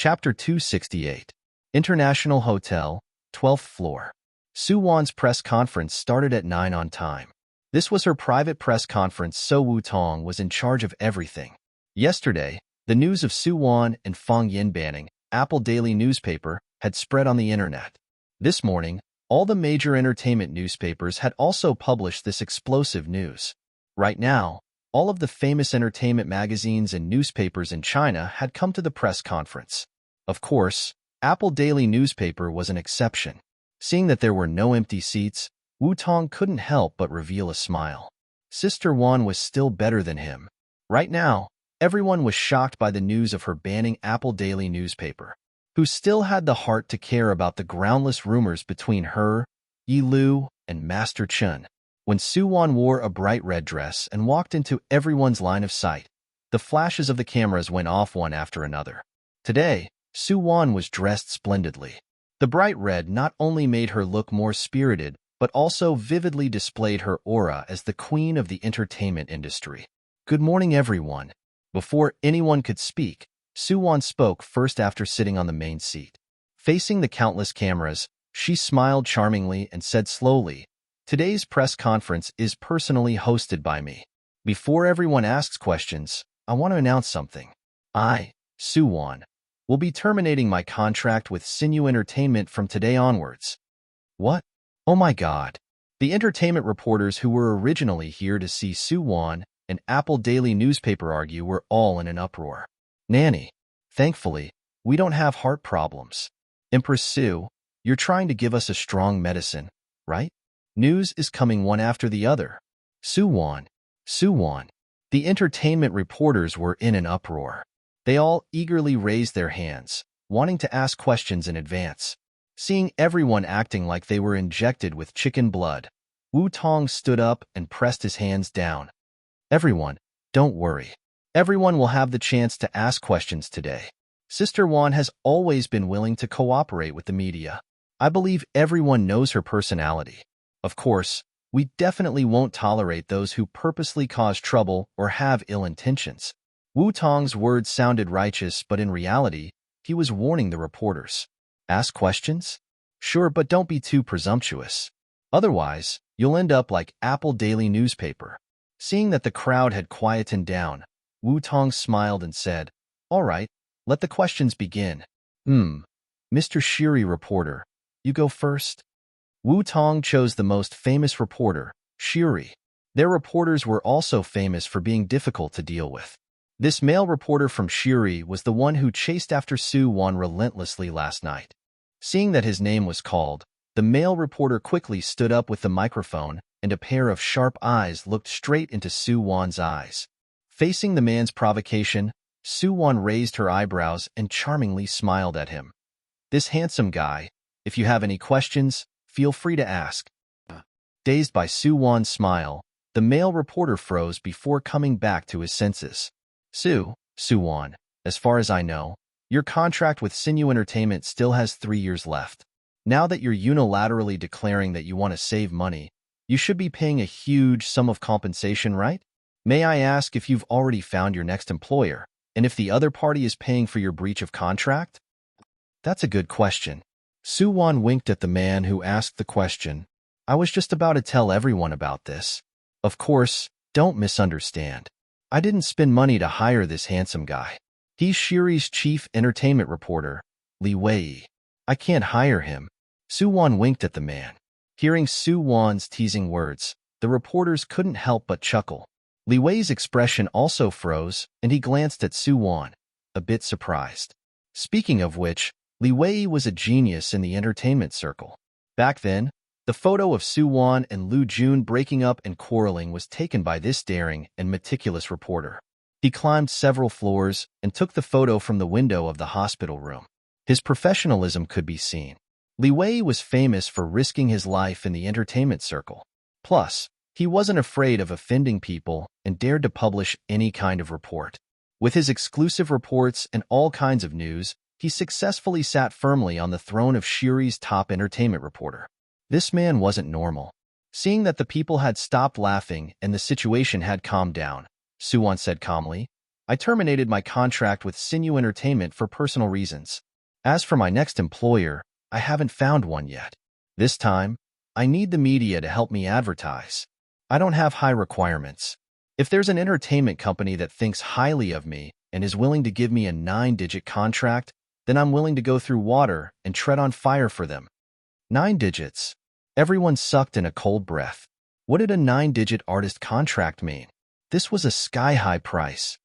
Chapter 268. International Hotel, 12th floor. Su Wan's press conference started at 9 on time. This was her private press conference, so Wu Tong was in charge of everything. Yesterday, the news of Su Wan and Feng Yin banning Apple Daily newspaper had spread on the internet. This morning, all the major entertainment newspapers had also published this explosive news. Right now, all of the famous entertainment magazines and newspapers in China had come to the press conference. Of course, Apple Daily newspaper was an exception. Seeing that there were no empty seats, Wu Tong couldn't help but reveal a smile. Sister Wan was still better than him. Right now, everyone was shocked by the news of her banning Apple Daily newspaper. Who still had the heart to care about the groundless rumors between her, Yi Lu, and Master Chen? When Su Wan wore a bright red dress and walked into everyone's line of sight, the flashes of the cameras went off one after another. Today, Su Wan was dressed splendidly. The bright red not only made her look more spirited, but also vividly displayed her aura as the queen of the entertainment industry. Good morning, everyone. Before anyone could speak, Su Wan spoke first after sitting on the main seat. Facing the countless cameras, she smiled charmingly and said slowly, "Today's press conference is personally hosted by me. Before everyone asks questions, I want to announce something. I, Su Wan, will be terminating my contract with Sinu Entertainment from today onwards." What? Oh my God. The entertainment reporters who were originally here to see Su Wan and Apple Daily newspaper argue were all in an uproar. Nanny, thankfully, we don't have heart problems. Empress Su, you're trying to give us a strong medicine, right? News is coming one after the other. Su Wan. The entertainment reporters were in an uproar. They all eagerly raised their hands, wanting to ask questions in advance. Seeing everyone acting like they were injected with chicken blood, Wu Tong stood up and pressed his hands down. Everyone, don't worry. Everyone will have the chance to ask questions today. Sister Wan has always been willing to cooperate with the media. I believe everyone knows her personality. Of course, we definitely won't tolerate those who purposely cause trouble or have ill intentions. Wu Tong's words sounded righteous, but in reality, he was warning the reporters. Ask questions? Sure, but don't be too presumptuous. Otherwise, you'll end up like Apple Daily newspaper. Seeing that the crowd had quietened down, Wu Tong smiled and said, "All right, let the questions begin." Mr. Shiri reporter, you go first. Wu Tong chose the most famous reporter, Shiri. Their reporters were also famous for being difficult to deal with. This male reporter from Shiri was the one who chased after Su Wan relentlessly last night. Seeing that his name was called, the male reporter quickly stood up with the microphone, and a pair of sharp eyes looked straight into Su Wan's eyes. Facing the man's provocation, Su Wan raised her eyebrows and charmingly smiled at him. "This handsome guy, if you have any questions, feel free to ask." Dazed by Su Wan's smile, the male reporter froze before coming back to his senses. Su Wan, as far as I know, your contract with Sinu Entertainment still has 3 years left. Now that you're unilaterally declaring that you want to save money, you should be paying a huge sum of compensation, right? May I ask if you've already found your next employer, and if the other party is paying for your breach of contract? That's a good question. Su Wan winked at the man who asked the question. I was just about to tell everyone about this. Of course, don't misunderstand. I didn't spend money to hire this handsome guy. He's Shiri's chief entertainment reporter, Li Wei. I can't hire him. Su Wan winked at the man. Hearing Su Wan's teasing words, the reporters couldn't help but chuckle. Li Wei's expression also froze, and he glanced at Su Wan, a bit surprised. Speaking of which, Li Wei was a genius in the entertainment circle. Back then, the photo of Su Wan and Lu Jun breaking up and quarreling was taken by this daring and meticulous reporter. He climbed several floors and took the photo from the window of the hospital room. His professionalism could be seen. Li Wei was famous for risking his life in the entertainment circle. Plus, he wasn't afraid of offending people and dared to publish any kind of report. With his exclusive reports and all kinds of news, he successfully sat firmly on the throne of Shiri's top entertainment reporter. This man wasn't normal. Seeing that the people had stopped laughing and the situation had calmed down, Su Wan said calmly, I terminated my contract with Sinew Entertainment for personal reasons. As for my next employer, I haven't found one yet. This time, I need the media to help me advertise. I don't have high requirements. If there's an entertainment company that thinks highly of me and is willing to give me a 9-digit contract, then I'm willing to go through water and tread on fire for them. 9 digits. Everyone sucked in a cold breath. What did a 9-digit artist contract mean? This was a sky-high price.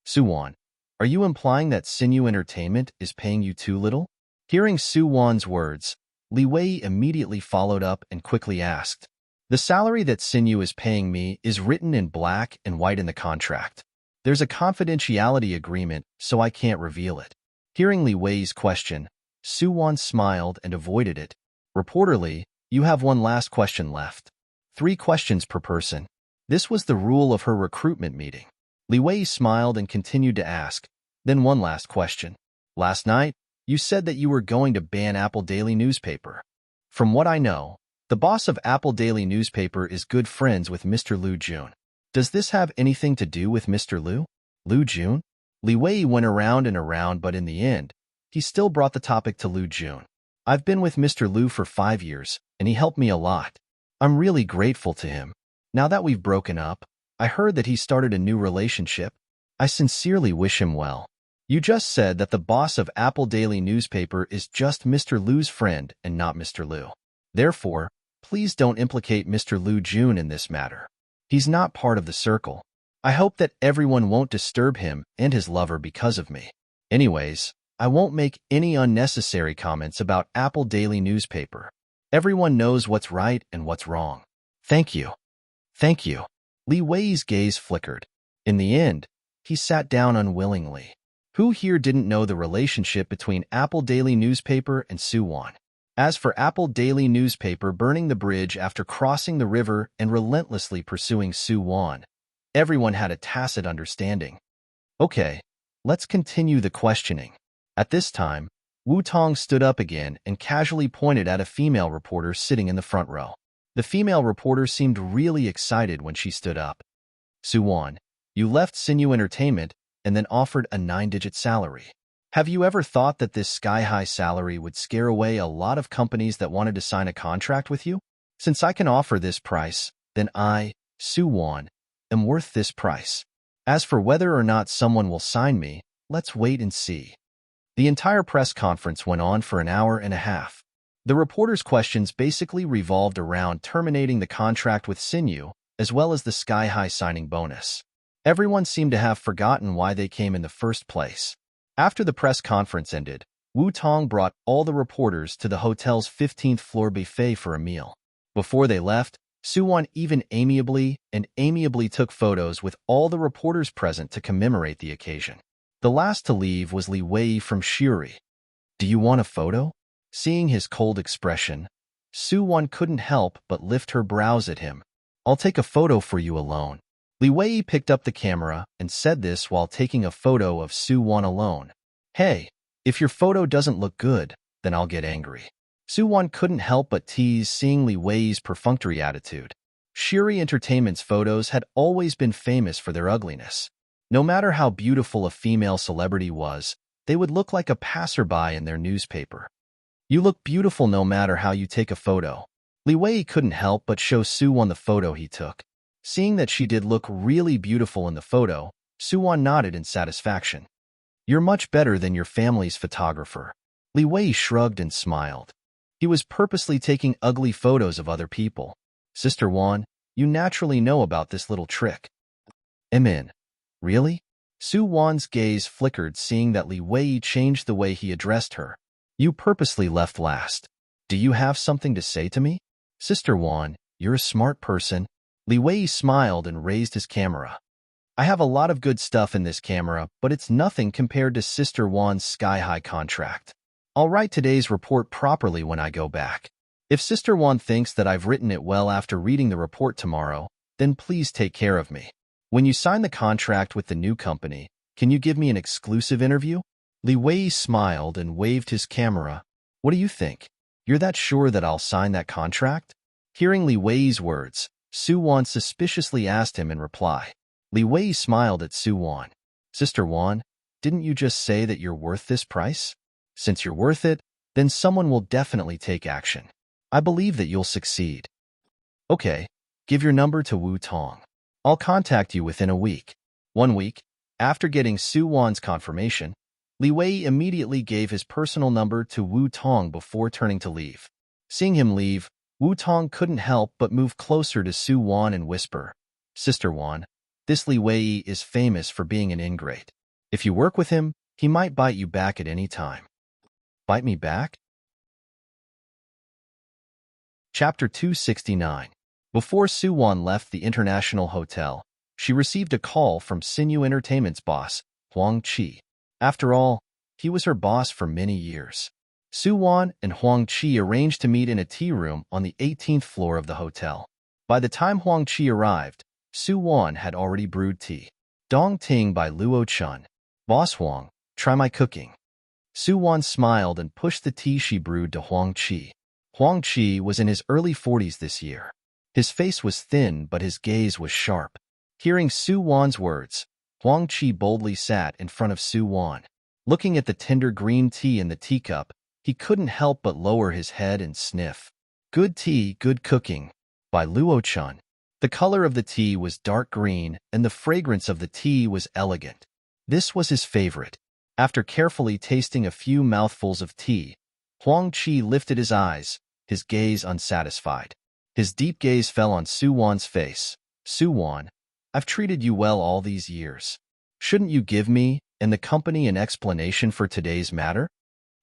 Suwon, are you implying that Sinew Entertainment is paying you too little? Hearing Suwon's words, Li Wei immediately followed up and quickly asked, the salary that Sinew is paying me is written in black and white in the contract. There's a confidentiality agreement, so I can't reveal it. Hearing Li Wei's question, Suwon smiled and avoided it. Reportedly, you have one last question left. 3 questions per person. This was the rule of her recruitment meeting. Li Wei smiled and continued to ask, then one last question. Last night, you said that you were going to ban Apple Daily newspaper. From what I know, the boss of Apple Daily newspaper is good friends with Mr. Lu Jun. Does this have anything to do with Mr. Lu? Lu Jun? Li Wei went around and around, but in the end, he still brought the topic to Lu Jun. I've been with Mr. Lu for 5 years, and he helped me a lot. I'm really grateful to him. Now that we've broken up, I heard that he started a new relationship. I sincerely wish him well. You just said that the boss of Apple Daily newspaper is just Mr. Lu's friend and not Mr. Lu. Therefore, please don't implicate Mr. Lu Jun in this matter. He's not part of the circle. I hope that everyone won't disturb him and his lover because of me. Anyways, I won't make any unnecessary comments about Apple Daily newspaper. Everyone knows what's right and what's wrong. Thank you. Thank you. Li Wei's gaze flickered. In the end, he sat down unwillingly. Who here didn't know the relationship between Apple Daily newspaper and Suwon? As for Apple Daily newspaper burning the bridge after crossing the river and relentlessly pursuing Suwon, everyone had a tacit understanding. Okay, let's continue the questioning. At this time, Wu Tong stood up again and casually pointed at a female reporter sitting in the front row. The female reporter seemed really excited when she stood up. Suwon, you left Sinew Entertainment and then offered a 9-digit salary. Have you ever thought that this sky-high salary would scare away a lot of companies that wanted to sign a contract with you? Since I can offer this price, then I, Suwon, am worth this price. As for whether or not someone will sign me, let's wait and see. The entire press conference went on for an hour and a half. The reporters' questions basically revolved around terminating the contract with Sinew, as well as the sky-high signing bonus. Everyone seemed to have forgotten why they came in the first place. After the press conference ended, Wu Tong brought all the reporters to the hotel's 15th floor buffet for a meal. Before they left, Suwon even amiably took photos with all the reporters present to commemorate the occasion. The last to leave was Li Wei from Shuri. Do you want a photo? Seeing his cold expression, Suwon couldn't help but lift her brows at him. I'll take a photo for you alone. Li Wei picked up the camera and said this while taking a photo of Suwon alone. Hey, if your photo doesn't look good, then I'll get angry. Suwon couldn't help but tease seeing Li Wei's perfunctory attitude. Shuri Entertainment's photos had always been famous for their ugliness. No matter how beautiful a female celebrity was, they would look like a passerby in their newspaper. You look beautiful no matter how you take a photo. Li Wei couldn't help but show Suwon the photo he took. Seeing that she did look really beautiful in the photo, Suwon nodded in satisfaction. You're much better than your family's photographer. Li Wei shrugged and smiled. He was purposely taking ugly photos of other people. Sister Wan, you naturally know about this little trick. In. Really? Suwon's gaze flickered seeing that Li Wei changed the way he addressed her. You purposely left last. Do you have something to say to me? Sister Wan, you're a smart person. Li Wei smiled and raised his camera. I have a lot of good stuff in this camera, but it's nothing compared to Sister Wan's sky-high contract. I'll write today's report properly when I go back. If Sister Wan thinks that I've written it well after reading the report tomorrow, then please take care of me. When you sign the contract with the new company, can you give me an exclusive interview? Li Wei smiled and waved his camera. What do you think? You're that sure that I'll sign that contract? Hearing Li Wei's words, Suwon suspiciously asked him in reply. Li Wei smiled at Suwon. Sister Wan, didn't you just say that you're worth this price? Since you're worth it, then someone will definitely take action. I believe that you'll succeed. Okay, give your number to Wu Tong. I'll contact you within a week. 1 week, after getting Su Wan's confirmation, Li Wei immediately gave his personal number to Wu Tong before turning to leave. Seeing him leave, Wu Tong couldn't help but move closer to Su Wan and whisper, Sister Wan, this Li Wei is famous for being an ingrate. If you work with him, he might bite you back at any time. Bite me back? Chapter 269. Before Su Wan left the International Hotel, she received a call from Sinu Entertainment's boss, Huang Qi. After all, he was her boss for many years. Su Wan and Huang Qi arranged to meet in a tea room on the 18th floor of the hotel. By the time Huang Qi arrived, Su Wan had already brewed tea. Dong Ting by Luo Chun. Boss Huang, try my cooking. Su Wan smiled and pushed the tea she brewed to Huang Qi. Huang Qi was in his early 40s this year. His face was thin, but his gaze was sharp. Hearing Su Wan's words, Huang Qi boldly sat in front of Su Wan. Looking at the tender green tea in the teacup, he couldn't help but lower his head and sniff. Good tea, good cooking, by Luo Chun. The color of the tea was dark green, and the fragrance of the tea was elegant. This was his favorite. After carefully tasting a few mouthfuls of tea, Huang Qi lifted his eyes, his gaze unsatisfied. His deep gaze fell on Su Wan's face. Su Wan, I've treated you well all these years. Shouldn't you give me and the company an explanation for today's matter?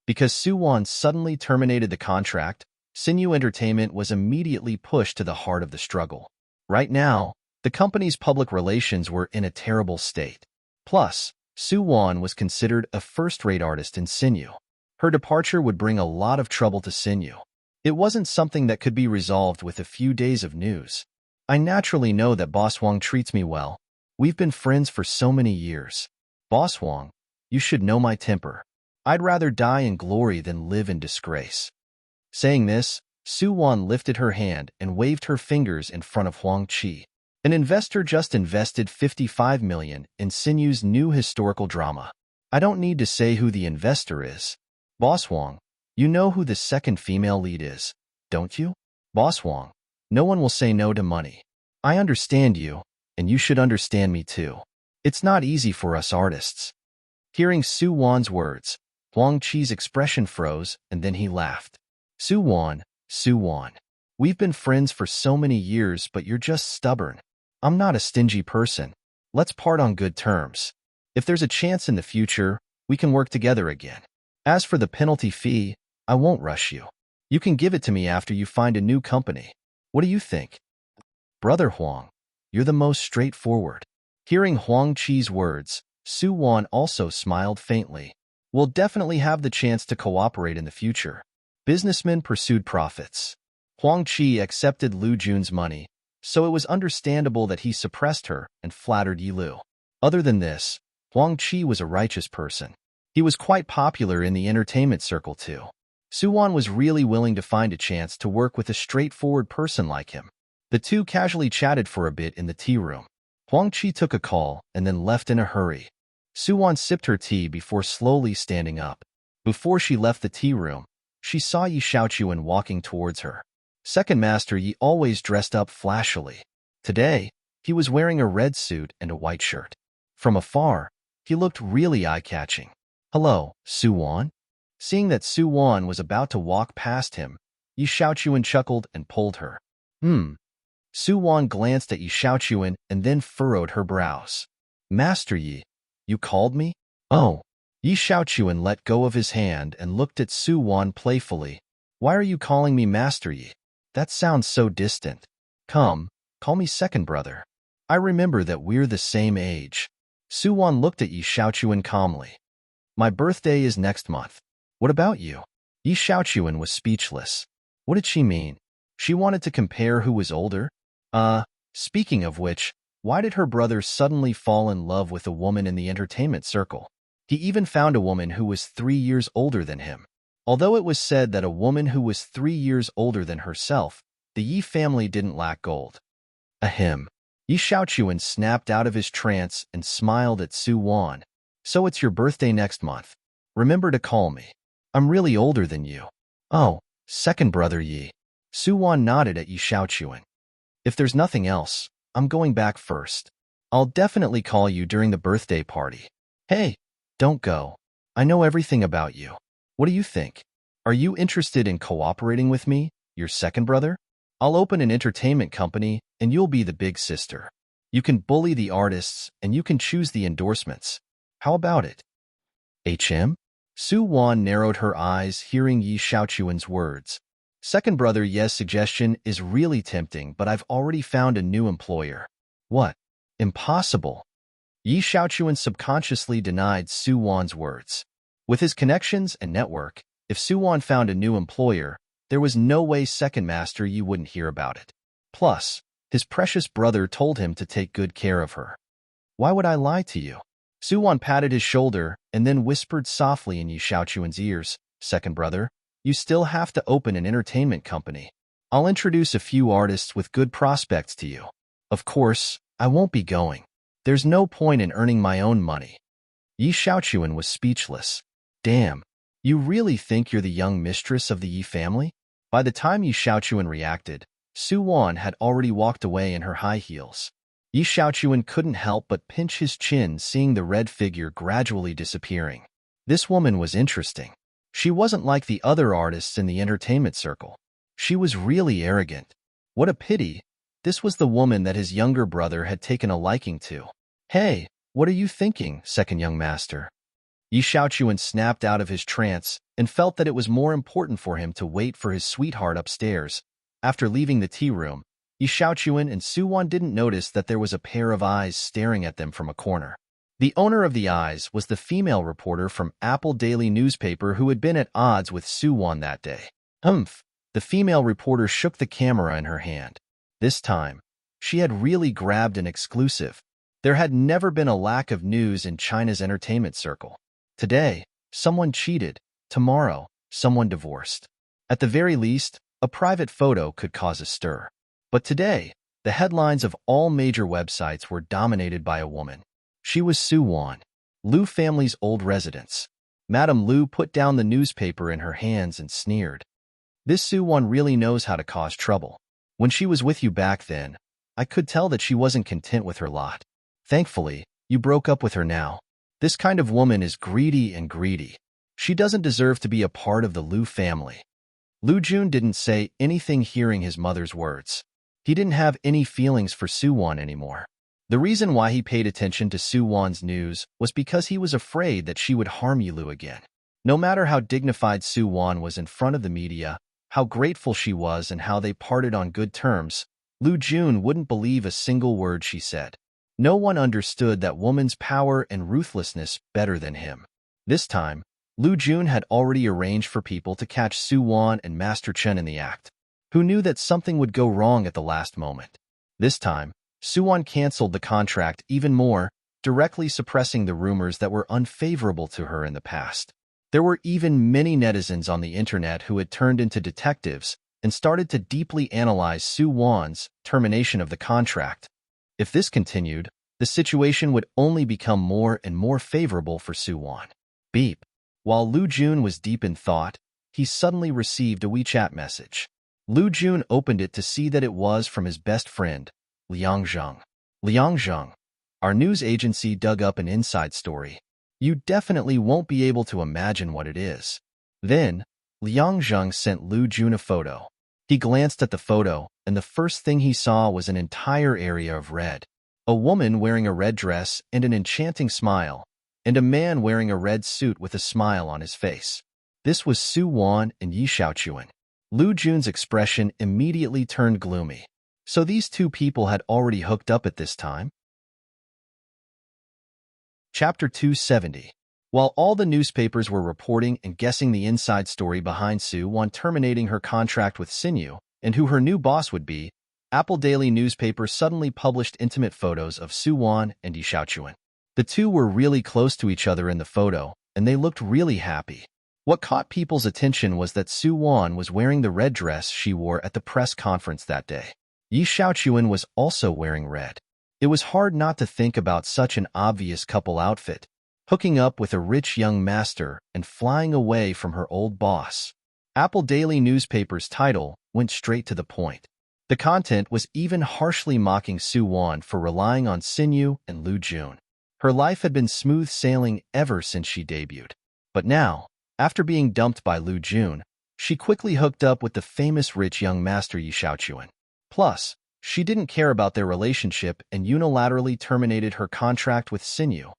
Because Su Wan suddenly terminated the contract, Sinu Entertainment was immediately pushed to the heart of the struggle. Right now, the company's public relations were in a terrible state. Plus, Su Wan was considered a first-rate artist in Sinu. Her departure would bring a lot of trouble to Sinu. It wasn't something that could be resolved with a few days of news. I naturally know that Boss Huang treats me well. We've been friends for so many years. Boss Huang, you should know my temper. I'd rather die in glory than live in disgrace. Saying this, Su Wan lifted her hand and waved her fingers in front of Huang Qi. An investor just invested $55 million in Sinu's new historical drama. I don't need to say who the investor is. Boss Huang, you know who the second female lead is, don't you? Boss Huang, no one will say no to money. I understand you, and you should understand me too. It's not easy for us artists. Hearing Su Wan's words, Huang Qi's expression froze, and then he laughed. Su Wan, we've been friends for so many years, but you're just stubborn. I'm not a stingy person. Let's part on good terms. If there's a chance in the future, we can work together again. As for the penalty fee, I won't rush you. You can give it to me after you find a new company. What do you think? Brother Huang, you're the most straightforward. Hearing Huang Qi's words, Su Wan also smiled faintly. We'll definitely have the chance to cooperate in the future. Businessmen pursued profits. Huang Qi accepted Lu Jun's money, so it was understandable that he suppressed her and flattered Yi Lu. Other than this, Huang Qi was a righteous person. He was quite popular in the entertainment circle too. Su Wan was really willing to find a chance to work with a straightforward person like him. The two casually chatted for a bit in the tea room. Huang Qi took a call and then left in a hurry. Su Wan sipped her tea before slowly standing up. Before she left the tea room, she saw Yi Shaochuan walking towards her. Second Master Yi always dressed up flashily. Today, he was wearing a red suit and a white shirt. From afar, he looked really eye-catching. Hello, Su Wan? Seeing that Su Wan was about to walk past him, Yi Shaochuan chuckled and pulled her. Su Wan glanced at Yi Shaochuan and then furrowed her brows. Master Yi, you called me? Oh. Yi Shaochuan let go of his hand and looked at Su Wan playfully. Why are you calling me Master Yi? That sounds so distant. Come, call me second brother. I remember that we're the same age. Su Wan looked at Yi Shaochuan calmly. My birthday is next month. What about you? Yi Shaochuan was speechless. What did she mean? She wanted to compare who was older? Speaking of which, why did her brother suddenly fall in love with a woman in the entertainment circle? He even found a woman who was 3 years older than him. Although it was said that a woman who was 3 years older than herself, the Yi family didn't lack gold. Ahem. Yi Xiaochuan snapped out of his trance and smiled at Su Wan. So it's your birthday next month. Remember to call me. I'm really older than you. Oh, second brother Yi. Su Wan nodded at Yi Xiaochuan. If there's nothing else, I'm going back first. I'll definitely call you during the birthday party. Hey, don't go. I know everything about you. What do you think? Are you interested in cooperating with me, your second brother? I'll open an entertainment company, and you'll be the big sister. You can bully the artists, and you can choose the endorsements. How about it? HM? Su Wan narrowed her eyes, hearing Yi Xiaochuan's words. Second brother Ye's suggestion is really tempting, but I've already found a new employer. What? Impossible. Yi Xiaochuan subconsciously denied Su Wan's words. With his connections and network, if Su Wan found a new employer, there was no way Second Master Yi wouldn't hear about it. Plus, his precious brother told him to take good care of her. Why would I lie to you? Su Wan patted his shoulder and then whispered softly in Yi Xiaochuan's ears, Second brother, you still have to open an entertainment company. I'll introduce a few artists with good prospects to you. Of course, I won't be going. There's no point in earning my own money. Yi Xiaochuan was speechless. Damn, you really think you're the young mistress of the Yi family? By the time Yi Xiaochuan reacted, Su Wan had already walked away in her high heels. Yi Xiaochuan couldn't help but pinch his chin, seeing the red figure gradually disappearing. This woman was interesting. She wasn't like the other artists in the entertainment circle. She was really arrogant. What a pity. This was the woman that his younger brother had taken a liking to. Hey, what are you thinking, second young master? Yi Xiaochuan snapped out of his trance and felt that it was more important for him to wait for his sweetheart upstairs. After leaving the tea room, Yi Xiaochuan and Su Wan didn't notice that there was a pair of eyes staring at them from a corner. The owner of the eyes was the female reporter from Apple Daily newspaper who had been at odds with Su Wan that day. Humph! The female reporter shook the camera in her hand. This time, she had really grabbed an exclusive. There had never been a lack of news in China's entertainment circle. Today, someone cheated. Tomorrow, someone divorced. At the very least, a private photo could cause a stir. But today, the headlines of all major websites were dominated by a woman. She was Su Wan, Liu family's old residence. Madame Liu put down the newspaper in her hands and sneered. This Su Wan really knows how to cause trouble. When she was with you back then, I could tell that she wasn't content with her lot. Thankfully, you broke up with her now. This kind of woman is greedy and greedy. She doesn't deserve to be a part of the Liu family. Lu Jun didn't say anything hearing his mother's words. He didn't have any feelings for Su Wan anymore. The reason why he paid attention to Su Wan's news was because he was afraid that she would harm Yilu again. No matter how dignified Su Wan was in front of the media, how grateful she was and how they parted on good terms, Lu Jun wouldn't believe a single word she said. No one understood that woman's power and ruthlessness better than him. This time, Lu Jun had already arranged for people to catch Su Wan and Master Chen in the act. Who knew that something would go wrong at the last moment? This time, Su Wan canceled the contract even more, directly suppressing the rumors that were unfavorable to her in the past. There were even many netizens on the internet who had turned into detectives and started to deeply analyze Su Wan's termination of the contract. If this continued, the situation would only become more and more favorable for Su Wan. Beep. While Lu Jun was deep in thought, he suddenly received a WeChat message. Lu Jun opened it to see that it was from his best friend, Liang Zheng. Liang Zheng, our news agency dug up an inside story. You definitely won't be able to imagine what it is. Then, Liang Zheng sent Lu Jun a photo. He glanced at the photo, and the first thing he saw was an entire area of red. A woman wearing a red dress and an enchanting smile, and a man wearing a red suit with a smile on his face. This was Su Wan and Yi Xiaochuan. Lu Jun's expression immediately turned gloomy. So these two people had already hooked up at this time? Chapter 270. While all the newspapers were reporting and guessing the inside story behind Su Wan terminating her contract with Sinyu and who her new boss would be, Apple Daily newspaper suddenly published intimate photos of Su Wan and Yi Xiaochuan. The two were really close to each other in the photo, and they looked really happy. What caught people's attention was that Su Wan was wearing the red dress she wore at the press conference that day. Yi Xiaochuan was also wearing red. It was hard not to think about such an obvious couple outfit, hooking up with a rich young master and flying away from her old boss. Apple Daily newspaper's title went straight to the point. The content was even harshly mocking Soo Won for relying on Sinyu and Lu Jun. Her life had been smooth sailing ever since she debuted. But now, after being dumped by Lu Jun, she quickly hooked up with the famous rich young master Yi Xiaochuan. Plus, she didn't care about their relationship and unilaterally terminated her contract with Sinyu.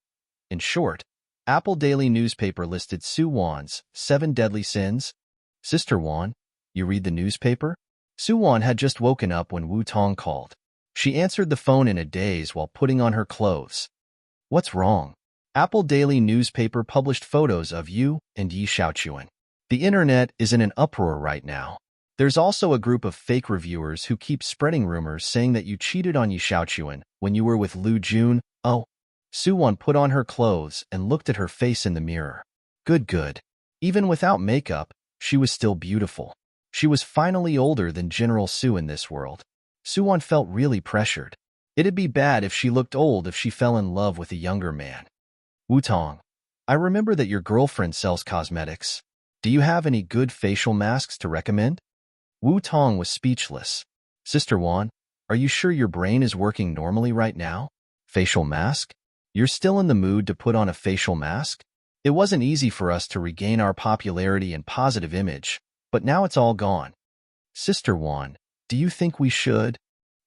In short, Apple Daily newspaper listed Soo Won's 7 deadly sins. Sister Won, you read the newspaper? Soo Won had just woken up when Wu Tong called. She answered the phone in a daze while putting on her clothes. What's wrong? Apple Daily newspaper published photos of you and Yi Xiaochuan. The internet is in an uproar right now. There's also a group of fake reviewers who keep spreading rumors saying that you cheated on Yi Xiaochuan when you were with Lu Jun. Oh. Soo Won put on her clothes and looked at her face in the mirror. Good. Even without makeup, she was still beautiful. She was finally older than General Soo in this world. Soo Won felt really pressured. It'd be bad if she looked old if she fell in love with a younger man. Wu Tong, I remember that your girlfriend sells cosmetics. Do you have any good facial masks to recommend? Wu Tong was speechless. Sister Won, are you sure your brain is working normally right now? Facial mask? You're still in the mood to put on a facial mask? It wasn't easy for us to regain our popularity and positive image, but now it's all gone. Sister Won, do you think we should?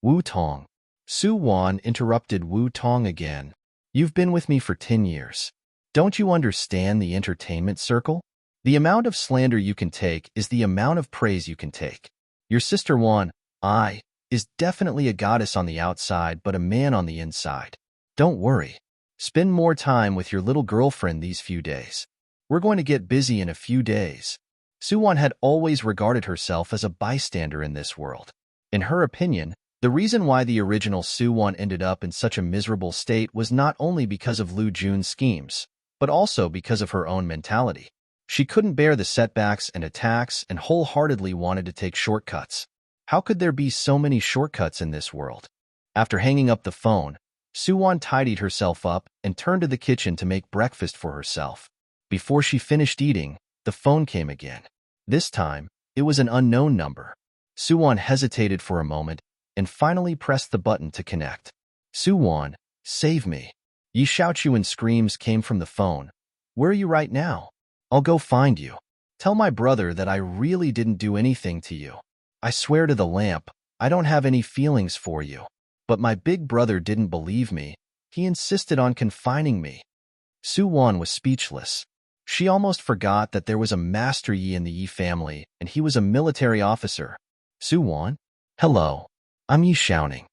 Wu Tong. Soo Won interrupted Wu Tong again. You've been with me for 10 years. Don't you understand the entertainment circle? The amount of slander you can take is the amount of praise you can take. Your sister Won, is definitely a goddess on the outside but a man on the inside. Don't worry. Spend more time with your little girlfriend these few days. We're going to get busy in a few days. Soo Won had always regarded herself as a bystander in this world. In her opinion, the reason why the original Soo Won ended up in such a miserable state was not only because of Lu Jun's schemes, but also because of her own mentality. She couldn't bear the setbacks and attacks and wholeheartedly wanted to take shortcuts. How could there be so many shortcuts in this world? After hanging up the phone, Soo Won tidied herself up and turned to the kitchen to make breakfast for herself. Before she finished eating, the phone came again. This time, it was an unknown number. Soo Won hesitated for a moment and finally pressed the button to connect. Soo Won, save me. Yi Xiaochuan's screams came from the phone. Where are you right now? I'll go find you. Tell my brother that I really didn't do anything to you. I swear to the lamp, I don't have any feelings for you. But my big brother didn't believe me. He insisted on confining me. Soo Won was speechless. She almost forgot that there was a Master Yi in the Yi family, and he was a military officer. Soo Won? Hello. I'm Yi Xiaoning.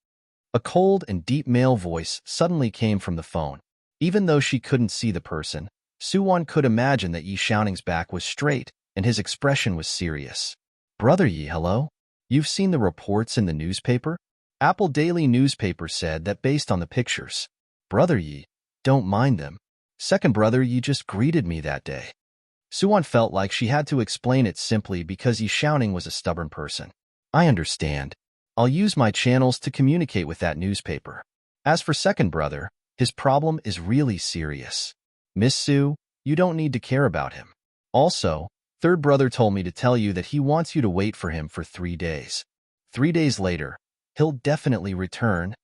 A cold and deep male voice suddenly came from the phone. Even though she couldn't see the person, Soo Won could imagine that Yi Xiaoning's back was straight, and his expression was serious. Brother Yi, hello? You've seen the reports in the newspaper? Apple Daily newspaper said that based on the pictures. Brother Yi, don't mind them. Second brother Yi just greeted me that day. Soo Won felt like she had to explain it simply because Yi Xiaoning was a stubborn person. I understand. I'll use my channels to communicate with that newspaper. As for second brother, his problem is really serious. Miss Soo, you don't need to care about him. Also, third brother told me to tell you that he wants you to wait for him for 3 days. 3 days later, he'll definitely return.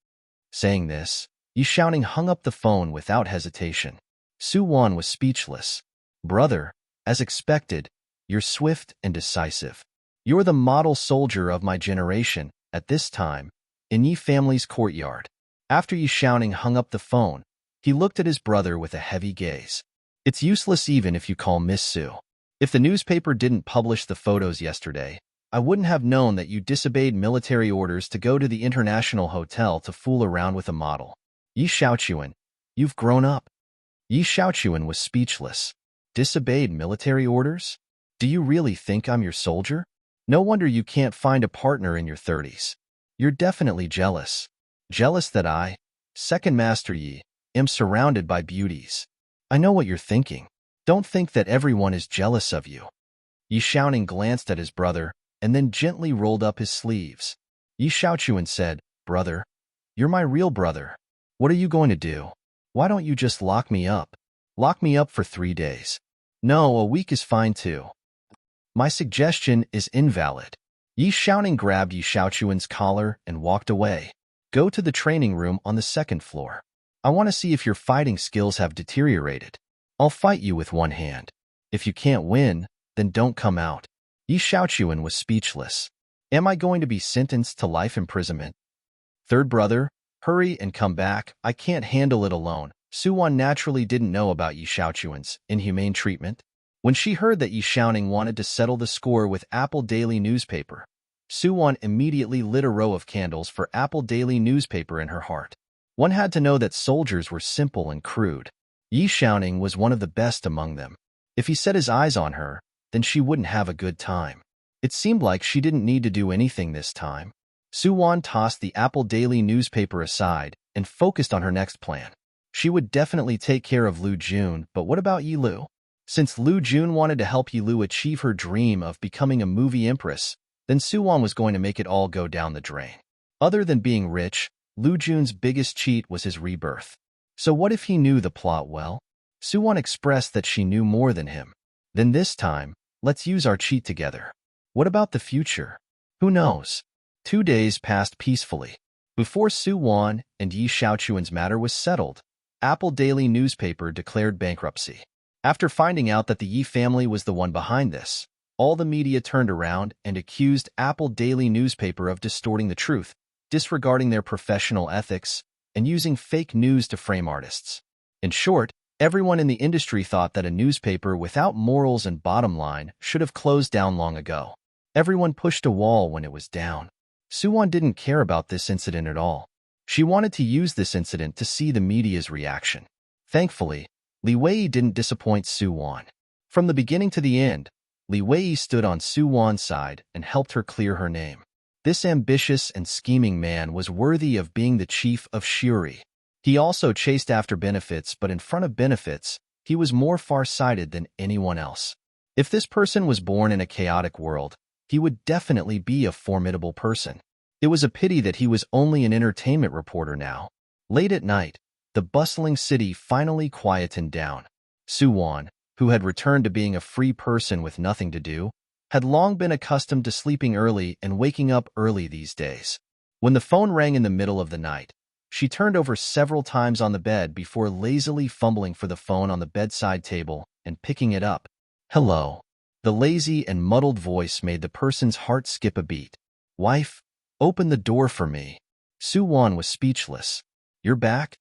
Saying this, Yi Xiaoning hung up the phone without hesitation. Soo Won was speechless. Brother, as expected, you're swift and decisive. You're the model soldier of my generation, at this time, in Yi family's courtyard. After Yi Xiaoning hung up the phone, he looked at his brother with a heavy gaze. It's useless even if you call Miss Soo. If the newspaper didn't publish the photos yesterday, I wouldn't have known that you disobeyed military orders to go to the international hotel to fool around with a model. Yi Xiaochuan, you've grown up. Yi Xiaochuan was speechless. Disobeyed military orders? Do you really think I'm your soldier? No wonder you can't find a partner in your 30s. You're definitely jealous. Jealous that I, Second Master Yi, am surrounded by beauties. I know what you're thinking. Don't think that everyone is jealous of you. Yi Xiaoning glanced at his brother and then gently rolled up his sleeves. Yi Xiaochuan said, Brother, you're my real brother. What are you going to do? Why don't you just lock me up? Lock me up for 3 days. No, a week is fine too. My suggestion is invalid. Yi Xiaoning grabbed Yi Xiaochuan's collar and walked away. Go to the training room on the 2nd floor. I want to see if your fighting skills have deteriorated. I'll fight you with one hand. If you can't win, then don't come out. Yi Xiaochuan was speechless. Am I going to be sentenced to life imprisonment? Third brother, hurry and come back. I can't handle it alone. Suwan naturally didn't know about Yi Xiaochuan's inhumane treatment. When she heard that Yi Xiaoning wanted to settle the score with Apple Daily Newspaper, Suwan immediately lit a row of candles for Apple Daily Newspaper in her heart. One had to know that soldiers were simple and crude. Yi Xiaoning was one of the best among them. If he set his eyes on her, then she wouldn't have a good time. It seemed like she didn't need to do anything this time. Suwan tossed the Apple Daily Newspaper aside and focused on her next plan. She would definitely take care of Lu Jun, but what about Yi Lu? Since Lu Jun wanted to help Yi Lu achieve her dream of becoming a movie empress, then Suwan was going to make it all go down the drain. Other than being rich, Lu Jun's biggest cheat was his rebirth. So what if he knew the plot well? Suwan expressed that she knew more than him. Then this time, let's use our cheat together. What about the future? Who knows? 2 days passed peacefully. Before Suwan and Yi Xiaochuan's matter was settled, Apple Daily Newspaper declared bankruptcy. After finding out that the Yi family was the one behind this, all the media turned around and accused Apple Daily Newspaper of distorting the truth, disregarding their professional ethics, and using fake news to frame artists. In short, everyone in the industry thought that a newspaper without morals and bottom line should have closed down long ago. Everyone pushed a wall when it was down. Suwan didn't care about this incident at all. She wanted to use this incident to see the media's reaction. Thankfully, Li Wei didn't disappoint Suwan. From the beginning to the end, Li Wei stood on Suwan's side and helped her clear her name. This ambitious and scheming man was worthy of being the chief of Shuri. He also chased after benefits, but in front of benefits, he was more far-sighted than anyone else. If this person was born in a chaotic world, he would definitely be a formidable person. It was a pity that he was only an entertainment reporter now. Late at night, the bustling city finally quietened down. Suwan, who had returned to being a free person with nothing to do, had long been accustomed to sleeping early and waking up early these days. When the phone rang in the middle of the night, she turned over several times on the bed before lazily fumbling for the phone on the bedside table and picking it up. Hello. The lazy and muddled voice made the person's heart skip a beat. Wife, open the door for me. Suwan was speechless. You're back?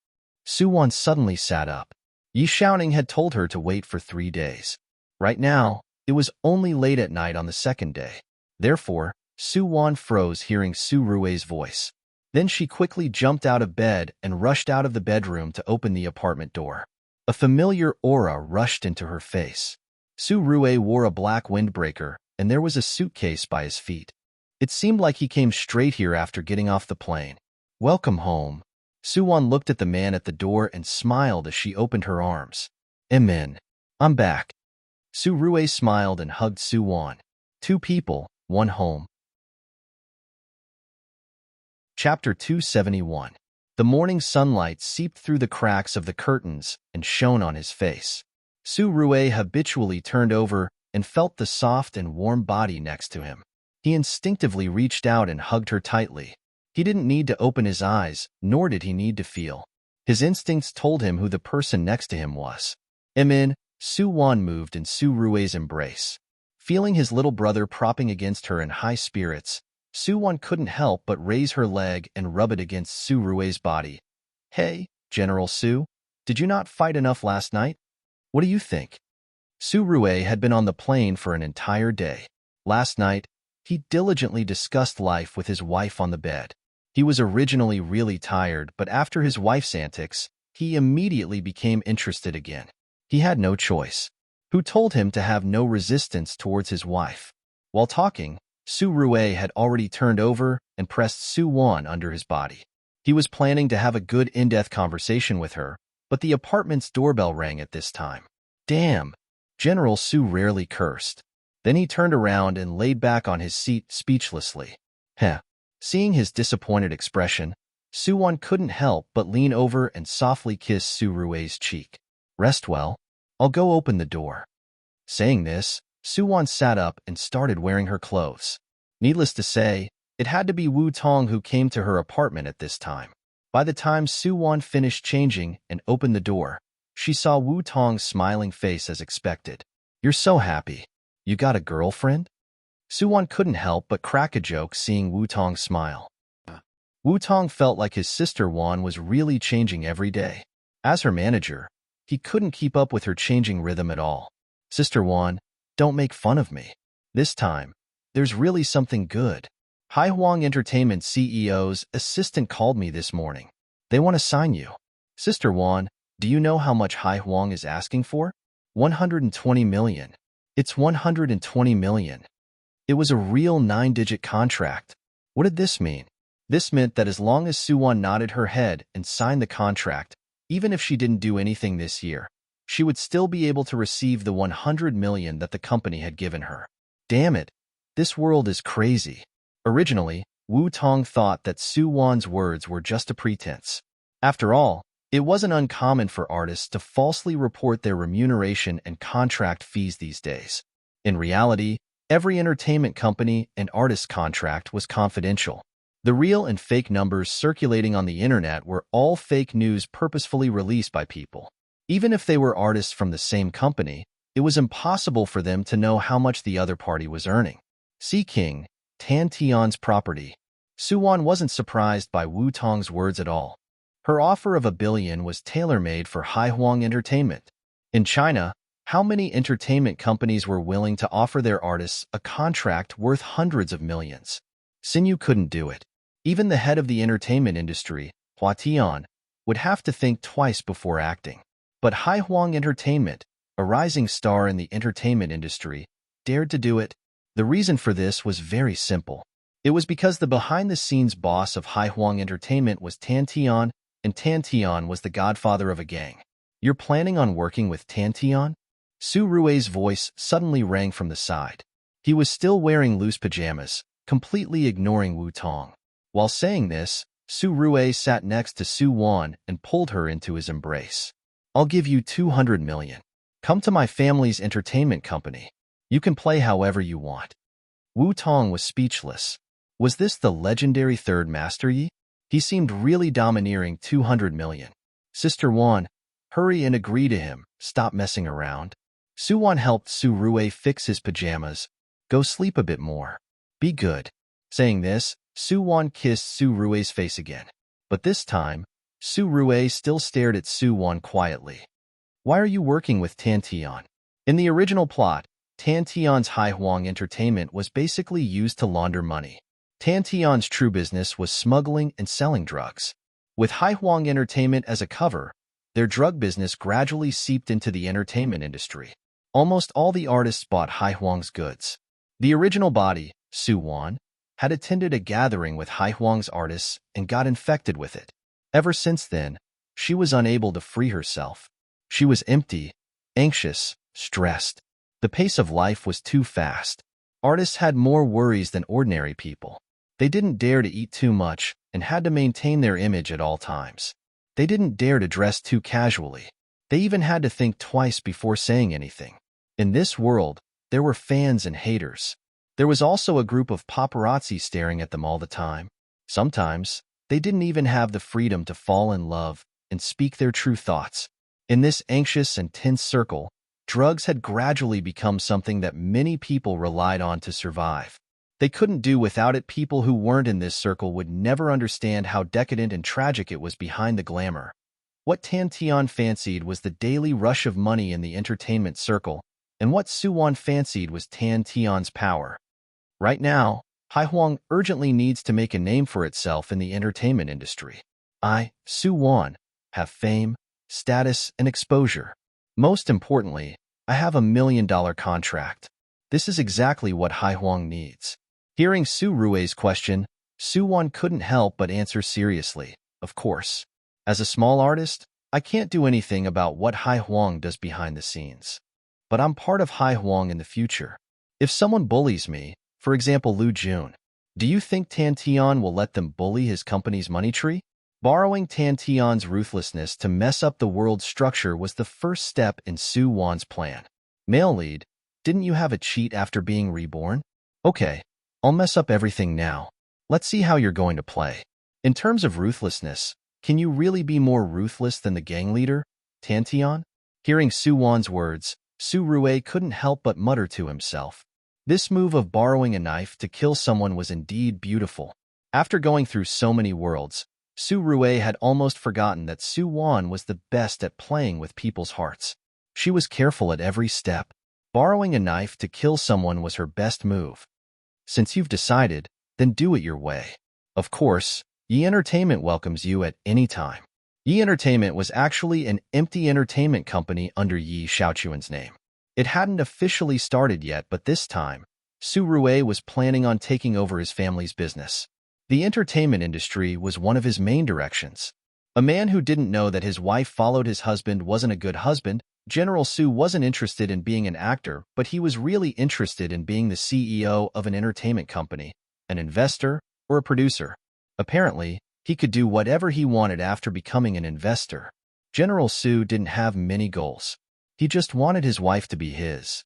Suwan suddenly sat up. Yi Xiaoning had told her to wait for 3 days. Right now, it was only late at night on the 2nd day. Therefore, Suwan froze hearing Su Rui's voice. Then she quickly jumped out of bed and rushed out of the bedroom to open the apartment door. A familiar aura rushed into her face. Su Rui wore a black windbreaker, and there was a suitcase by his feet. It seemed like he came straight here after getting off the plane. Welcome home. Suwan looked at the man at the door and smiled as she opened her arms. Amen. I'm back. Su Rui smiled and hugged Suwan. 2 people, 1 home. Chapter 271. The morning sunlight seeped through the cracks of the curtains and shone on his face. Su Rui habitually turned over and felt the soft and warm body next to him. He instinctively reached out and hugged her tightly. He didn't need to open his eyes, nor did he need to feel. His instincts told him who the person next to him was. Amen. Suwan moved in Su Rui's embrace. Feeling his little brother propping against her in high spirits, Suwan couldn't help but raise her leg and rub it against Su Rui's body. Hey, General Su, did you not fight enough last night? What do you think? Su Rui had been on the plane for an entire day. Last night, he diligently discussed life with his wife on the bed. He was originally really tired, but after his wife's antics, he immediately became interested again. He had no choice. Who told him to have no resistance towards his wife? While talking, Su Rui had already turned over and pressed Suwan under his body. He was planning to have a good in-depth conversation with her, but the apartment's doorbell rang at this time. Damn! General Su rarely cursed. Then he turned around and laid back on his seat speechlessly. Heh. Seeing his disappointed expression, Suwon couldn't help but lean over and softly kiss Su Rui's cheek. Rest well. I'll go open the door. Saying this, Suwon sat up and started wearing her clothes. Needless to say, it had to be Wu Tong who came to her apartment at this time. By the time Suwon finished changing and opened the door, she saw Wu Tong's smiling face as expected. You're so happy. You got a girlfriend? Suwon couldn't help but crack a joke seeing Wu Tong smile. Wu Tong felt like his sister Wan was really changing every day. As her manager, he couldn't keep up with her changing rhythm at all. Sister Wan, don't make fun of me. This time, there's really something good. Hai Huang Entertainment CEO's assistant called me this morning. They want to sign you. Sister Wan, do you know how much Hai Huang is asking for? 120 million. It's 120 million. It was a real 9-digit contract. What did this mean? This meant that as long as Suwon nodded her head and signed the contract, even if she didn't do anything this year, she would still be able to receive the 100 million that the company had given her. Damn it, this world is crazy. Originally, Wu Tong thought that Suwon's words were just a pretense. After all, it wasn't uncommon for artists to falsely report their remuneration and contract fees these days. In reality, every entertainment company and artist contract was confidential. The real and fake numbers circulating on the internet were all fake news purposefully released by people. Even if they were artists from the same company, it was impossible for them to know how much the other party was earning. Sea King, Tan Tian's property. Suwon wasn't surprised by Wu Tong's words at all. Her offer of $1 billion was tailor-made for Hai Huang Entertainment. In China, how many entertainment companies were willing to offer their artists a contract worth hundreds of millions? Sinyu couldn't do it. Even the head of the entertainment industry, Hua Tian, would have to think twice before acting. But Hai Huang Entertainment, a rising star in the entertainment industry, dared to do it. The reason for this was very simple. It was because the behind-the-scenes boss of Hai Huang Entertainment was Tan Tian, and Tan Tian was the godfather of a gang. You're planning on working with Tan Tian? Su Rui's voice suddenly rang from the side. He was still wearing loose pajamas, completely ignoring Wu Tong. While saying this, Su Rui sat next to Suwon and pulled her into his embrace. I'll give you 200 million. Come to my family's entertainment company. You can play however you want. Wu Tong was speechless. Was this the legendary third master Yi? He seemed really domineering. 200 million. Sister Wan, hurry and agree to him. Stop messing around. Suwon helped Su Rui fix his pajamas. Go sleep a bit more. Be good. Saying this, Suwon kissed Su Rui's face again. But this time, Su Rui still stared at Suwon quietly. Why are you working with Tan Tian? In the original plot, Tan Tian's Hai Huang Entertainment was basically used to launder money. Tan Tian's true business was smuggling and selling drugs. With Hai Huang Entertainment as a cover, their drug business gradually seeped into the entertainment industry. Almost all the artists bought Hai Huang's goods. The original body, Suwon, had attended a gathering with Hai Huang's artists and got infected with it. Ever since then, she was unable to free herself. She was empty, anxious, stressed. The pace of life was too fast. Artists had more worries than ordinary people. They didn't dare to eat too much and had to maintain their image at all times. They didn't dare to dress too casually. They even had to think twice before saying anything. In this world, there were fans and haters. There was also a group of paparazzi staring at them all the time. Sometimes, they didn't even have the freedom to fall in love and speak their true thoughts. In this anxious and tense circle, drugs had gradually become something that many people relied on to survive. They couldn't do without it. People who weren't in this circle would never understand how decadent and tragic it was behind the glamour. What Tan Tian fancied was the daily rush of money in the entertainment circle, and what Suwon fancied was Tan Tian's power. Right now, Hai Huang urgently needs to make a name for itself in the entertainment industry. I, Suwon, have fame, status, and exposure. Most importantly, I have $1 million contract. This is exactly what Hai Huang needs. Hearing Su Rui's question, Suwon couldn't help but answer seriously, of course. As a small artist, I can't do anything about what Hai Huang does behind the scenes. But I'm part of Hai Huang in the future. If someone bullies me, for example Lu Jun, do you think Tan Tian will let them bully his company's money tree? Borrowing Tan Tian's ruthlessness to mess up the world's structure was the first step in Su Wan's plan. Male lead, didn't you have a cheat after being reborn? Okay, I'll mess up everything now. Let's see how you're going to play. In terms of ruthlessness, can you really be more ruthless than the gang leader, Tan Tian? Hearing Su Wan's words, Su Rue couldn't help but mutter to himself. This move of borrowing a knife to kill someone was indeed beautiful. After going through so many worlds, Su Rue had almost forgotten that Su Wan was the best at playing with people's hearts. She was careful at every step. Borrowing a knife to kill someone was her best move. Since you've decided, then do it your way. Of course, Yi Entertainment welcomes you at any time. Yi Entertainment was actually an empty entertainment company under Yi Xiaochuan's name. It hadn't officially started yet, but this time, Su Rue was planning on taking over his family's business. The entertainment industry was one of his main directions. A man who didn't know that his wife followed his husband wasn't a good husband. General Su wasn't interested in being an actor, but he was really interested in being the CEO of an entertainment company, an investor, or a producer. Apparently, he could do whatever he wanted after becoming an investor. General Su didn't have many goals. He just wanted his wife to be his.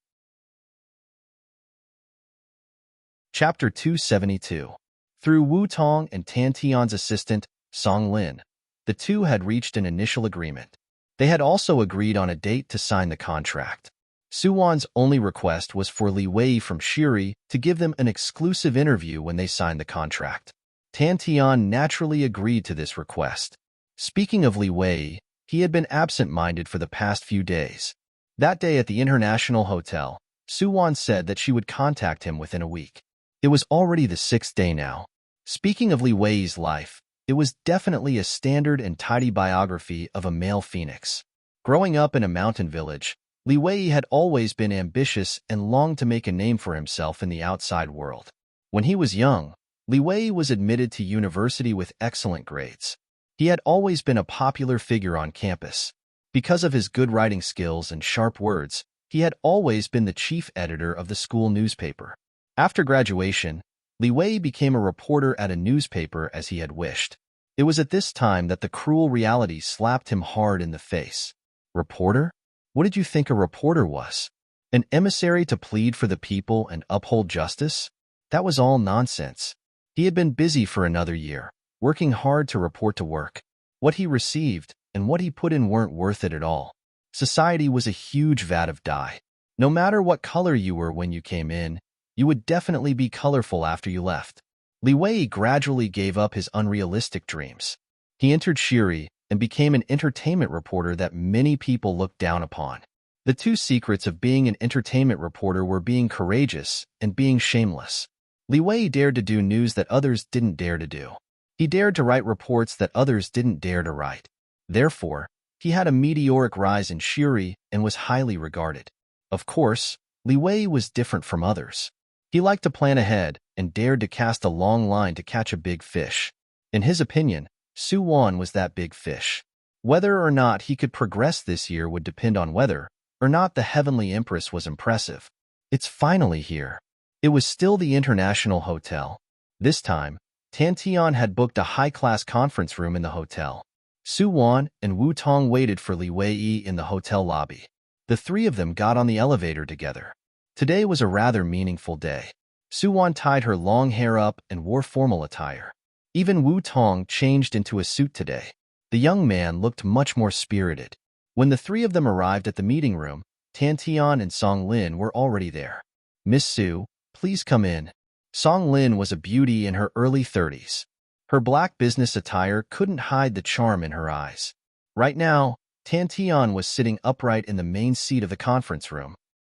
Chapter 272. Through Wu Tong and Tan Tian's assistant, Song Lin, the two had reached an initial agreement. They had also agreed on a date to sign the contract. Su Wan's only request was for Li Wei from Shiri to give them an exclusive interview when they signed the contract. Tan Tian naturally agreed to this request. Speaking of Li Wei, he had been absent-minded for the past few days. That day at the International Hotel, Su Wan said that she would contact him within a week. It was already the 6th day now. Speaking of Li Wei's life, it was definitely a standard and tidy biography of a male phoenix. Growing up in a mountain village, Li Wei had always been ambitious and longed to make a name for himself in the outside world. When he was young, Li Wei was admitted to university with excellent grades. He had always been a popular figure on campus. Because of his good writing skills and sharp words, he had always been the chief editor of the school newspaper. After graduation, Li Wei became a reporter at a newspaper as he had wished. It was at this time that the cruel reality slapped him hard in the face. Reporter? What did you think a reporter was? An emissary to plead for the people and uphold justice? That was all nonsense. He had been busy for another year, working hard to report to work. What he received and what he put in weren't worth it at all. Society was a huge vat of dye. No matter what color you were when you came in, you would definitely be colorful after you left. Li Wei gradually gave up his unrealistic dreams. He entered Shiri and became an entertainment reporter that many people looked down upon. The two secrets of being an entertainment reporter were being courageous and being shameless. Li Wei dared to do news that others didn't dare to do. He dared to write reports that others didn't dare to write. Therefore, he had a meteoric rise in Shiri and was highly regarded. Of course, Li Wei was different from others. He liked to plan ahead and dared to cast a long line to catch a big fish. In his opinion, Su Wan was that big fish. Whether or not he could progress this year would depend on whether or not the Heavenly Empress was impressive. It's finally here. It was still the International Hotel. This time, Tan Tian had booked a high-class conference room in the hotel. Su Wan and Wu Tong waited for Li Wei in the hotel lobby. The three of them got on the elevator together. Today was a rather meaningful day. Su Wan tied her long hair up and wore formal attire. Even Wu Tong changed into a suit today. The young man looked much more spirited. When the three of them arrived at the meeting room, Tan Tian and Song Lin were already there. "Miss Su, please come in." Song Lin was a beauty in her early 30s. Her black business attire couldn't hide the charm in her eyes. Right now, Tan Tian was sitting upright in the main seat of the conference room.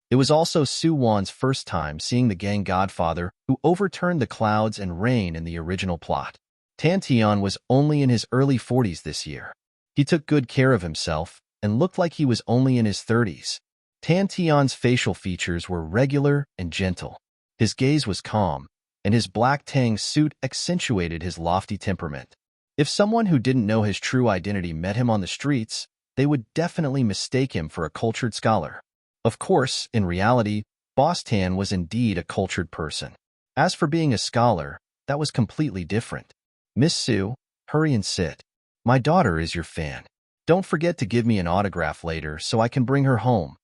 It was also Su Wan's first time seeing the gang godfather who overturned the clouds and rain in the original plot. Tan Tian was only in his early 40s this year. He took good care of himself and looked like he was only in his 30s. Tan Tian's facial features were regular and gentle. His gaze was calm, and his black tang suit accentuated his lofty temperament. If someone who didn't know his true identity met him on the streets, they would definitely mistake him for a cultured scholar. Of course, in reality, Boss Tan was indeed a cultured person. As for being a scholar, that was completely different. "Miss Su, hurry and sit." My daughter is your fan. Don't forget to give me an autograph later so I can bring her home.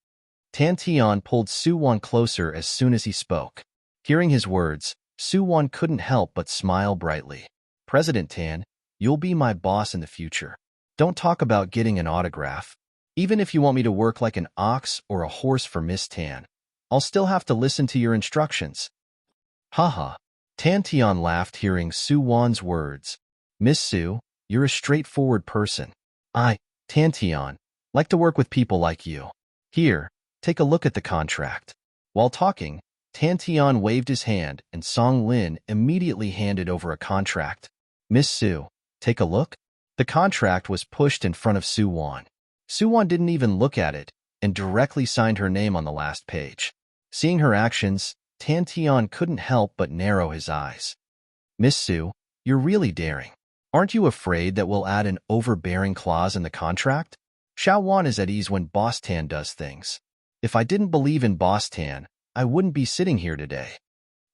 Tan Tian pulled Su-won closer as soon as he spoke. Hearing his words, Su-won couldn't help but smile brightly. President Tan, you'll be my boss in the future. Don't talk about getting an autograph. Even if you want me to work like an ox or a horse for Miss Tan, I'll still have to listen to your instructions. Haha. Tan Tian laughed hearing Su-won's words. Miss Su, you're a straightforward person. I, Tan Tian, like to work with people like you. Here, take a look at the contract. While talking, Tan Tian waved his hand and Song Lin immediately handed over a contract. Miss Su, take a look. The contract was pushed in front of Su-won. Su-won didn't even look at it and directly signed her name on the last page. Seeing her actions, Tan Tian couldn't help but narrow his eyes. Miss Su, you're really daring. Aren't you afraid that we'll add an overbearing clause in the contract? Xiao Wan is at ease when Boss Tan does things. If I didn't believe in Boss Tan, I wouldn't be sitting here today.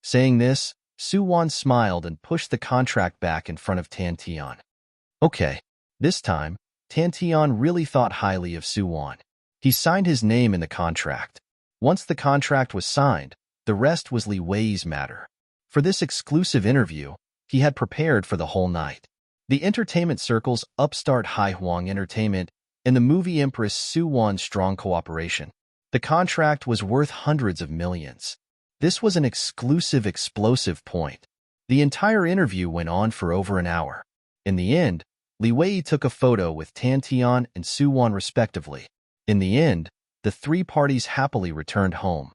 Saying this, Su-won smiled and pushed the contract back in front of Tan Tian. Okay, this time, Tan Tian really thought highly of Su-won. He signed his name in the contract. Once the contract was signed, the rest was Li Wei's matter. For this exclusive interview, he had prepared for the whole night. The entertainment circle's upstart Hai Huang Entertainment and the movie Empress Su-won's strong cooperation. The contract was worth hundreds of millions. This was an exclusive explosive point. The entire interview went on for over an hour. In the end, Li Wei took a photo with Tan Tian and Su-won respectively. In the end, the three parties happily returned home.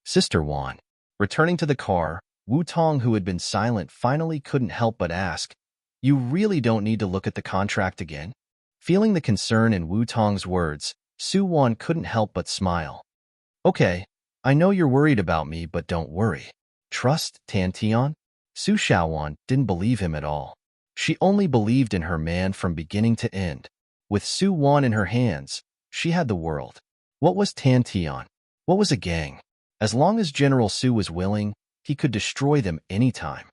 Sister Wan. Returning to the car, Wu Tong, who had been silent, finally couldn't help but ask, You really don't need to look at the contract again? Feeling the concern in Wu Tong's words, Su-won couldn't help but smile. Okay, I know you're worried about me, but don't worry. Trust Tan Tian? Su Xiaowan didn't believe him at all. She only believed in her man from beginning to end. With Su-won in her hands, she had the world. What was Tan Tian? What was a gang? As long as General Su was willing, he could destroy them anytime.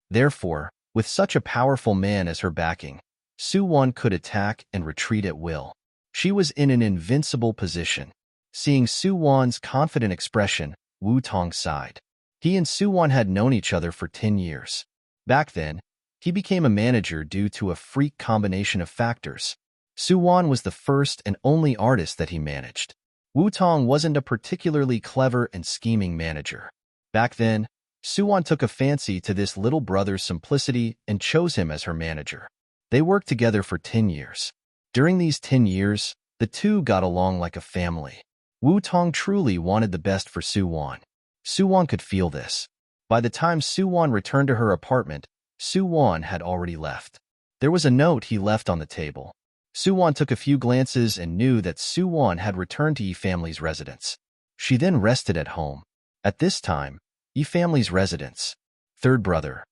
Therefore, with such a powerful man as her backing, Su-won could attack and retreat at will. She was in an invincible position. Seeing Su-won's confident expression, Wu Tong sighed. He and Su-won had known each other for 10 years. Back then, he became a manager due to a freak combination of factors. Su-won was the first and only artist that he managed. Wu Tong wasn't a particularly clever and scheming manager. Back then, Su-won took a fancy to this little brother's simplicity and chose him as her manager. They worked together for 10 years. During these 10 years, the two got along like a family. Wu Tong truly wanted the best for Su-won. Su-won could feel this. By the time Su-won returned to her apartment, Su-won had already left. There was a note he left on the table. Su-won took a few glances and knew that Su-won had returned to Yi family's residence. She then rested at home. At this time, Yi family's residence. Third brother,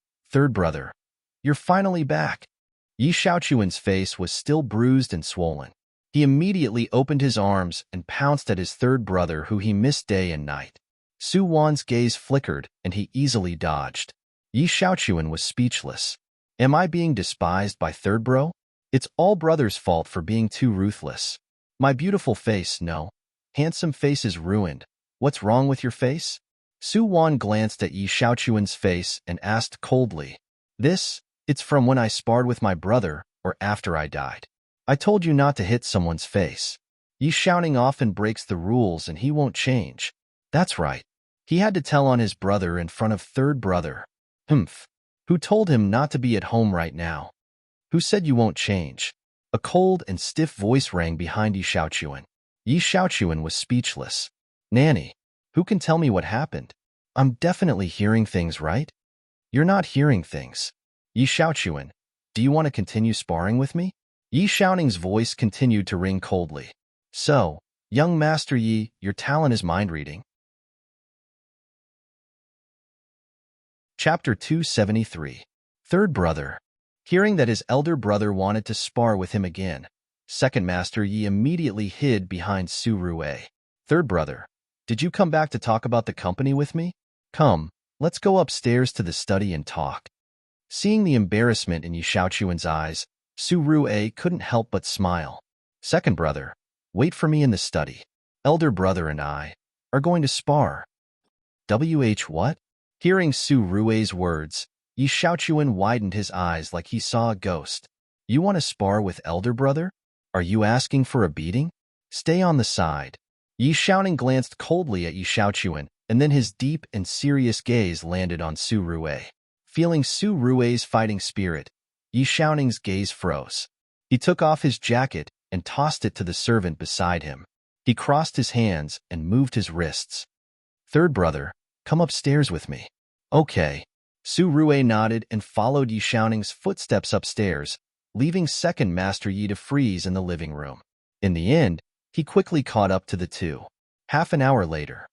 you're finally back. Yi Xiaochuan's face was still bruised and swollen. He immediately opened his arms and pounced at his third brother, who he missed day and night. Su-won's gaze flickered and he easily dodged. Yi Xiaochuan was speechless. Am I being despised by third bro? It's all brother's fault for being too ruthless. My beautiful face, no. Handsome face is ruined. What's wrong with your face? Su-won glanced at Yi Xiaochuan's face and asked coldly. It's from when I sparred with my brother or after I died. I told you not to hit someone's face. Yi Xiaoning often breaks the rules and he won't change. That's right. He had to tell on his brother in front of third brother. Who told him not to be at home right now? Who said you won't change? A cold and stiff voice rang behind Yi Xiaochuan. Yi Xiaochuan was speechless. Nanny, who can tell me what happened? I'm definitely hearing things, right? You're not hearing things. Yi Xiaochuan, do you want to continue sparring with me? Yi Xiaoning's voice continued to ring coldly. So, young Master Yi, your talent is mind-reading. Chapter 273. Third Brother. Hearing that his elder brother wanted to spar with him again, Second Master Yi immediately hid behind Su Rue. Third Brother, did you come back to talk about the company with me? Come, let's go upstairs to the study and talk. Seeing the embarrassment in Yi Xiaochuan's eyes, Su Rue couldn't help but smile. Second brother, wait for me in the study. Elder brother and I are going to spar. What? Hearing Su Rue's words, Yi Xiaochuan widened his eyes like he saw a ghost. You want to spar with elder brother? Are you asking for a beating? Stay on the side. Yi Xiaoning glanced coldly at Yi Xiaochuan, and then his deep and serious gaze landed on Su Rue. Feeling Su Rue's fighting spirit, Yi Xiaoning's gaze froze. He took off his jacket and tossed it to the servant beside him. He crossed his hands and moved his wrists. Third brother, come upstairs with me. Okay. Su Rue nodded and followed Yi Xiaoning's footsteps upstairs, leaving second Master Yi to freeze in the living room. In the end, he quickly caught up to the two. Half an hour later.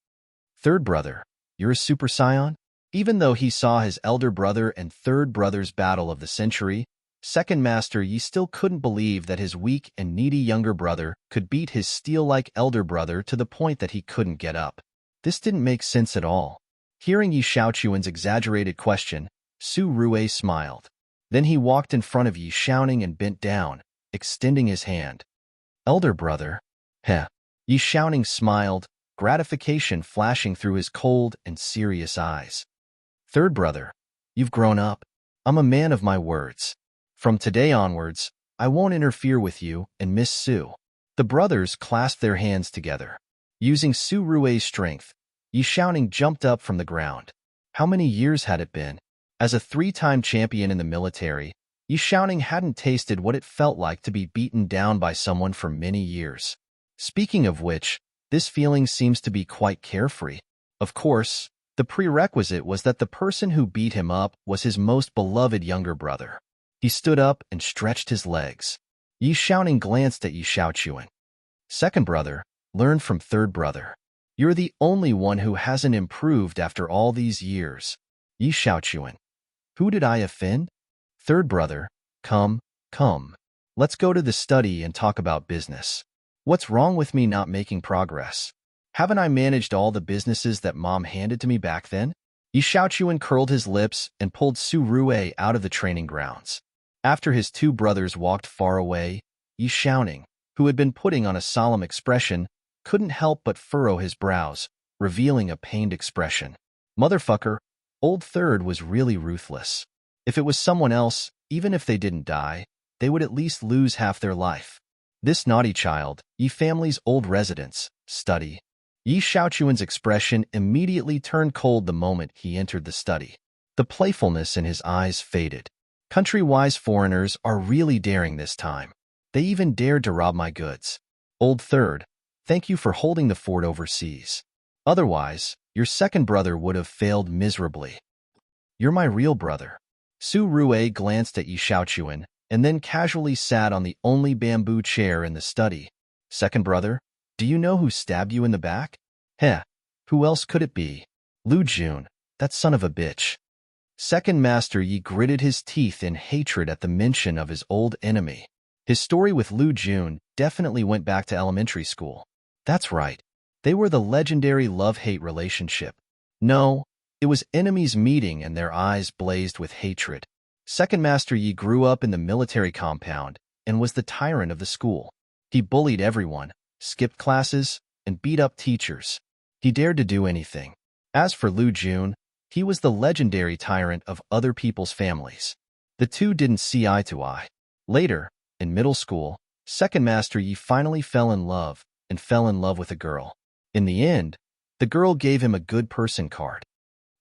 Third brother, you're a Super Saiyan? Even though he saw his elder brother and third brother's battle of the century, second Master Yi still couldn't believe that his weak and needy younger brother could beat his steel-like elder brother to the point that he couldn't get up. This didn't make sense at all. Hearing Yi Xiaochuan's exaggerated question, Su Rue smiled. Then he walked in front of Yi Xiaoning and bent down, extending his hand. Elder brother? Heh. Yi Xiaoning smiled, gratification flashing through his cold and serious eyes. Third brother, you've grown up. I'm a man of my words. From today onwards, I won't interfere with you and Miss Su. The brothers clasped their hands together. Using Su Rue's strength, Yi Xiaoning jumped up from the ground. How many years had it been? As a three-time champion in the military, Yi Xiaoning hadn't tasted what it felt like to be beaten down by someone for many years. Speaking of which, this feeling seems to be quite carefree. Of course, the prerequisite was that the person who beat him up was his most beloved younger brother. He stood up and stretched his legs. Yi Xiaoning glanced at Yi Xiaochuan. Second brother, learn from third brother. You're the only one who hasn't improved after all these years. Yi Xiaochuan. Who did I offend? Third brother, come. Let's go to the study and talk about business. What's wrong with me not making progress? Haven't I managed all the businesses that Mom handed to me back then? Yi Xiaochuan curled his lips and pulled Su Rue out of the training grounds. After his two brothers walked far away, Yi Xiaoning, who had been putting on a solemn expression, couldn't help but furrow his brows, revealing a pained expression. Motherfucker, old third was really ruthless. If it was someone else, even if they didn't die, they would at least lose half their life. This naughty child, Yi family's old residence, study. Yi Xiaochuan's expression immediately turned cold the moment he entered the study. The playfulness in his eyes faded. Country-wise foreigners are really daring this time. They even dared to rob my goods. Old third, thank you for holding the fort overseas. Otherwise, your second brother would have failed miserably. You're my real brother. Su Rue glanced at Yi Xiaochuan and then casually sat on the only bamboo chair in the study. Second brother, do you know who stabbed you in the back? Heh, who else could it be? Lu Jun, that son of a bitch. Second Master Yi gritted his teeth in hatred at the mention of his old enemy. His story with Lu Jun definitely went back to elementary school. That's right. They were the legendary love-hate relationship. No, it was enemies meeting and their eyes blazed with hatred. Second Master Yi grew up in the military compound and was the tyrant of the school. He bullied everyone, skipped classes, and beat up teachers. He dared to do anything. As for Lu Jun, he was the legendary tyrant of other people's families. The two didn't see eye to eye. Later, in middle school, Second Master Yi finally fell in love with a girl. In the end, the girl gave him a good person card.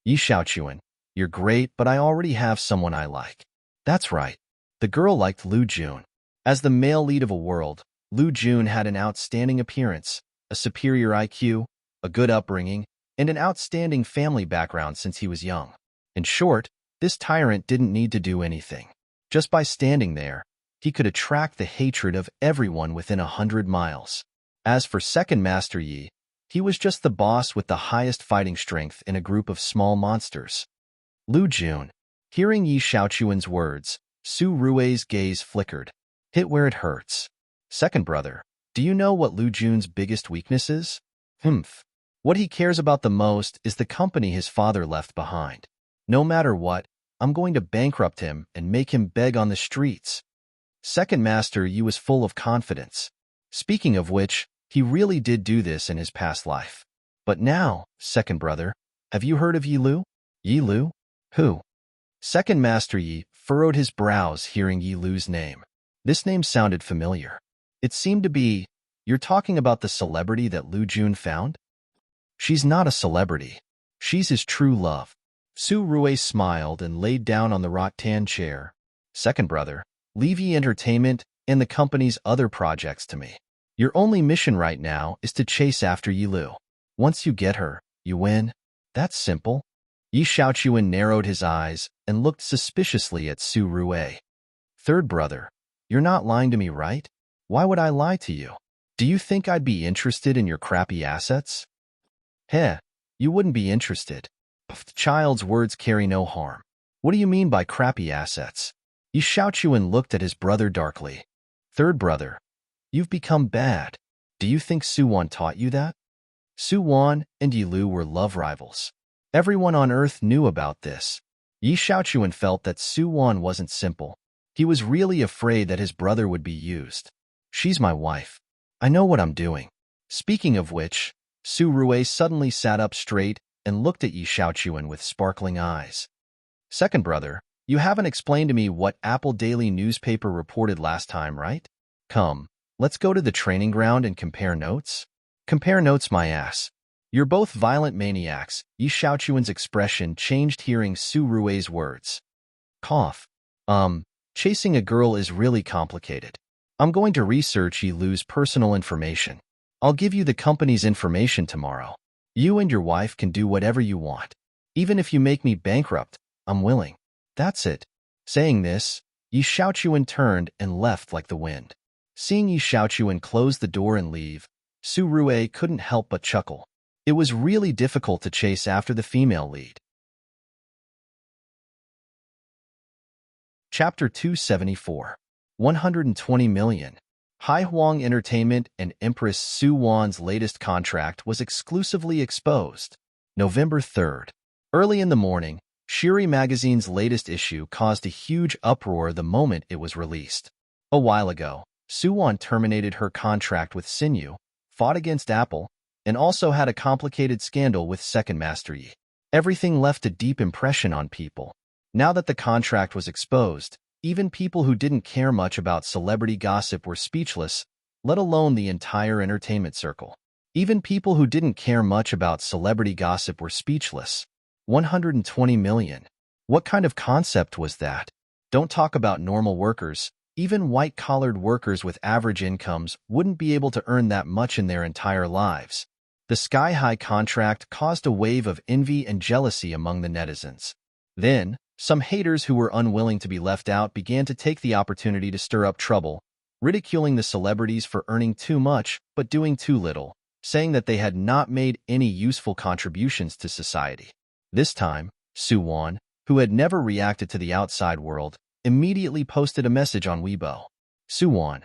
Yi Xiaochuan, you're great, but I already have someone I like. That's right. The girl liked Lu Jun. As the male lead of a world, Lu Jun had an outstanding appearance, a superior IQ, a good upbringing, and an outstanding family background since he was young. In short, this tyrant didn't need to do anything. Just by standing there, he could attract the hatred of everyone within 100 miles. As for Second Master Yi, he was just the boss with the highest fighting strength in a group of small monsters. Lu Jun. Hearing Yi Xiaochuan's words, Su Rue's gaze flickered. Hit where it hurts. Second brother, do you know what Lu Jun's biggest weakness is? What he cares about the most is the company his father left behind. No matter what, I'm going to bankrupt him and make him beg on the streets. Second Master Yi was full of confidence. Speaking of which, he really did do this in his past life. But now, second brother, have you heard of Yi Lu? Yi Lu? Who? Second Master Yi furrowed his brows hearing Yi Lu's name. This name sounded familiar. It seemed to be, you're talking about the celebrity that Lu Jun found? She's not a celebrity. She's his true love. Su Rui smiled and laid down on the rattan chair. Second brother, leave Yi Entertainment and the company's other projects to me. Your only mission right now is to chase after Yi Lu. Once you get her, you win. That's simple. Yi Xiaochuan narrowed his eyes and looked suspiciously at Su Rui. Third brother, you're not lying to me, right? Why would I lie to you? Do you think I'd be interested in your crappy assets? Heh, you wouldn't be interested. The child's words carry no harm. What do you mean by crappy assets? Yi Xiaochuan looked at his brother darkly. Third brother, you've become bad. Do you think Su Wan taught you that? Su Wan and Yi Lu were love rivals. Everyone on Earth knew about this. Yi Xiaochuan felt that Su Wan wasn't simple. He was really afraid that his brother would be used. She's my wife. I know what I'm doing. Speaking of which, Su Rui suddenly sat up straight and looked at Yi Xiaochuan with sparkling eyes. Second brother, you haven't explained to me what Apple Daily newspaper reported last time, right? Come, let's go to the training ground and compare notes. Compare notes, my ass. You're both violent maniacs. Yi Xiaochuan's expression changed hearing Su Rui's words. Cough. Chasing a girl is really complicated. I'm going to research Yi Lu's personal information. I'll give you the company's information tomorrow. You and your wife can do whatever you want. Even if you make me bankrupt, I'm willing. That's it. Saying this, Yi Xiaochuan turned and left like the wind. Seeing Yi Xiaochuan close the door and leave, Su Rui couldn't help but chuckle. It was really difficult to chase after the female lead. Chapter 274. 120 million. Hai Huang Entertainment and Empress Su Wan's latest contract was exclusively exposed. November 3rd. Early in the morning, Shiri magazine's latest issue caused a huge uproar the moment it was released. A while ago, Su Wan terminated her contract with Sinyu, fought against Apple, and also had a complicated scandal with Second Master Yi. Everything left a deep impression on people. Now that the contract was exposed, even people who didn't care much about celebrity gossip were speechless, let alone the entire entertainment circle. Even people who didn't care much about celebrity gossip were speechless. 120 million. What kind of concept was that? Don't talk about normal workers. Even white-collared workers with average incomes wouldn't be able to earn that much in their entire lives. The sky-high contract caused a wave of envy and jealousy among the netizens. Then, some haters who were unwilling to be left out began to take the opportunity to stir up trouble, ridiculing the celebrities for earning too much but doing too little, saying that they had not made any useful contributions to society. This time, Su Wan, who had never reacted to the outside world, immediately posted a message on Weibo. Su Wan,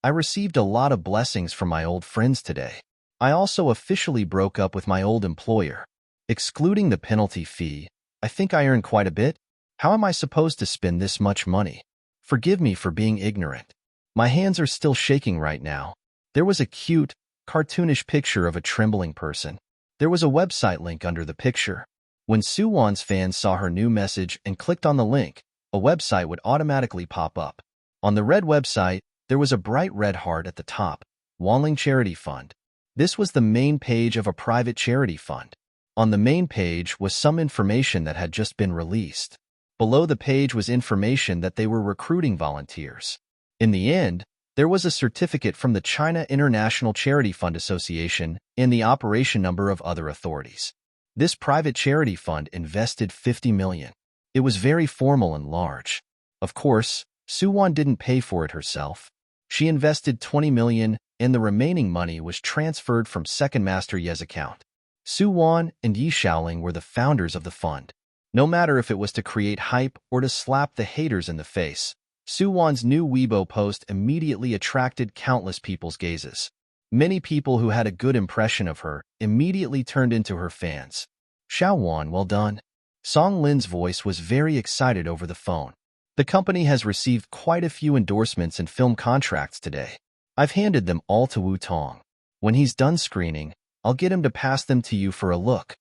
I received a lot of blessings from my old friends today. I also officially broke up with my old employer. Excluding the penalty fee, I think I earned quite a bit. How am I supposed to spend this much money? Forgive me for being ignorant. My hands are still shaking right now. There was a cute, cartoonish picture of a trembling person. There was a website link under the picture. When Su Wan's fans saw her new message and clicked on the link, a website would automatically pop up. On the red website, there was a bright red heart at the top, Wanling Charity Fund. This was the main page of a private charity fund. On the main page was some information that had just been released. Below the page was information that they were recruiting volunteers. In the end, there was a certificate from the China International Charity Fund Association and the operation number of other authorities. This private charity fund invested 50 million. It was very formal and large. Of course, Su Wan didn't pay for it herself. She invested 20 million, and the remaining money was transferred from Second Master Ye's account. Su Wan and Yi Xiaoling were the founders of the fund. No matter if it was to create hype or to slap the haters in the face, Su Wan's new Weibo post immediately attracted countless people's gazes. Many people who had a good impression of her immediately turned into her fans. Xiao Wan, well done. Song Lin's voice was very excited over the phone. The company has received quite a few endorsements and film contracts today. I've handed them all to Wu Tong. When he's done screening, I'll get him to pass them to you for a look.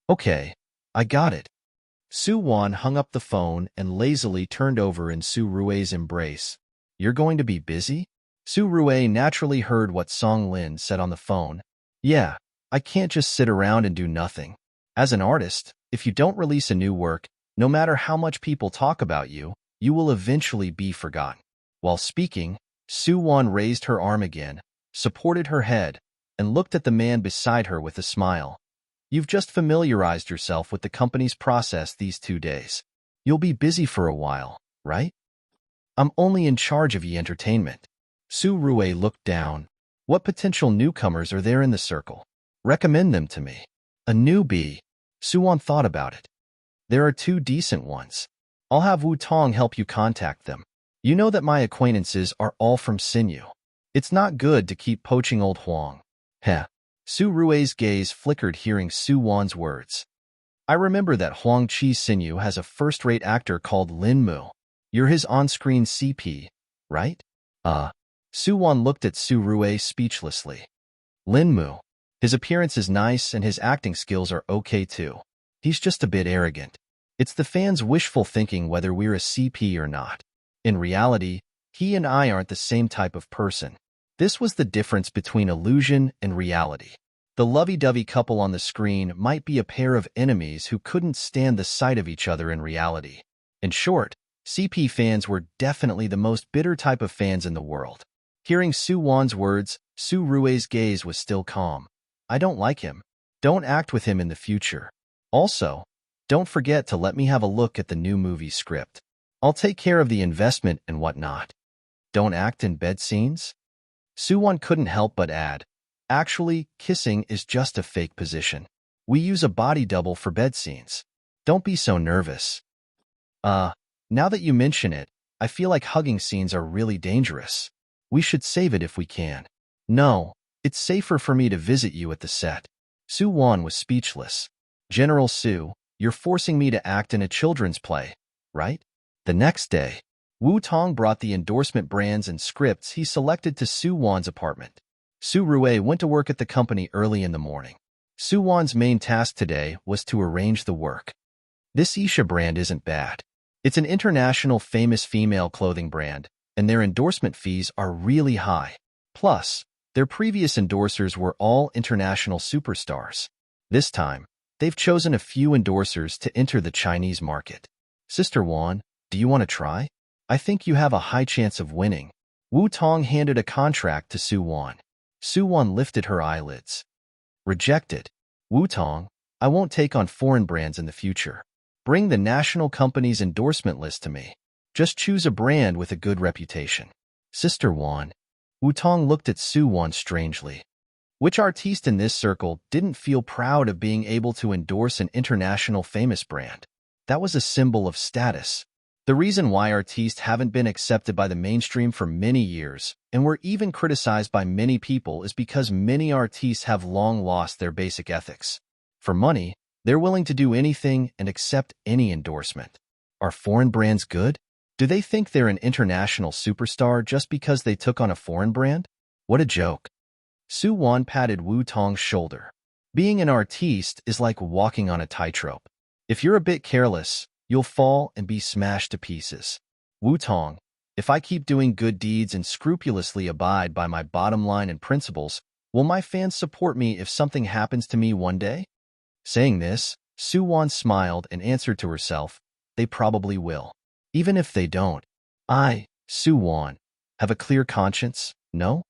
Okay, I got it. Su Wan hung up the phone and lazily turned over in Su Rui's embrace. You're going to be busy? Su Rui naturally heard what Song Lin said on the phone. Yeah, I can't just sit around and do nothing. As an artist, if you don't release a new work, no matter how much people talk about you, you will eventually be forgotten. While speaking, Su Wan raised her arm again, supported her head, and looked at the man beside her with a smile. You've just familiarized yourself with the company's process these 2 days. You'll be busy for a while, right? I'm only in charge of entertainment. Su Rui looked down. What potential newcomers are there in the circle? Recommend them to me. A newbie. Su Wan thought about it. There are 2 decent ones. I'll have Wu Tong help you contact them. You know that my acquaintances are all from Sinew. It's not good to keep poaching old Huang. Heh. Su Rui's gaze flickered hearing Su Wan's words. I remember that Huang Chi Sinew has a first-rate actor called Lin Mu. You're his on-screen CP, right? Su Wan looked at Su Rui speechlessly. Lin Mu. His appearance is nice and his acting skills are okay too. He's just a bit arrogant. It's the fans' wishful thinking whether we're a CP or not. In reality, he and I aren't the same type of person. This was the difference between illusion and reality. The lovey-dovey couple on the screen might be a pair of enemies who couldn't stand the sight of each other in reality. In short, CP fans were definitely the most bitter type of fans in the world. Hearing Su Wan's words, Su Rui's gaze was still calm. I don't like him. Don't act with him in the future. Also, don't forget to let me have a look at the new movie script. I'll take care of the investment and whatnot. Don't act in bed scenes? Su Wan couldn't help but add, actually, kissing is just a fake position. We use a body double for bed scenes. Don't be so nervous. Now that you mention it, I feel like hugging scenes are really dangerous. We should save it if we can. No, it's safer for me to visit you at the set. Su Wan was speechless. General Su, you're forcing me to act in a children's play, right? The next day, Wu Tong brought the endorsement brands and scripts he selected to Su Wan's apartment. Su Rui went to work at the company early in the morning. Su Wan's main task today was to arrange the work. This Isha brand isn't bad. It's an international famous female clothing brand, and their endorsement fees are really high. Plus, their previous endorsers were all international superstars. This time, they've chosen a few endorsers to enter the Chinese market. Sister Wan, do you want to try? I think you have a high chance of winning. Wu Tong handed a contract to Su Wan. Su Wan lifted her eyelids. Rejected. Wu Tong, I won't take on foreign brands in the future. Bring the national company's endorsement list to me. Just choose a brand with a good reputation. Sister Wan. Wu Tong looked at Su Wan strangely. Which artiste in this circle didn't feel proud of being able to endorse an international famous brand? That was a symbol of status. The reason why artistes haven't been accepted by the mainstream for many years and were even criticized by many people is because many artistes have long lost their basic ethics. For money, they're willing to do anything and accept any endorsement. Are foreign brands good? Do they think they're an international superstar just because they took on a foreign brand? What a joke. Su Wan patted Wu Tong's shoulder. Being an artiste is like walking on a tightrope. If you're a bit careless, you'll fall and be smashed to pieces. Wu Tong, if I keep doing good deeds and scrupulously abide by my bottom line and principles, will my fans support me if something happens to me one day? Saying this, Su Wan smiled and answered to herself, they probably will. Even if they don't, I, Su Wan, have a clear conscience, no?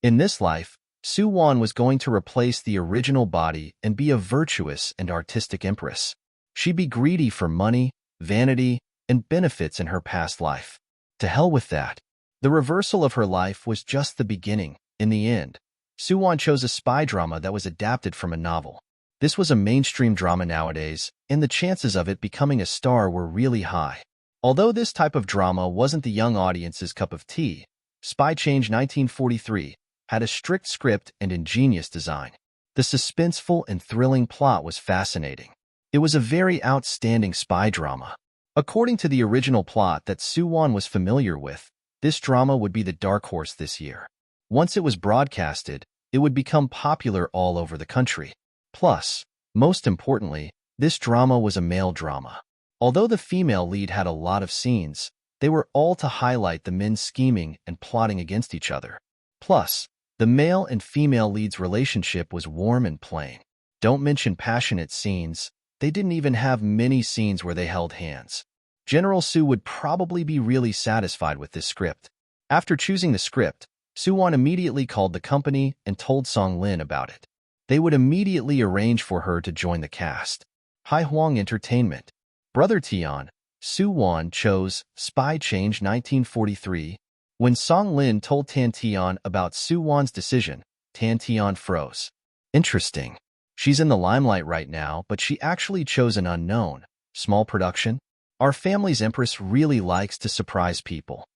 In this life, Su Wan was going to replace the original body and be a virtuous and artistic empress. She'd be greedy for money, vanity, and benefits in her past life. To hell with that. The reversal of her life was just the beginning. In the end, Su Wan chose a spy drama that was adapted from a novel. This was a mainstream drama nowadays, and the chances of it becoming a star were really high. Although this type of drama wasn't the young audience's cup of tea, Spy Change 1943 had a strict script and ingenious design. The suspenseful and thrilling plot was fascinating. It was a very outstanding spy drama. According to the original plot that Soo-won was familiar with, this drama would be the dark horse this year. Once it was broadcasted, it would become popular all over the country. Plus, most importantly, this drama was a male drama. Although the female lead had a lot of scenes, they were all to highlight the men scheming and plotting against each other. Plus, the male and female lead's relationship was warm and plain. Don't mention passionate scenes, they didn't even have many scenes where they held hands. General Soo would probably be really satisfied with this script. After choosing the script, Soo-won immediately called the company and told Song-lin about it. They would immediately arrange for her to join the cast. Haihwang Entertainment. Brother Tion, Soo-won chose Spy Change 1943. When Song-lin told Tan Tion about Soo-won's decision, Tan Tion froze. Interesting. She's in the limelight right now, but she actually chose an unknown, small production. Our family's Empress really likes to surprise people.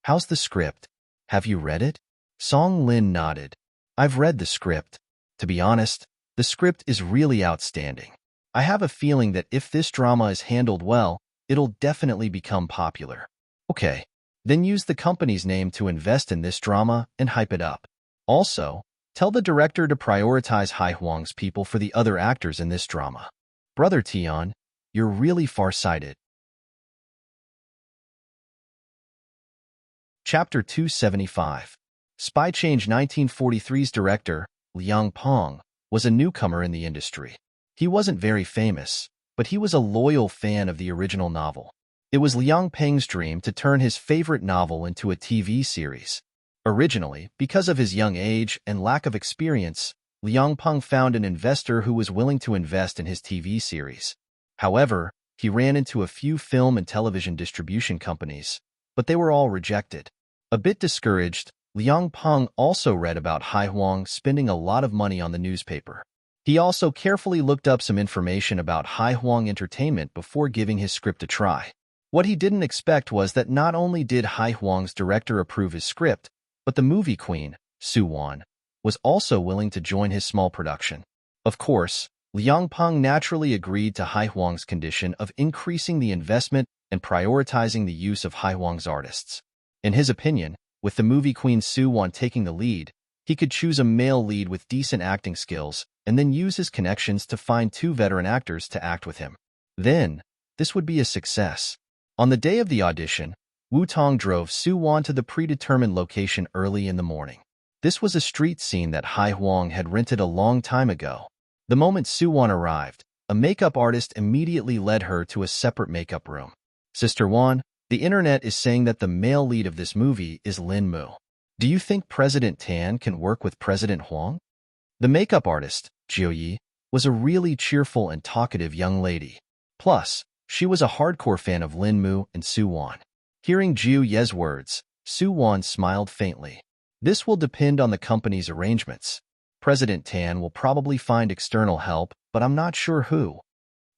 How's the script? Have you read it? Song-lin nodded. I've read the script. To be honest, the script is really outstanding. I have a feeling that if this drama is handled well, it'll definitely become popular. Okay, then use the company's name to invest in this drama and hype it up. Also, tell the director to prioritize Haihwang's people for the other actors in this drama. Brother Tion, you're really far-sighted. Chapter 275. Spy Change 1943's director, Liang Peng, was a newcomer in the industry. He wasn't very famous, but he was a loyal fan of the original novel. It was Liang Peng's dream to turn his favorite novel into a TV series. Originally, because of his young age and lack of experience, Liang Peng found an investor who was willing to invest in his TV series. However, he ran into a few film and television distribution companies, but they were all rejected. A bit discouraged, Liang Peng also read about Haihwang spending a lot of money on the newspaper. He also carefully looked up some information about Haihwang Entertainment before giving his script a try. What he didn't expect was that not only did Haihwang's director approve his script, but the movie queen, Soo-won, was also willing to join his small production. Of course, Liang Peng naturally agreed to Haihwang's condition of increasing the investment and prioritizing the use of Haihwang's artists. In his opinion, with the movie queen Soo-won taking the lead, he could choose a male lead with decent acting skills and then use his connections to find 2 veteran actors to act with him. Then, this would be a success. On the day of the audition, Wu-tong drove Soo-won to the predetermined location early in the morning. This was a street scene that Haihwang had rented a long time ago. The moment Soo-won arrived, a makeup artist immediately led her to a separate makeup room. Sister Won, the internet is saying that the male lead of this movie is Lin Mu. Do you think President Tan can work with President Huang? The makeup artist, Jiu Yi, was a really cheerful and talkative young lady. Plus, she was a hardcore fan of Lin Mu and Soo-won. Hearing Jiu Ye's words, Soo-won smiled faintly. This will depend on the company's arrangements. President Tan will probably find external help, but I'm not sure who.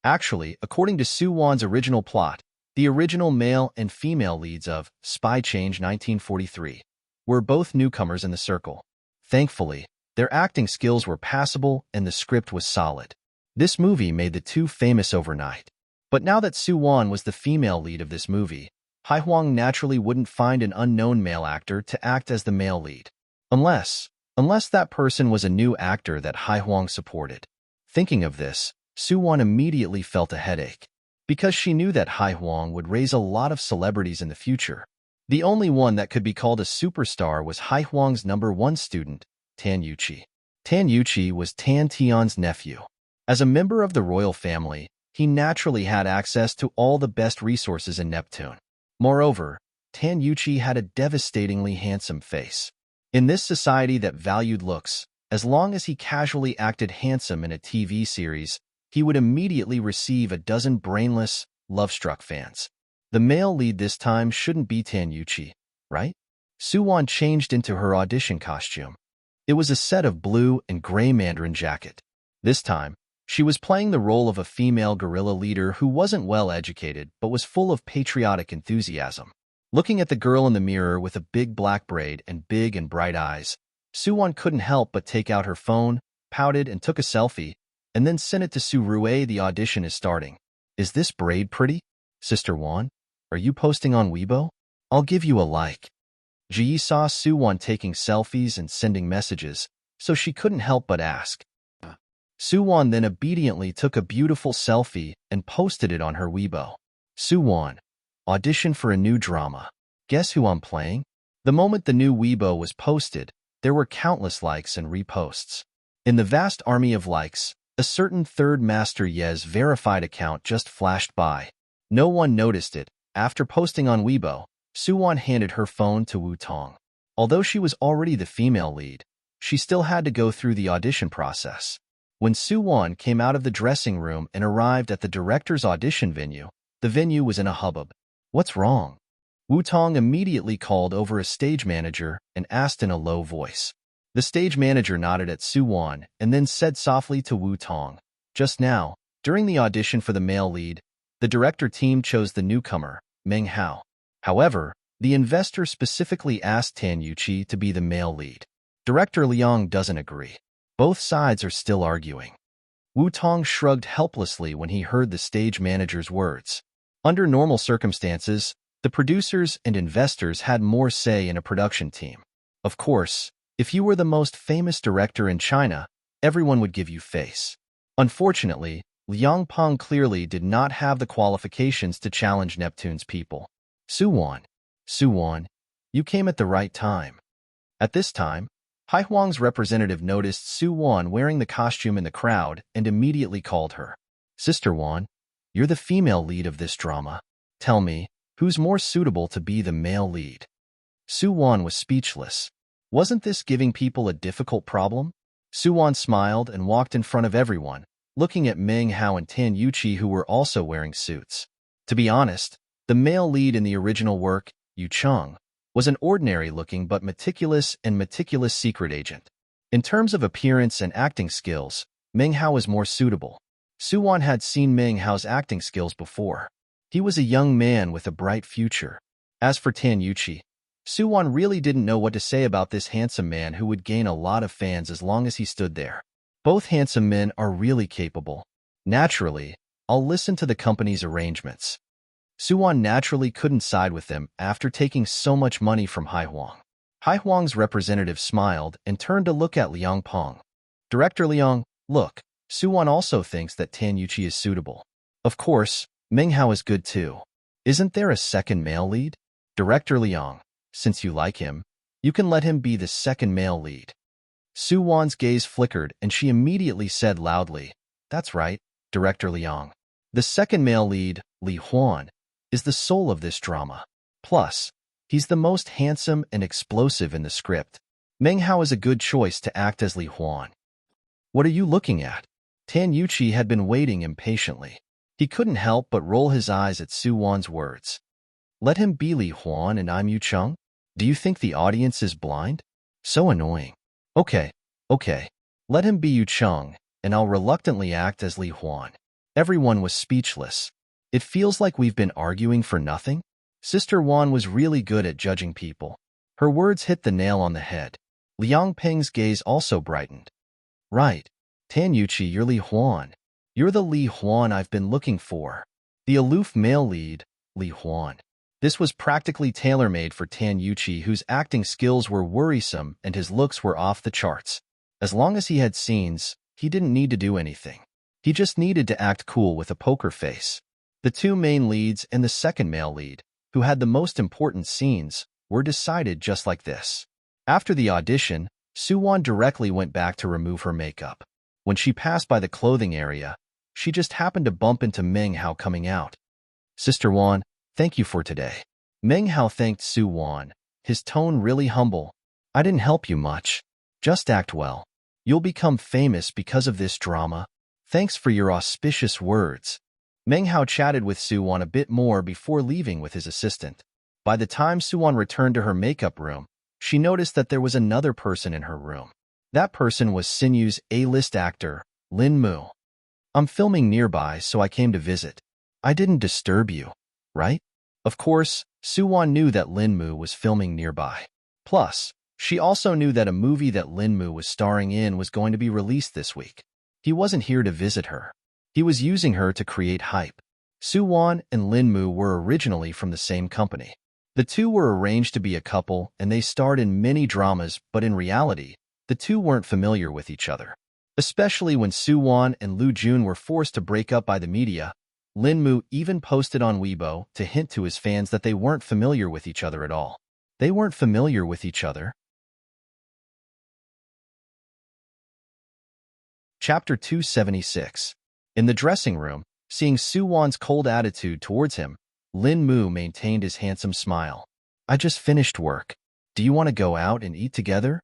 Actually, according to Soo-won's original plot, the original male and female leads of Spy Change 1943 were both newcomers in the circle. Thankfully, their acting skills were passable and the script was solid. This movie made the 2 famous overnight. But now that Soo-won was the female lead of this movie, Haihwang naturally wouldn't find an unknown male actor to act as the male lead. Unless that person was a new actor that Haihwang supported. Thinking of this, Soo-won immediately felt a headache. Because she knew that Haihwang would raise a lot of celebrities in the future. The only one that could be called a superstar was Haihwang's #1 student, Tan Yuqi. Tan Yuqi was Tan Tion's nephew. As a member of the royal family, he naturally had access to all the best resources in Neptune. Moreover, Tan Yuqi had a devastatingly handsome face. In this society that valued looks, as long as he casually acted handsome in a TV series, he would immediately receive a dozen brainless, love-struck fans. The male lead this time shouldn't be Tan Yuqi, right? Soo-won changed into her audition costume. It was a set of blue and gray mandarin jacket. This time, she was playing the role of a female guerrilla leader who wasn't well-educated but was full of patriotic enthusiasm. Looking at the girl in the mirror with a big black braid and big and bright eyes, Soo-won couldn't help but take out her phone, pouted and took a selfie, and then sent it to Soo-rue. The audition is starting. Is this braid pretty? Sister Wan, are you posting on Weibo? I'll give you a like. Ji saw Suwon taking selfies and sending messages, so she couldn't help but ask. Suwon then obediently took a beautiful selfie and posted it on her Weibo. Suwon, audition for a new drama. Guess who I'm playing? The moment the new Weibo was posted, there were countless likes and reposts. In the vast army of likes, a certain third Master Ye's verified account just flashed by. No one noticed it. After posting on Weibo, Suwon handed her phone to Wu Tong. Although she was already the female lead, she still had to go through the audition process. When Suwon came out of the dressing room and arrived at the director's audition venue, the venue was in a hubbub. What's wrong? Wu Tong immediately called over a stage manager and asked in a low voice. The stage manager nodded at Suwon and then said softly to Wu Tong, "Just now, during the audition for the male lead, the director team chose the newcomer, Meng Hao. However, the investor specifically asked Tan Yuqi to be the male lead. Director Liang doesn't agree. Both sides are still arguing." Wu Tong shrugged helplessly when he heard the stage manager's words. Under normal circumstances, the producers and investors had more say in a production team. Of course, if you were the most famous director in China, everyone would give you face. Unfortunately, Liang Peng clearly did not have the qualifications to challenge Neptune's people. Suwon, you came at the right time. At this time, Haihuang's representative noticed Suwon wearing the costume in the crowd and immediately called her. "Sister Wan, you're the female lead of this drama. Tell me, who's more suitable to be the male lead?" Suwon was speechless. Wasn't this giving people a difficult problem? Suwon smiled and walked in front of everyone, looking at Meng Hao and Tan Yuqi, who were also wearing suits. To be honest, the male lead in the original work, Yu Cheng, was an ordinary-looking but meticulous secret agent. In terms of appearance and acting skills, Meng Hao was more suitable. Suwon had seen Meng Hao's acting skills before. He was a young man with a bright future. As for Tan Yuqi, Suwon really didn't know what to say about this handsome man who would gain a lot of fans as long as he stood there. Both handsome men are really capable. Naturally, I'll listen to the company's arrangements. Suwon naturally couldn't side with them after taking so much money from Haihuang. Haihuang's representative smiled and turned to look at Liang Peng. "Director Liang, look, Suwon also thinks that Tan Yuqi is suitable. Of course, Meng Hao is good too. Isn't there a second male lead? Director Liang, since you like him, you can let him be the second male lead." Suwon's gaze flickered and she immediately said loudly, "That's right, Director Liang. The second male lead, Li Huan, is the soul of this drama. Plus, he's the most handsome and explosive in the script. Meng Hao is a good choice to act as Li Huan." "What are you looking at?" Tan Yuqi had been waiting impatiently. He couldn't help but roll his eyes at Suwon's words. "Let him be Li Huan and I'm Yu Cheng? Do you think the audience is blind? So annoying. Okay, let him be Yu Cheng, and I'll reluctantly act as Li Huan." Everyone was speechless. It feels like we've been arguing for nothing. Sister Wan was really good at judging people. Her words hit the nail on the head. Liang Peng's gaze also brightened. "Right, Tan Yuqi, you're Li Huan. You're the Li Huan I've been looking for. The aloof male lead, Li Huan." This was practically tailor-made for Tan Yuqi, whose acting skills were worrisome and his looks were off the charts. As long as he had scenes, he didn't need to do anything. He just needed to act cool with a poker face. The two main leads and the second male lead, who had the most important scenes, were decided just like this. After the audition, Suwon directly went back to remove her makeup. When she passed by the clothing area, she just happened to bump into Meng Hao coming out. "Sister Wan, thank you for today." Meng Hao thanked Suwon, his tone really humble. "I didn't help you much. Just act well. You'll become famous because of this drama. Thanks for your auspicious words." Meng Hao chatted with Suwon a bit more before leaving with his assistant. By the time Suwon returned to her makeup room, she noticed that there was another person in her room. That person was Sinu's A-list actor, Lin Mu. "I'm filming nearby, so I came to visit. I didn't disturb you, right?" Of course, Suwon knew that Lin Mu was filming nearby. Plus, she also knew that a movie that Lin Mu was starring in was going to be released this week. He wasn't here to visit her. He was using her to create hype. Suwon and Lin Mu were originally from the same company. The two were arranged to be a couple, and they starred in many dramas, but in reality, the two weren't familiar with each other. Especially when Suwon and Lu Jun were forced to break up by the media, Lin Mu even posted on Weibo to hint to his fans that they weren't familiar with each other at all. They weren't familiar with each other. Chapter 276. In the dressing room, seeing Suwon's cold attitude towards him, Lin Mu maintained his handsome smile. I just finished work. Do you want to go out and eat together?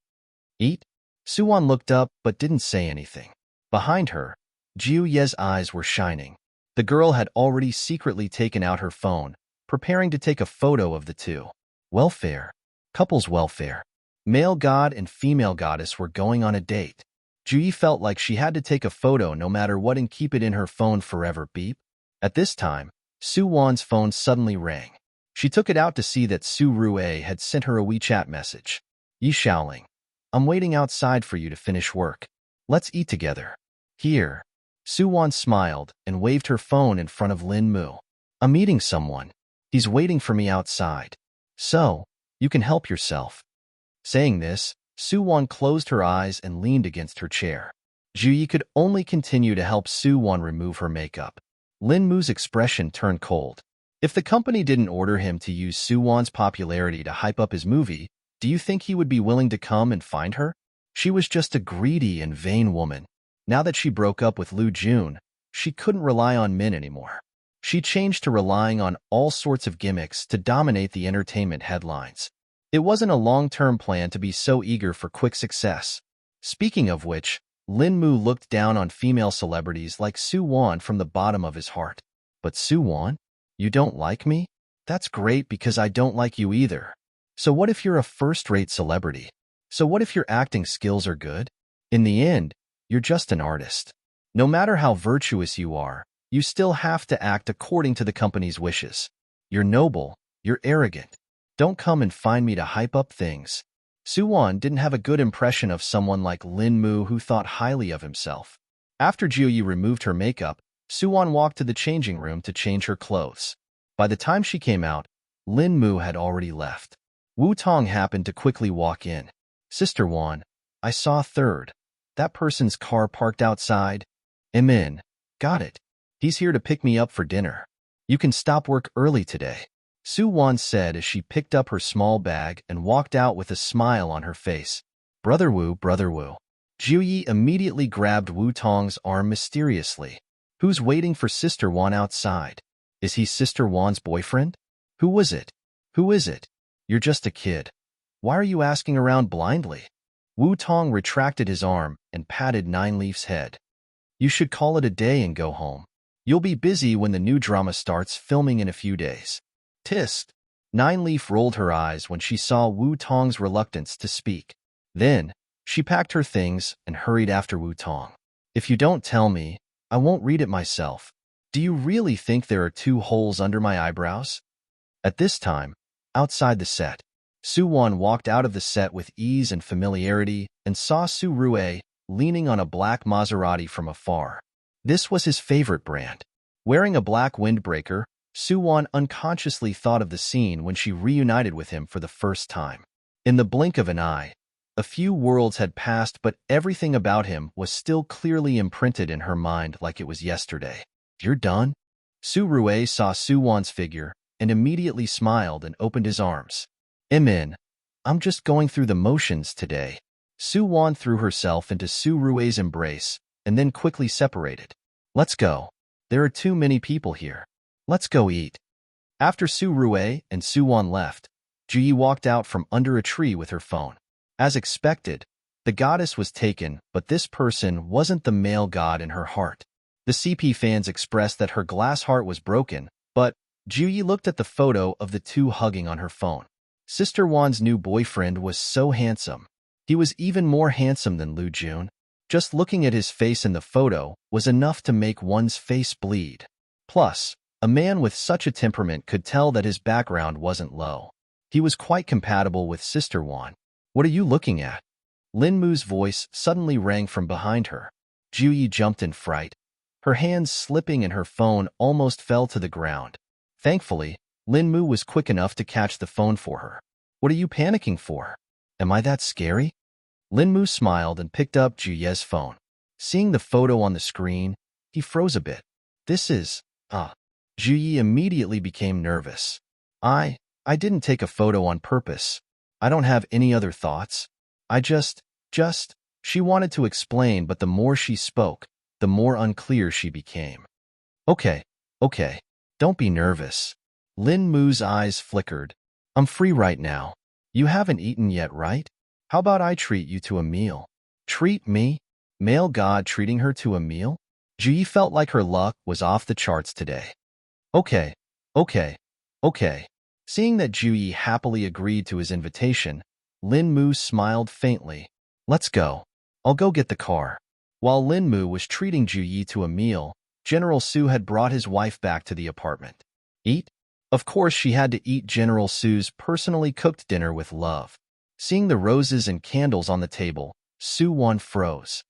Eat? Suwon looked up but didn't say anything. Behind her, Jiu Ye's eyes were shining. The girl had already secretly taken out her phone, preparing to take a photo of the two. Welfare. Couples welfare. Male god and female goddess were going on a date. Jiu felt like she had to take a photo no matter what and keep it in her phone forever. Beep. At this time, Suwon's phone suddenly rang. She took it out to see that Su Rue had sent her a WeChat message. Yi Shaoling. I'm waiting outside for you to finish work. Let's eat together. Here. Suwon smiled and waved her phone in front of Lin Mu. I'm meeting someone. He's waiting for me outside. So, you can help yourself. Saying this, Suwon closed her eyes and leaned against her chair. Jiu could only continue to help Suwon remove her makeup. Lin Mu's expression turned cold. If the company didn't order him to use Suwon's popularity to hype up his movie, do you think he would be willing to come and find her? She was just a greedy and vain woman. Now that she broke up with Lu Jun, she couldn't rely on men anymore. She changed to relying on all sorts of gimmicks to dominate the entertainment headlines. It wasn't a long-term plan to be so eager for quick success. Speaking of which, Lin Mu looked down on female celebrities like Suwon from the bottom of his heart. But Suwon? You don't like me? That's great because I don't like you either. So what if you're a first-rate celebrity? So what if your acting skills are good? In the end, you're just an artist. No matter how virtuous you are, you still have to act according to the company's wishes. You're noble, you're arrogant. Don't come and find me to hype up things. Suwon didn't have a good impression of someone like Lin Mu who thought highly of himself. After Jiuyi removed her makeup, Suwon walked to the changing room to change her clothes. By the time she came out, Lin Mu had already left. Wu Tong happened to quickly walk in. Sister Wan, I saw a third. That person's car parked outside. I'm in. Got it. He's here to pick me up for dinner. You can stop work early today. Suwon said as she picked up her small bag and walked out with a smile on her face. Brother Wu, Brother Wu. Jiuyi immediately grabbed Wu Tong's arm mysteriously. Who's waiting for Sister Wan outside? Is he Sister Wan's boyfriend? Who was it? Who is it? You're just a kid. Why are you asking around blindly? Wu Tong retracted his arm and patted Nine Leaf's head. You should call it a day and go home. You'll be busy when the new drama starts filming in a few days. Tist. Nine Leaf rolled her eyes when she saw Wu Tong's reluctance to speak. Then, she packed her things and hurried after Wu Tong. If you don't tell me, I won't read it myself. Do you really think there are 2 holes under my eyebrows? At this time, outside the set, Suwon walked out of the set with ease and familiarity and saw Su Rue leaning on a black Maserati from afar. This was his favorite brand. Wearing a black windbreaker, Suwon unconsciously thought of the scene when she reunited with him for the first time. In the blink of an eye, a few worlds had passed, but everything about him was still clearly imprinted in her mind like it was yesterday. You're done? Su Rue saw Suwon's figure and immediately smiled and opened his arms. I'm just going through the motions today. Suwon threw herself into Su Rue's embrace and then quickly separated. Let's go. There are too many people here. Let's go eat. After Su Rue and Suwon left, Jiuyi walked out from under a tree with her phone. As expected, the goddess was taken, but this person wasn't the male god in her heart. The CP fans expressed that her glass heart was broken, but Jiuyi looked at the photo of the two hugging on her phone. Sister Wan's new boyfriend was so handsome. He was even more handsome than Lu Jun. Just looking at his face in the photo was enough to make one's face bleed. Plus, a man with such a temperament could tell that his background wasn't low. He was quite compatible with Sister Wan. What are you looking at? Lin Mu's voice suddenly rang from behind her. Jiuyi jumped in fright. her hands slipping and her phone almost fell to the ground. Thankfully, Lin Mu was quick enough to catch the phone for her. What are you panicking for? Am I that scary? Lin Mu smiled and picked up Ju Ye's phone. Seeing the photo on the screen, he froze a bit. This is, Ju Ye immediately became nervous. I didn't take a photo on purpose. I don't have any other thoughts. I just, she wanted to explain, but the more she spoke, the more unclear she became. Okay, don't be nervous. Lin Mu's eyes flickered. I'm free right now. You haven't eaten yet, right? How about I treat you to a meal? Treat me? Male god treating her to a meal? Ju Ye felt like her luck was off the charts today. Okay. Seeing that Ju Ye happily agreed to his invitation, Lin Mu smiled faintly. Let's go. I'll go get the car. While Lin Mu was treating Ju Ye to a meal, General Su had brought his wife back to the apartment. Eat? Of course she had to eat General Su's personally cooked dinner with love. Seeing the roses and candles on the table, Su Wan froze.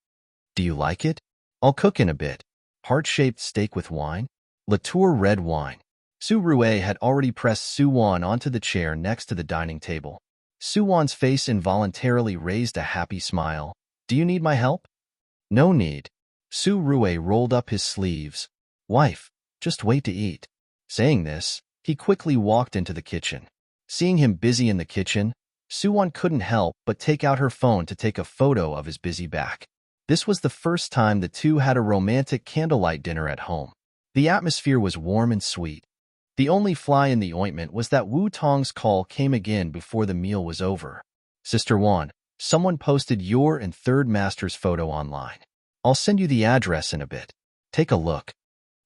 Do you like it? I'll cook in a bit. Heart-shaped steak with wine? Latour red wine. Su Rue had already pressed Su Wan onto the chair next to the dining table. Su Wan's face involuntarily raised a happy smile. Do you need my help? No need. Su Rue rolled up his sleeves. Wife, just wait to eat. Saying this, he quickly walked into the kitchen. Seeing him busy in the kitchen, Su Wan couldn't help but take out her phone to take a photo of his busy back. This was the first time the two had a romantic candlelight dinner at home. The atmosphere was warm and sweet. The only fly in the ointment was that Wu Tong's call came again before the meal was over. Sister Wan, someone posted your and third master's photo online. I'll send you the address in a bit. Take a look.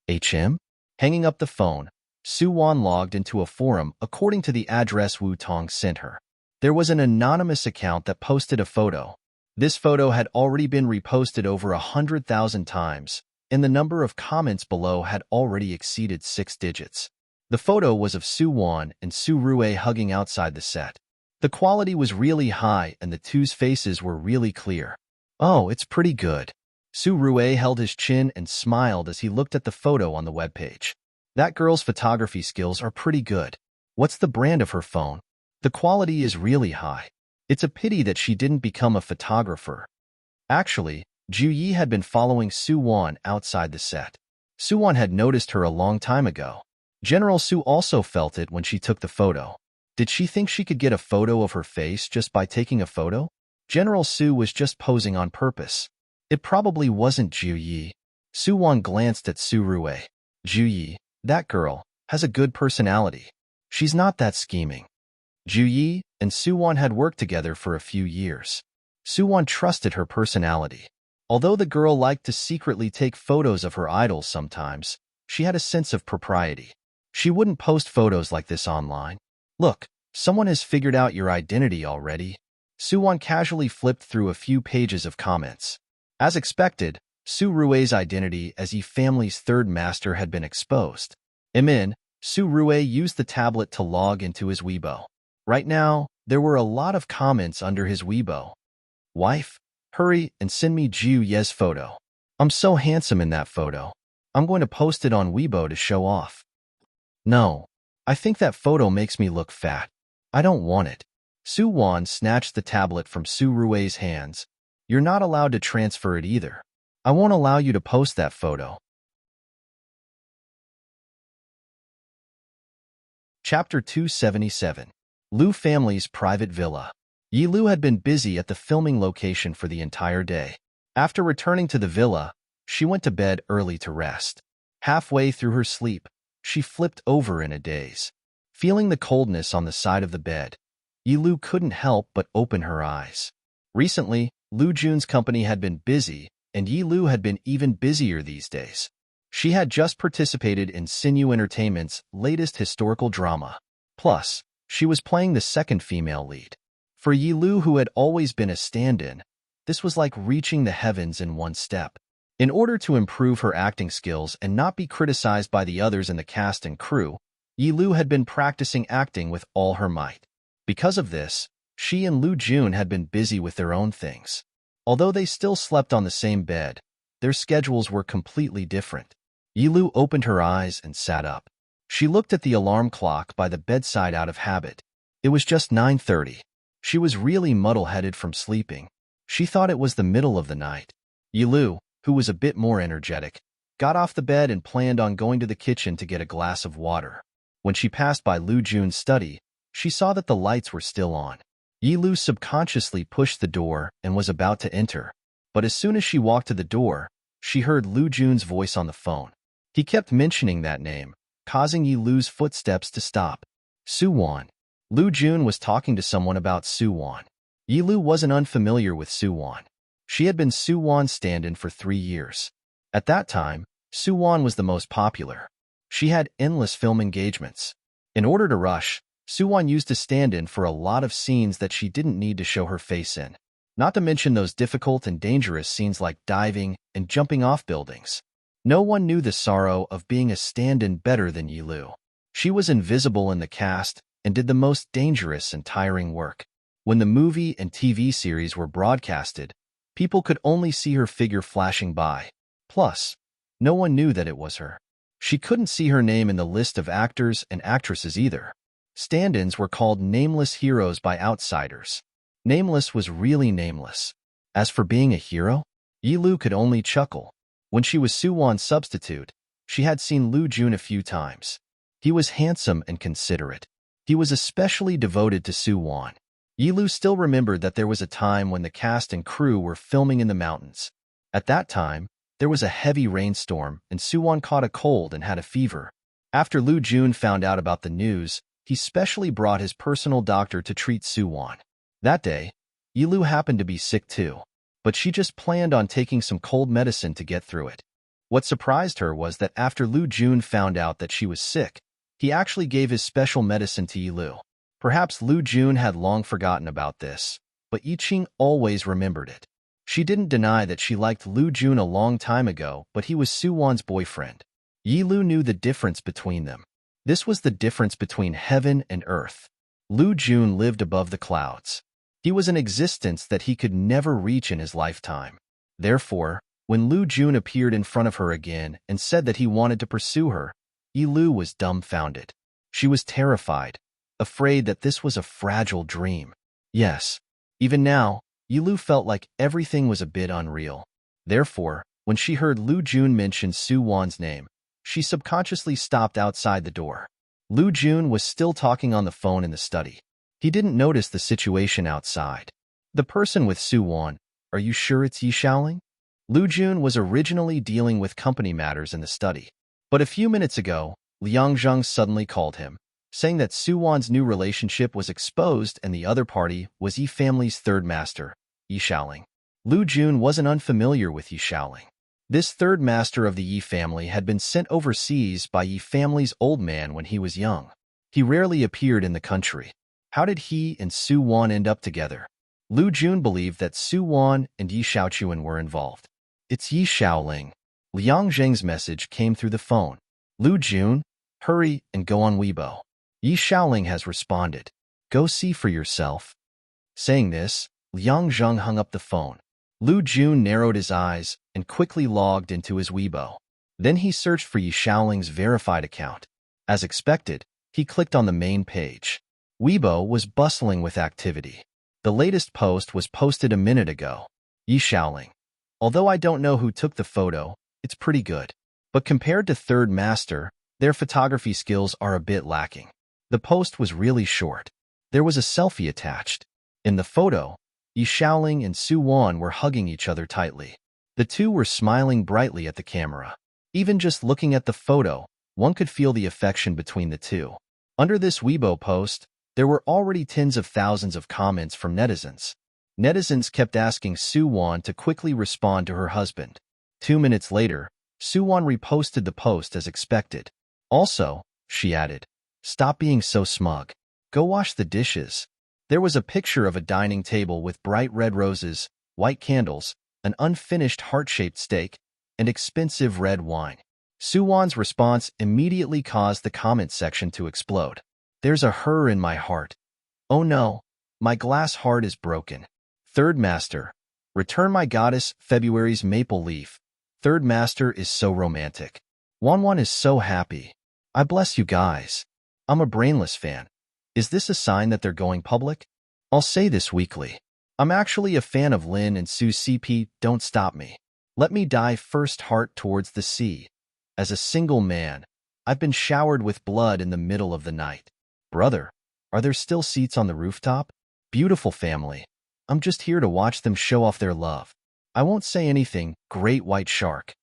HM? Hanging up the phone, Su Wan logged into a forum according to the address Wu Tong sent her. There was an anonymous account that posted a photo. This photo had already been reposted over 100,000 times, and the number of comments below had already exceeded 6 digits. The photo was of Su Wan and Su Rue hugging outside the set. The quality was really high and the two's faces were really clear. Oh, it's pretty good. Su Rue held his chin and smiled as he looked at the photo on the webpage. That girl's photography skills are pretty good. What's the brand of her phone? The quality is really high. It's a pity that she didn't become a photographer. Actually, Ju Ye had been following Su Wan outside the set. Su Wan had noticed her a long time ago. General Su also felt it when she took the photo. Did she think she could get a photo of her face just by taking a photo? General Su was just posing on purpose. It probably wasn't Ju Ye. Su Wan glanced at Su Rue. Ju Ye, that girl, has a good personality. She's not that scheming. Ju Ye and Su Wan had worked together for a few years. Su Wan trusted her personality. Although the girl liked to secretly take photos of her idols sometimes, she had a sense of propriety. She wouldn't post photos like this online. Look, someone has figured out your identity already. Su Wan casually flipped through a few pages of comments. As expected, Su Rue's identity as Yi family's third master had been exposed. Imin, Su Rue used the tablet to log into his Weibo. Right now, there were a lot of comments under his Weibo. Wife, hurry and send me Ju Ye's photo. I'm so handsome in that photo. I'm going to post it on Weibo to show off. No, I think that photo makes me look fat. I don't want it. Su Wan snatched the tablet from Su Rue's hands. You're not allowed to transfer it either. I won't allow you to post that photo. Chapter 277. Lu family's private villa. Yi Lu had been busy at the filming location for the entire day. After returning to the villa, she went to bed early to rest. Halfway through her sleep, she flipped over in a daze. Feeling the coldness on the side of the bed, Yi Lu couldn't help but open her eyes. Recently, Lu Jun's company had been busy, and Yi Lu had been even busier these days. She had just participated in Sinu Entertainment's latest historical drama. Plus, she was playing the second female lead. For Yi Lu, who had always been a stand-in, this was like reaching the heavens in one step. In order to improve her acting skills and not be criticized by the others in the cast and crew, Yi Lu had been practicing acting with all her might. Because of this, she and Lu Jun had been busy with their own things. Although they still slept on the same bed, their schedules were completely different. Yilu opened her eyes and sat up. She looked at the alarm clock by the bedside out of habit. It was just 9:30. She was really muddle-headed from sleeping. She thought it was the middle of the night. Yilu, who was a bit more energetic, got off the bed and planned on going to the kitchen to get a glass of water. When she passed by Lu Jun's study, she saw that the lights were still on. Yilu subconsciously pushed the door and was about to enter. But as soon as she walked to the door, she heard Lu Jun's voice on the phone. He kept mentioning that name, causing Yilu's footsteps to stop. Suwon. Lu Jun was talking to someone about Suwon. Yilu wasn't unfamiliar with Suwon. She had been Suwon's stand-in for 3 years. At that time, Suwon was the most popular. She had endless film engagements. In order to rush, Suwon used to stand in for a lot of scenes that she didn't need to show her face in. Not to mention those difficult and dangerous scenes like diving and jumping off buildings. No one knew the sorrow of being a stand-in better than Yilu. She was invisible in the cast and did the most dangerous and tiring work. When the movie and TV series were broadcasted, people could only see her figure flashing by. Plus, no one knew that it was her. She couldn't see her name in the list of actors and actresses either. Stand-ins were called nameless heroes by outsiders. Nameless was really nameless. As for being a hero, Yilu could only chuckle. When she was Suwon's substitute, she had seen Lu Jun a few times. He was handsome and considerate. He was especially devoted to Suwon. Yilu still remembered that there was a time when the cast and crew were filming in the mountains. At that time, there was a heavy rainstorm and Suwon caught a cold and had a fever. After Lu Jun found out about the news, he specially brought his personal doctor to treat Suwon. That day, Yilu happened to be sick too, but she just planned on taking some cold medicine to get through it. What surprised her was that after Lu Jun found out that she was sick, he actually gave his special medicine to Yilu. Perhaps Lu Jun had long forgotten about this, but Yiqing always remembered it. She didn't deny that she liked Lu Jun a long time ago, but he was Suwon's boyfriend. Yilu knew the difference between them. This was the difference between heaven and earth. Lu Jun lived above the clouds. He was an existence that he could never reach in his lifetime. Therefore, when Lu Jun appeared in front of her again and said that he wanted to pursue her, Yilu was dumbfounded. She was terrified, afraid that this was a fragile dream. Yes, even now, Yilu felt like everything was a bit unreal. Therefore, when she heard Lu Jun mention Suwon's name, she subconsciously stopped outside the door. Lu Jun was still talking on the phone in the study. He didn't notice the situation outside. The person with Suwon, are you sure it's Yi Xiaoling? Lu Jun was originally dealing with company matters in the study. But a few minutes ago, Liang Zheng suddenly called him, saying that Suwon's new relationship was exposed and the other party was Yi family's third master, Yi Xiaoling. Lu Jun wasn't unfamiliar with Yi Xiaoling. This third master of the Yi family had been sent overseas by Yi family's old man when he was young. He rarely appeared in the country. How did he and Suwon end up together? Lu Jun believed that Suwon and Yi Xiaochuan were involved. It's Yi Xiaoling. Liang Zheng's message came through the phone. Lu Jun, hurry and go on Weibo. Yi Xiaoling has responded. Go see for yourself. Saying this, Liang Zheng hung up the phone. Lu Jun narrowed his eyes and quickly logged into his Weibo. Then he searched for Yi Xiaoling's verified account. As expected, he clicked on the main page. Weibo was bustling with activity. The latest post was posted a minute ago. Yi Xiaoling. Although I don't know who took the photo, it's pretty good. But compared to Third Master, their photography skills are a bit lacking. The post was really short. There was a selfie attached. In the photo, Yi Xiaoling and Suwon were hugging each other tightly. The two were smiling brightly at the camera. Even just looking at the photo, one could feel the affection between the two. Under this Weibo post, there were already tens of thousands of comments from netizens. Netizens kept asking Suwon to quickly respond to her husband. 2 minutes later, Suwon reposted the post as expected. Also, she added, stop being so smug. Go wash the dishes. There was a picture of a dining table with bright red roses, white candles, an unfinished heart-shaped steak, and expensive red wine. Suwon's response immediately caused the comment section to explode. There's a her in my heart. Oh no, my glass heart is broken. Third Master, return my goddess February's maple leaf. Third Master is so romantic. Wanwan is so happy. I bless you guys. I'm a brainless fan. Is this a sign that they're going public? I'll say this weekly. I'm actually a fan of Lin and Su's CP. Don't stop me. Let me dive first heart towards the sea. As a single man, I've been showered with blood in the middle of the night. Brother, are there still seats on the rooftop? Beautiful family. I'm just here to watch them show off their love. I won't say anything, great white shark.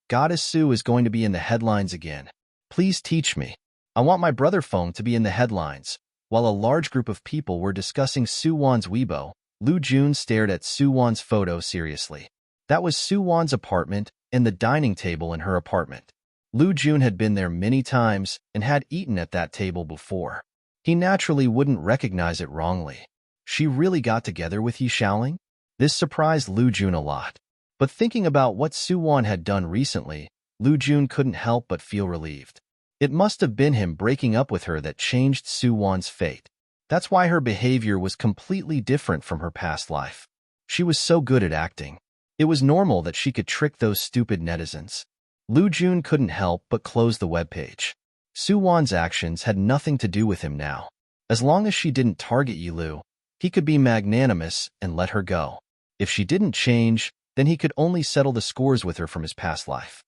Goddess Su is going to be in the headlines again. Please teach me. I want my brother Feng to be in the headlines. While a large group of people were discussing Su Wan's Weibo, Lu Jun stared at Su Wan's photo seriously. That was Su Wan's apartment and the dining table in her apartment. Lu Jun had been there many times and had eaten at that table before. He naturally wouldn't recognize it wrongly. She really got together with Yi Xiaoling? This surprised Lu Jun a lot. But thinking about what Su Wan had done recently, Lu Jun couldn't help but feel relieved. It must have been him breaking up with her that changed Su Wan's fate. That's why her behavior was completely different from her past life. She was so good at acting. It was normal that she could trick those stupid netizens. Lu Jun couldn't help but close the webpage. Su Wan's actions had nothing to do with him now. As long as she didn't target Yi Lu, he could be magnanimous and let her go. If she didn't change, then he could only settle the scores with her from his past life.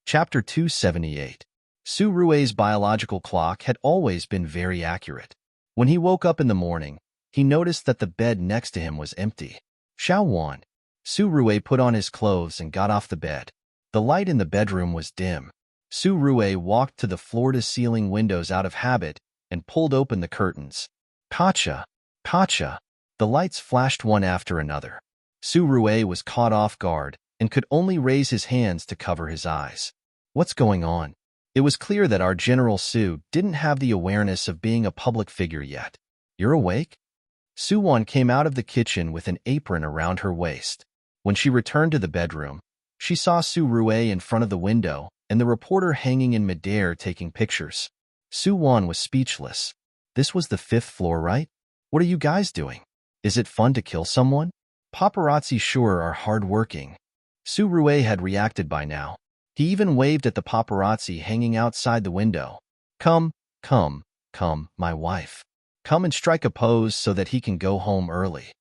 Chapter 278. Su Rui's biological clock had always been very accurate. When he woke up in the morning, he noticed that the bed next to him was empty. Xiao Wan. Su Rui put on his clothes and got off the bed. The light in the bedroom was dim. Su Rui walked to the floor-to-ceiling windows out of habit and pulled open the curtains. Pacha! Pacha! The lights flashed one after another. Su Rui was caught off guard and could only raise his hands to cover his eyes. What's going on? It was clear that our General Su didn't have the awareness of being a public figure yet. You're awake? Su Wan came out of the kitchen with an apron around her waist. When she returned to the bedroom, she saw Su Rui in front of the window and the reporter hanging in midair taking pictures. Su Wan was speechless. This was the 5th floor, right? What are you guys doing? Is it fun to kill someone? Paparazzi sure are hard-working. Su Rui had reacted by now. He even waved at the paparazzi hanging outside the window. Come, my wife. Come and strike a pose so that he can go home early.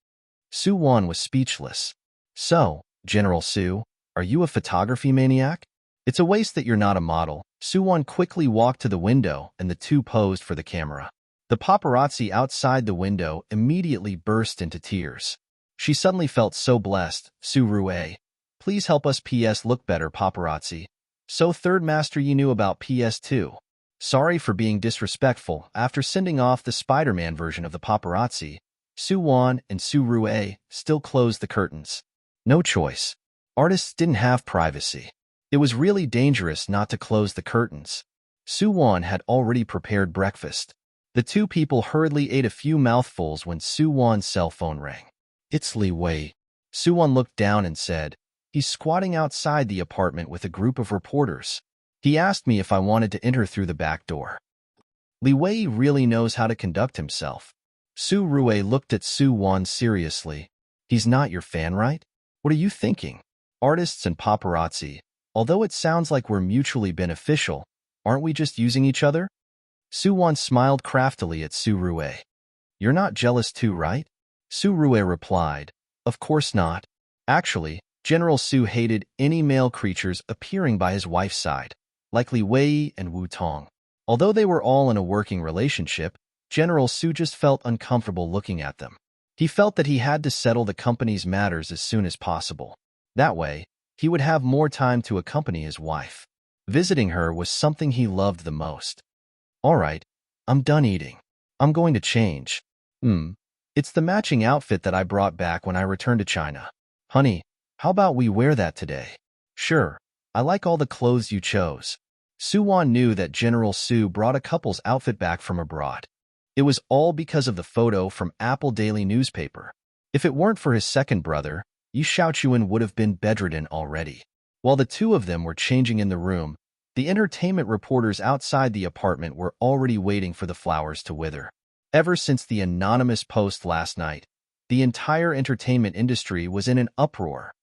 Su Wan was speechless. So, General Su, are you a photography maniac? It's a waste that you're not a model. Su Wan quickly walked to the window and the two posed for the camera. The paparazzi outside the window immediately burst into tears. She suddenly felt so blessed. Su Rui, please help us PS look better, paparazzi. So Third Master, you knew about PS2. Sorry for being disrespectful. After sending off the Spider-Man version of the paparazzi, Su Wan and Su Rui still closed the curtains. No choice. Artists didn't have privacy. It was really dangerous not to close the curtains. Su Wan had already prepared breakfast. The two people hurriedly ate a few mouthfuls when Su Wan's cell phone rang. It's Li Wei. Su Wan looked down and said, he's squatting outside the apartment with a group of reporters. He asked me if I wanted to enter through the back door. Li Wei really knows how to conduct himself. Su Rui looked at Su Wan seriously. He's not your fan, right? What are you thinking? Artists and paparazzi, although it sounds like we're mutually beneficial, aren't we just using each other? Su Wan smiled craftily at Su Rui. You're not jealous too, right? Su Rui replied, of course not. Actually, General Su hated any male creatures appearing by his wife's side, like Li Wei and Wu Tong. Although they were all in a working relationship, General Su just felt uncomfortable looking at them. He felt that he had to settle the company's matters as soon as possible. That way, he would have more time to accompany his wife. Visiting her was something he loved the most. All right, I'm done eating. I'm going to change. It's the matching outfit that I brought back when I returned to China. Honey, how about we wear that today? Sure, I like all the clothes you chose. Su Wan knew that General Su brought a couple's outfit back from abroad. It was all because of the photo from Apple Daily newspaper. If it weren't for his second brother, Yi Xiaochuan would have been bedridden already. While the two of them were changing in the room, the entertainment reporters outside the apartment were already waiting for the flowers to wither. Ever since the anonymous post last night, The entire entertainment industry was in an uproar.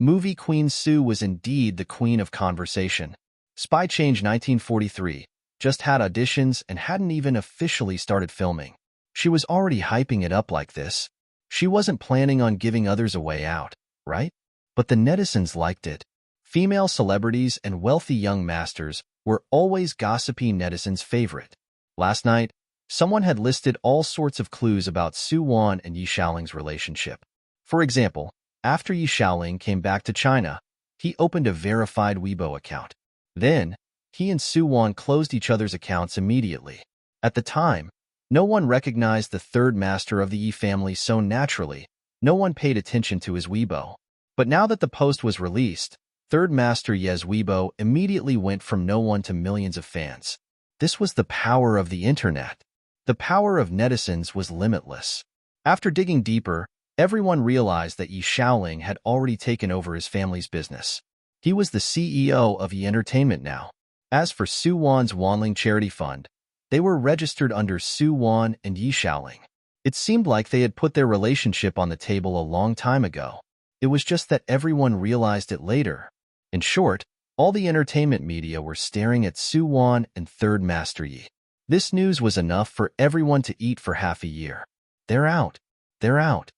Movie queen Sue was indeed the queen of conversation. Spy Change 1943 just had auditions and hadn't even officially started filming. She was already hyping it up like this. She wasn't planning on giving others a way out, right? But the netizens liked it. Female celebrities and wealthy young masters were always gossipy netizens' favorite. Last night, someone had listed all sorts of clues about Su Wan and Yi Xiaoling's relationship. For example, after Yi Xiaoling came back to China, he opened a verified Weibo account. Then, he and Su Wan closed each other's accounts immediately. At the time, no one recognized the third master of the Yi family so naturally, no one paid attention to his Weibo. But now that the post was released, third master Ye's Weibo immediately went from no one to millions of fans. This was the power of the internet. The power of netizens was limitless. After digging deeper, everyone realized that Yi Xiaoling had already taken over his family's business. He was the CEO of Yi Entertainment now. As for Su Wan's Wanling Charity Fund, they were registered under Su Wan and Yi Xiaoling. It seemed like they had put their relationship on the table a long time ago. It was just that everyone realized it later. In short, all the entertainment media were staring at Su Wan and third master Yi. This news was enough for everyone to eat for half a year. They're out. They're out.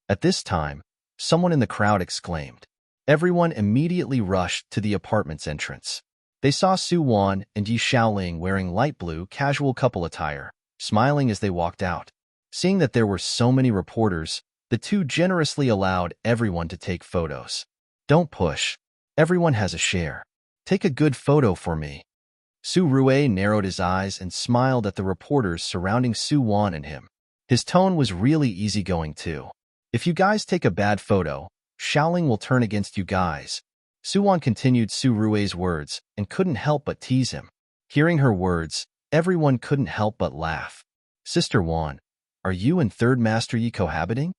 At this time, someone in the crowd exclaimed. Everyone immediately rushed to the apartment's entrance. They saw Su Wan and Yi Xiaoling wearing light blue casual couple attire, smiling as they walked out. Seeing that there were so many reporters, the two generously allowed everyone to take photos. Don't push. Everyone has a share. Take a good photo for me. Su Rui narrowed his eyes and smiled at the reporters surrounding Su Wan and him. His tone was really easygoing too. If you guys take a bad photo, Xiaoling will turn against you guys. Su Wan continued Su Rui's words and couldn't help but tease him. Hearing her words, everyone couldn't help but laugh. Sister Wan, are you and Third Master Yi cohabiting?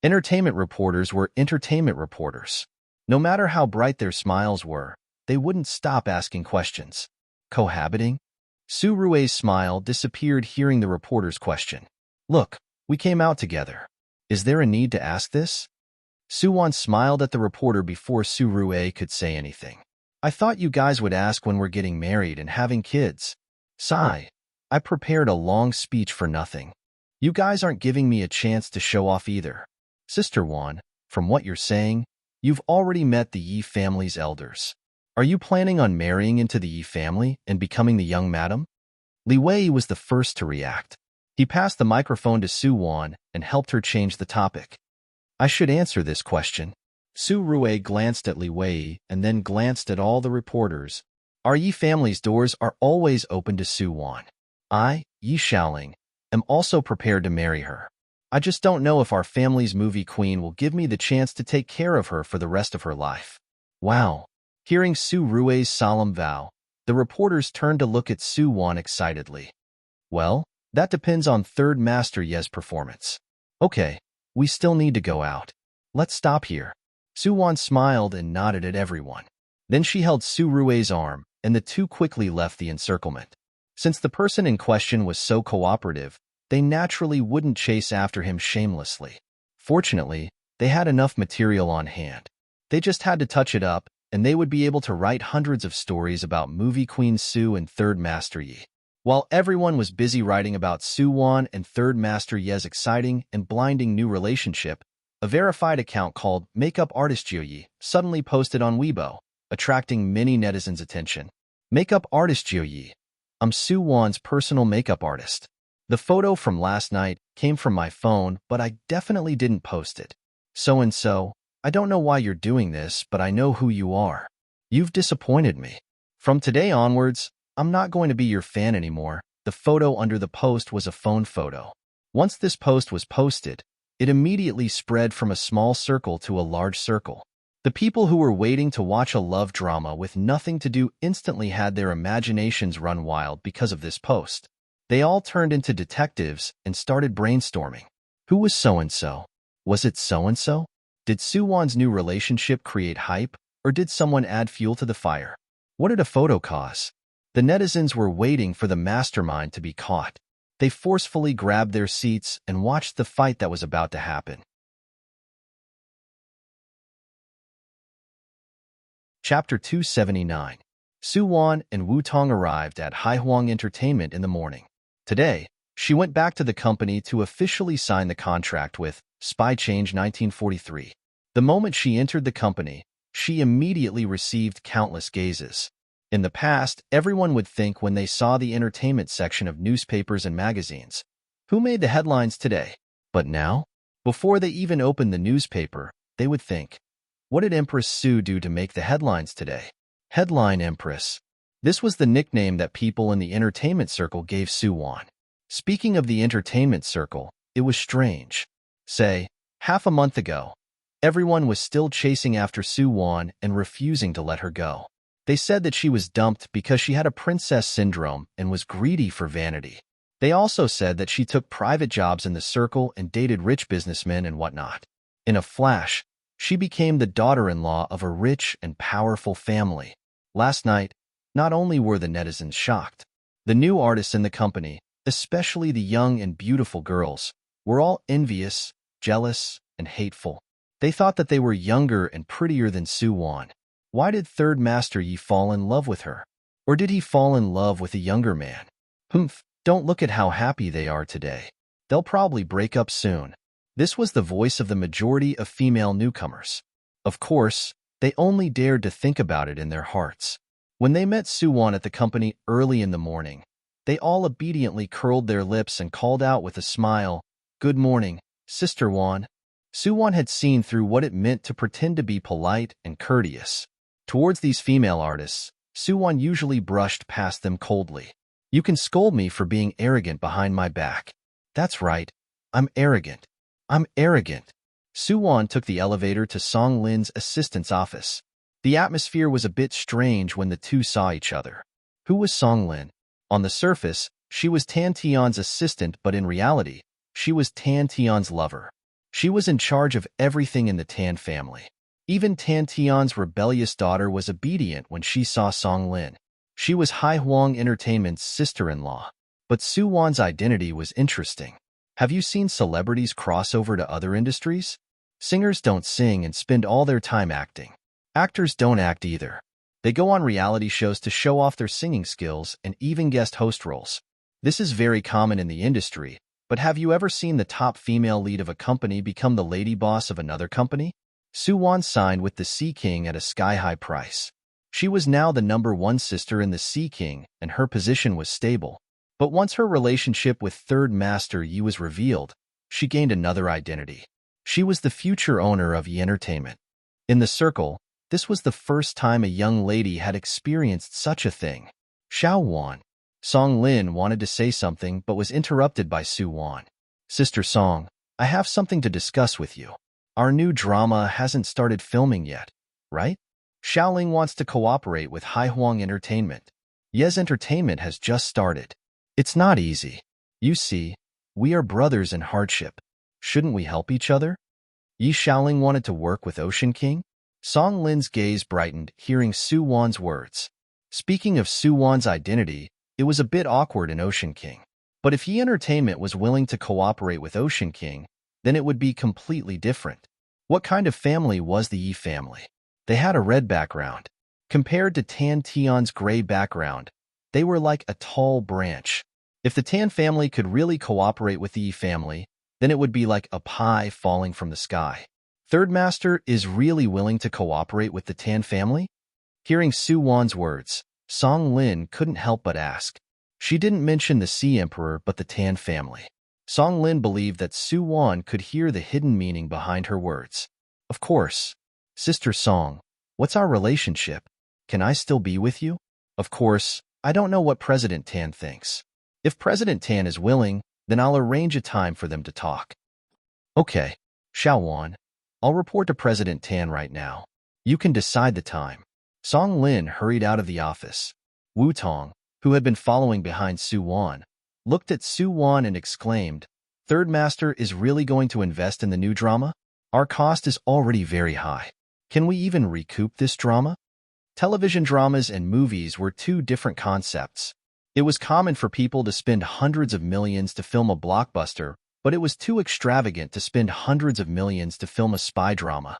Entertainment reporters were entertainment reporters. No matter how bright their smiles were, they wouldn't stop asking questions. Cohabiting? Su Rui's smile disappeared hearing the reporter's question. Look, we came out together. Is there a need to ask this? Su Wan smiled at the reporter before Su Rui could say anything. I thought you guys would ask when we're getting married and having kids. Sigh. I prepared a long speech for nothing. You guys aren't giving me a chance to show off either. Sister Wan, from what you're saying, you've already met the Yi family's elders. Are you planning on marrying into the Yi family and becoming the young madam? Li Wei was the first to react. He passed the microphone to Su Wan and helped her change the topic. I should answer this question. Su Rui glanced at Li Wei and then glanced at all the reporters. Our Yi family's doors are always open to Su Wan. I, Yi Xiaoling, am also prepared to marry her. I just don't know if our family's movie queen will give me the chance to take care of her for the rest of her life. Wow. Hearing Su Rui's solemn vow, the reporters turned to look at Su Wan excitedly. Well, that depends on Third Master Ye's performance. Okay, we still need to go out. Let's stop here. Su Wan smiled and nodded at everyone. Then she held Su Rui's arm, and the two quickly left the encirclement. Since the person in question was so cooperative, they naturally wouldn't chase after him shamelessly. Fortunately, they had enough material on hand. They just had to touch it up, and they would be able to write hundreds of stories about movie queen Su and Third Master Yi. While everyone was busy writing about Su Wan and Third Master Ye's exciting and blinding new relationship, a verified account called Makeup Artist Yi suddenly posted on Weibo, attracting many netizens' attention. Makeup Artist Yi. I'm Su Wan's personal makeup artist. The photo from last night came from my phone, but I definitely didn't post it. So-and-so, I don't know why you're doing this, but I know who you are. You've disappointed me. From today onwards, I'm not going to be your fan anymore. The photo under the post was a phone photo. Once this post was posted, it immediately spread from a small circle to a large circle. The people who were waiting to watch a love drama with nothing to do instantly had their imaginations run wild because of this post. They all turned into detectives and started brainstorming. Who was so-and-so? Was it so-and-so? Did Su Wan's new relationship create hype, or did someone add fuel to the fire? What did a photo cause? The netizens were waiting for the mastermind to be caught. They forcefully grabbed their seats and watched the fight that was about to happen. Chapter 279. Su-won and Wu-tong arrived at Haihuang Entertainment in the morning. Today, she went back to the company to officially sign the contract with Spy Change 1943. The moment she entered the company, she immediately received countless gazes. In the past, everyone would think when they saw the entertainment section of newspapers and magazines, who made the headlines today? But now, before they even opened the newspaper, they would think, what did Empress Su do to make the headlines today? Headline Empress. This was the nickname that people in the entertainment circle gave Su-won. Speaking of the entertainment circle, it was strange. Say, half a month ago, everyone was still chasing after Su-won and refusing to let her go. They said that she was dumped because she had a princess syndrome and was greedy for vanity. They also said that she took private jobs in the circle and dated rich businessmen and whatnot. In a flash, she became the daughter-in-law of a rich and powerful family. Last night, not only were the netizens shocked, the new artists in the company, especially the young and beautiful girls, were all envious, jealous, and hateful. They thought that they were younger and prettier than Su-won. Why did Third Master Yi fall in love with her? Or did he fall in love with a younger man? Humph, don't look at how happy they are today. They'll probably break up soon. This was the voice of the majority of female newcomers. Of course, they only dared to think about it in their hearts. When they met Su-won at the company early in the morning, they all obediently curled their lips and called out with a smile, "Good morning, Sister Won." Su-won had seen through what it meant to pretend to be polite and courteous. Towards these female artists, Su-won usually brushed past them coldly. "You can scold me for being arrogant behind my back. That's right, I'm arrogant. I'm arrogant." Su-won took the elevator to Song Lin's assistant's office. The atmosphere was a bit strange when the two saw each other. Who was Song Lin? On the surface, she was Tan Tion's assistant, but in reality, she was Tan Tion's lover. She was in charge of everything in the Tan family. Even Tan Tion's rebellious daughter was obedient when she saw Song Lin. She was Haihuang Entertainment's sister-in-law. But Su-won's identity was interesting. Have you seen celebrities cross over to other industries? Singers don't sing and spend all their time acting. Actors don't act either. They go on reality shows to show off their singing skills and even guest host roles. This is very common in the industry, but have you ever seen the top female lead of a company become the lady boss of another company? Su-won signed with the Sea King at a sky-high price. She was now the #1 sister in the Sea King, and her position was stable. But once her relationship with Third Master Yi was revealed, she gained another identity. She was the future owner of Yi Entertainment. In the circle, this was the first time a young lady had experienced such a thing. Xiao-won. Song Lin wanted to say something but was interrupted by Su-won. "Sister Song, I have something to discuss with you. Our new drama hasn't started filming yet, right? Xiaoling wants to cooperate with Haihuang Entertainment. Yes, entertainment has just started. It's not easy. You see, we are brothers in hardship. Shouldn't we help each other?" Yi Xiaoling wanted to work with Ocean King? Song Lin's gaze brightened, hearing Su-won's words. Speaking of Su-won's identity, it was a bit awkward in Ocean King. But if Yi Entertainment was willing to cooperate with Ocean King, then it would be completely different. What kind of family was the Yi family? They had a red background. Compared to Tan Tion's gray background, they were like a tall branch. If the Tan family could really cooperate with the Yi family, then it would be like a pie falling from the sky. Third Master is really willing to cooperate with the Tan family? Hearing Su-won's words, Song Lin couldn't help but ask. She didn't mention the Sea Emperor but the Tan family. Song Lin believed that Su-won could hear the hidden meaning behind her words. "Of course. Sister Song, what's our relationship? Can I still be with you? Of course, I don't know what President Tan thinks. If President Tan is willing, then I'll arrange a time for them to talk." "Okay, Xiao-won, I'll report to President Tan right now. You can decide the time." Song Lin hurried out of the office. Wu-tong, who had been following behind Su-won, looked at Su-won and exclaimed, "Third Master is really going to invest in the new drama? Our cost is already very high. Can we even recoup this drama?" Television dramas and movies were two different concepts. It was common for people to spend hundreds of millions to film a blockbuster, but it was too extravagant to spend hundreds of millions to film a spy drama.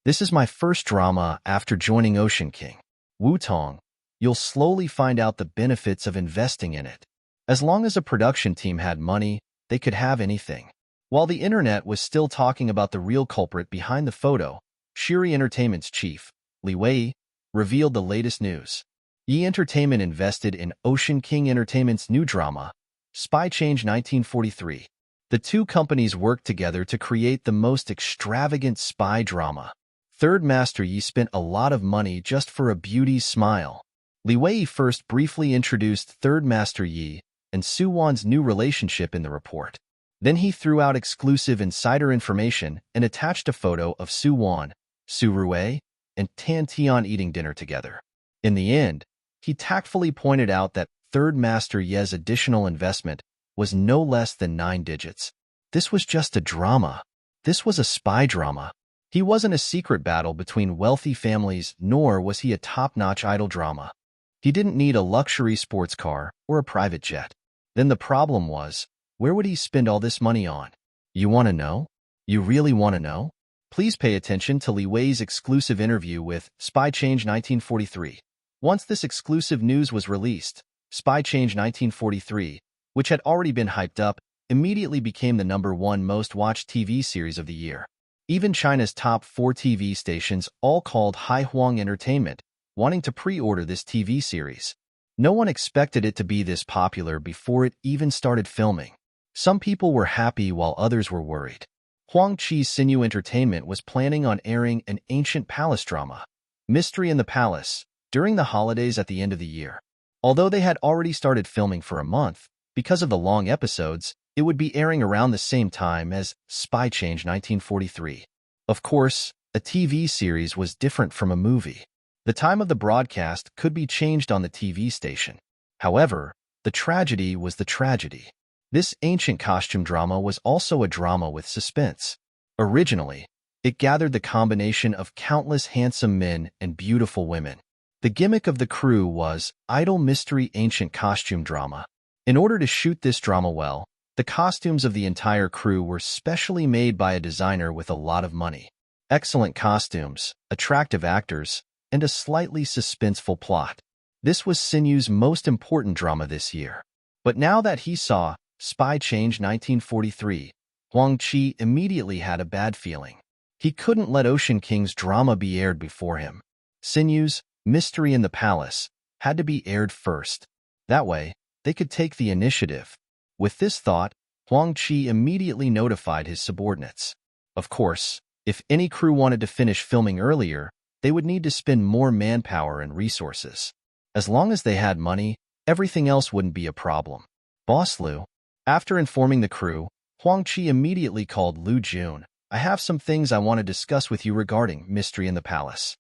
This is my first drama after joining Ocean King. Wu Tong, you'll slowly find out the benefits of investing in it. As long as a production team had money, they could have anything. While the internet was still talking about the real culprit behind the photo, Shiri Entertainment's chief, Li Wei, revealed the latest news. Yi Entertainment invested in Ocean King Entertainment's new drama, Spy Change 1943. The two companies worked together to create the most extravagant spy drama. Third Master Yi spent a lot of money just for a beauty's smile. Li Wei first briefly introduced Third Master Yi and Su Wan's new relationship in the report. Then he threw out exclusive insider information and attached a photo of Su Wan, Su Rui, and Tan Tian eating dinner together. In the end, he tactfully pointed out that Third Master Yi's additional investment was no less than 9 digits. This was just a drama. This was a spy drama. He wasn't a secret battle between wealthy families, nor was he a top-notch idol drama. He didn't need a luxury sports car or a private jet. Then the problem was, where would he spend all this money on? You want to know? You really want to know? Please pay attention to Li Wei's exclusive interview with Spy Change 1943. Once this exclusive news was released, Spy Change 1943, which had already been hyped up, immediately became the #1 most-watched TV series of the year. Even China's top 4 TV stations all called Haihuang Entertainment, wanting to pre-order this TV series. No one expected it to be this popular before it even started filming. Some people were happy while others were worried. Huang Chi's Sinew Entertainment was planning on airing an ancient palace drama, Mystery in the Palace, during the holidays at the end of the year. Although they had already started filming for a month, because of the long episodes, it would be airing around the same time as Spy Change 1943. Of course, a TV series was different from a movie. The time of the broadcast could be changed on the TV station. However, the tragedy was the tragedy. This ancient costume drama was also a drama with suspense. Originally, it gathered the combination of countless handsome men and beautiful women. The gimmick of the crew was idol mystery ancient costume drama. In order to shoot this drama well, the costumes of the entire crew were specially made by a designer with a lot of money. Excellent costumes, attractive actors, and a slightly suspenseful plot. This was Sinew's most important drama this year. But now that he saw Spy Change 1943, Huang Chi immediately had a bad feeling. He couldn't let Ocean King's drama be aired before him. Sinew's Mystery in the Palace had to be aired first. That way, they could take the initiative. With this thought, Huang Chi immediately notified his subordinates. Of course, if any crew wanted to finish filming earlier, they would need to spend more manpower and resources. As long as they had money, everything else wouldn't be a problem. Boss Liu. After informing the crew, Huang Chi immediately called Lu Jun. I have some things I want to discuss with you regarding Mystery in the Palace.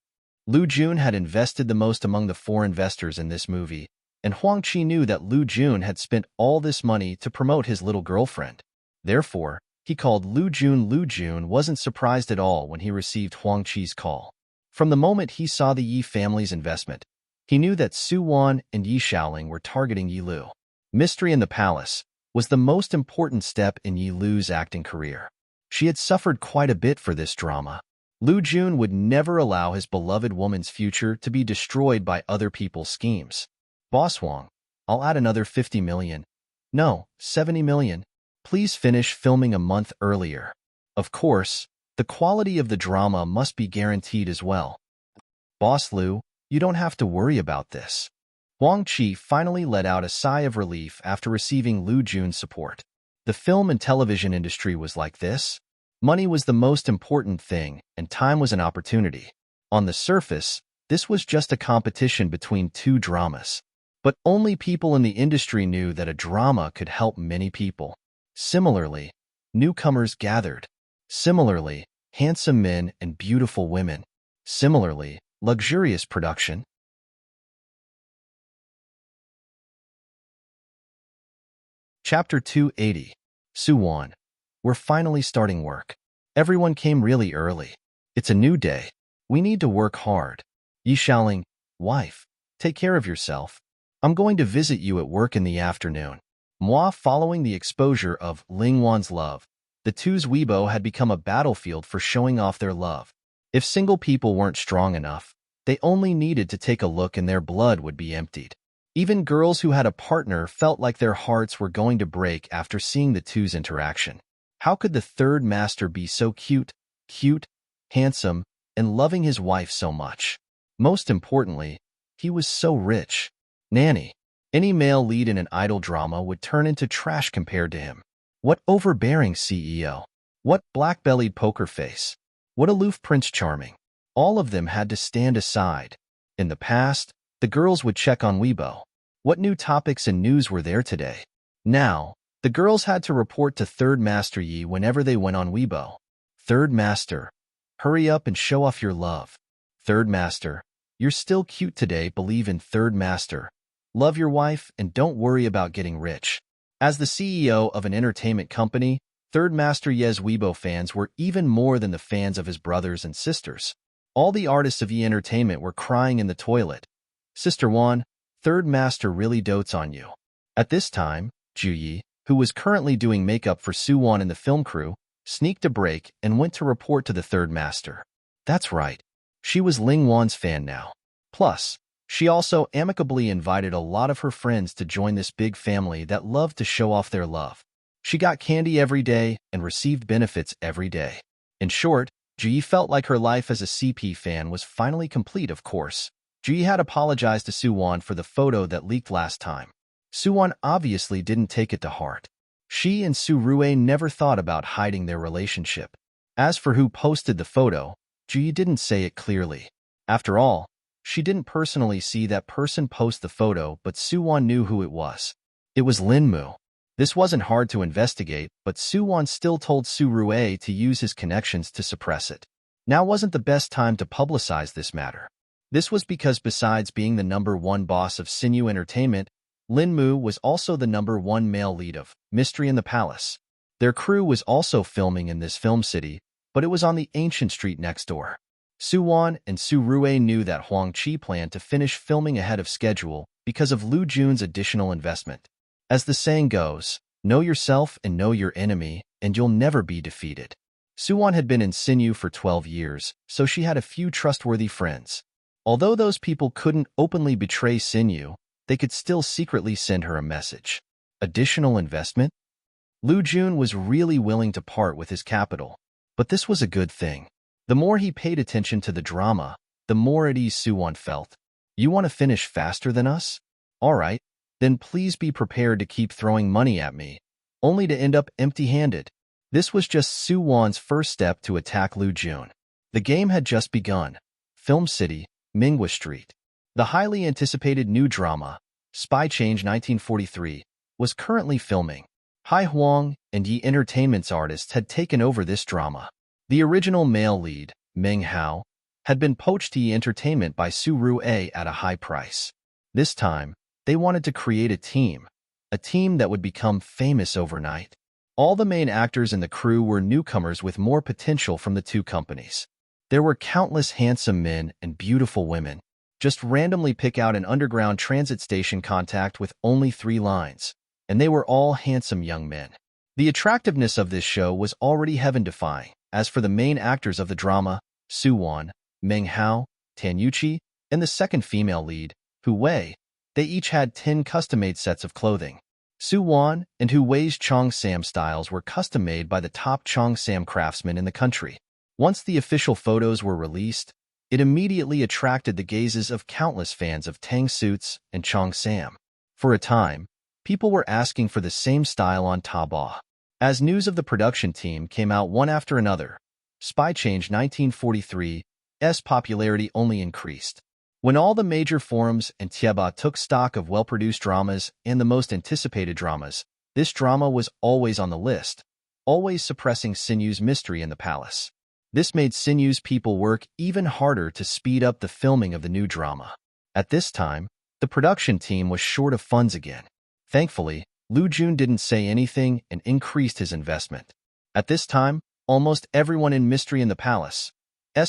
Lu Jun had invested the most among the 4 investors in this movie, and Huang Chi knew that Lu Jun had spent all this money to promote his little girlfriend. Therefore, he called Lu Jun. Lu Jun wasn't surprised at all when he received Huang Chi's call. From the moment he saw the Yi family's investment, he knew that Su Wan and Yi Xiaoling were targeting Yi Lu. Mystery in the Palace was the most important step in Yi Lu's acting career. She had suffered quite a bit for this drama. Lu Jun would never allow his beloved woman's future to be destroyed by other people's schemes. Boss Wang, I'll add another 50 million. No, 70 million. Please finish filming a month earlier. Of course, the quality of the drama must be guaranteed as well. Boss Liu, you don't have to worry about this. Huang Chi finally let out a sigh of relief after receiving Lu Jun's support. The film and television industry was like this. Money was the most important thing, and time was an opportunity. On the surface, this was just a competition between 2 dramas. But only people in the industry knew that a drama could help many people. Similarly, newcomers gathered. Similarly, handsome men and beautiful women. Similarly, luxurious production. Chapter 280. Su Wan. We're finally starting work. Everyone came really early. It's a new day. We need to work hard. Yi Xiaoling, wife, take care of yourself. I'm going to visit you at work in the afternoon. Following the exposure of Ling Wan's love, the two's Weibo had become a battlefield for showing off their love. If single people weren't strong enough, they only needed to take a look and their blood would be emptied. Even girls who had a partner felt like their hearts were going to break after seeing the two's interaction. How could the third master be so cute, handsome, and loving his wife so much? Most importantly, he was so rich. Nanny. Any male lead in an idol drama would turn into trash compared to him. What overbearing CEO. What black-bellied poker face. What aloof Prince Charming. All of them had to stand aside. In the past, the girls would check on Weibo. What new topics and news were there today? Now, the girls had to report to Third Master Yi whenever they went on Weibo. Third Master, hurry up and show off your love. Third Master, you're still cute today. Believe in Third Master. Love your wife and don't worry about getting rich. As the CEO of an entertainment company, Third Master Yi's Weibo fans were even more than the fans of his brothers and sisters. All the artists of Yi Entertainment were crying in the toilet. Sister Wan, Third Master really dotes on you. At this time, Ju Yi, who was currently doing makeup for Su Wan and the film crew, sneaked a break and went to report to the Third Master. That's right. She was Ling Wan's fan now. Plus, she also amicably invited a lot of her friends to join this big family that loved to show off their love. She got candy every day and received benefits every day. In short, Ju Yi felt like her life as a CP fan was finally complete. Of course, Ju Yi had apologized to Su Wan for the photo that leaked last time. Su Wan obviously didn't take it to heart. She and Su Rue never thought about hiding their relationship. As for who posted the photo, Ju Yi didn't say it clearly. After all, she didn't personally see that person post the photo, but Su Wan knew who it was. It was Lin Mu. This wasn't hard to investigate, but Su Wan still told Su Rue to use his connections to suppress it. Now wasn't the best time to publicize this matter. This was because besides being the #1 boss of Sinu Entertainment, Lin Mu was also the #1 male lead of Mystery in the Palace. Their crew was also filming in this film city, but it was on the ancient street next door. Su Wan and Su Rue knew that Huang Qi planned to finish filming ahead of schedule because of Lu Jun's additional investment. As the saying goes, know yourself and know your enemy, and you'll never be defeated. Su Wan had been in Sinu for 12 years, so she had a few trustworthy friends. Although those people couldn't openly betray Sinu, they could still secretly send her a message. Additional investment? Lu Jun was really willing to part with his capital, but this was a good thing. The more he paid attention to the drama, the more at ease Su Wan felt. You want to finish faster than us? All right, then please be prepared to keep throwing money at me, only to end up empty-handed. This was just Su Wan's first step to attack Lu Jun. The game had just begun. Film City, Minghua Street. The highly anticipated new drama, Spy Change 1943, was currently filming. Hai Huang and Yi Entertainment's artists had taken over this drama. The original male lead, Meng Hao, had been poached to Yi Entertainment by Su Rue at a high price. This time, they wanted to create a team that would become famous overnight. All the main actors in the crew were newcomers with more potential from the two companies. There were countless handsome men and beautiful women. Just randomly pick out an underground transit station contact with only 3 lines, and they were all handsome young men. The attractiveness of this show was already heaven-defying. As for the main actors of the drama, Su Wan, Meng Hao, Tan Yuqi, and the second female lead, Hu Wei, they each had 10 custom-made sets of clothing. Su Wan and Hu Wei's Cheongsam styles were custom-made by the top Cheongsam craftsmen in the country. Once the official photos were released, it immediately attracted the gazes of countless fans of Tang suits and Cheongsam. For a time, people were asking for the same style on Taobao. As news of the production team came out one after another, Spy Change 1943's popularity only increased. When all the major forums and Tieba took stock of well-produced dramas and the most anticipated dramas, this drama was always on the list, always suppressing Sinu's Mystery in the Palace. This made Sinu's people work even harder to speed up the filming of the new drama. At this time, the production team was short of funds again. Thankfully, Lu Jun didn't say anything and increased his investment. At this time, almost everyone in Mystery in the Palace's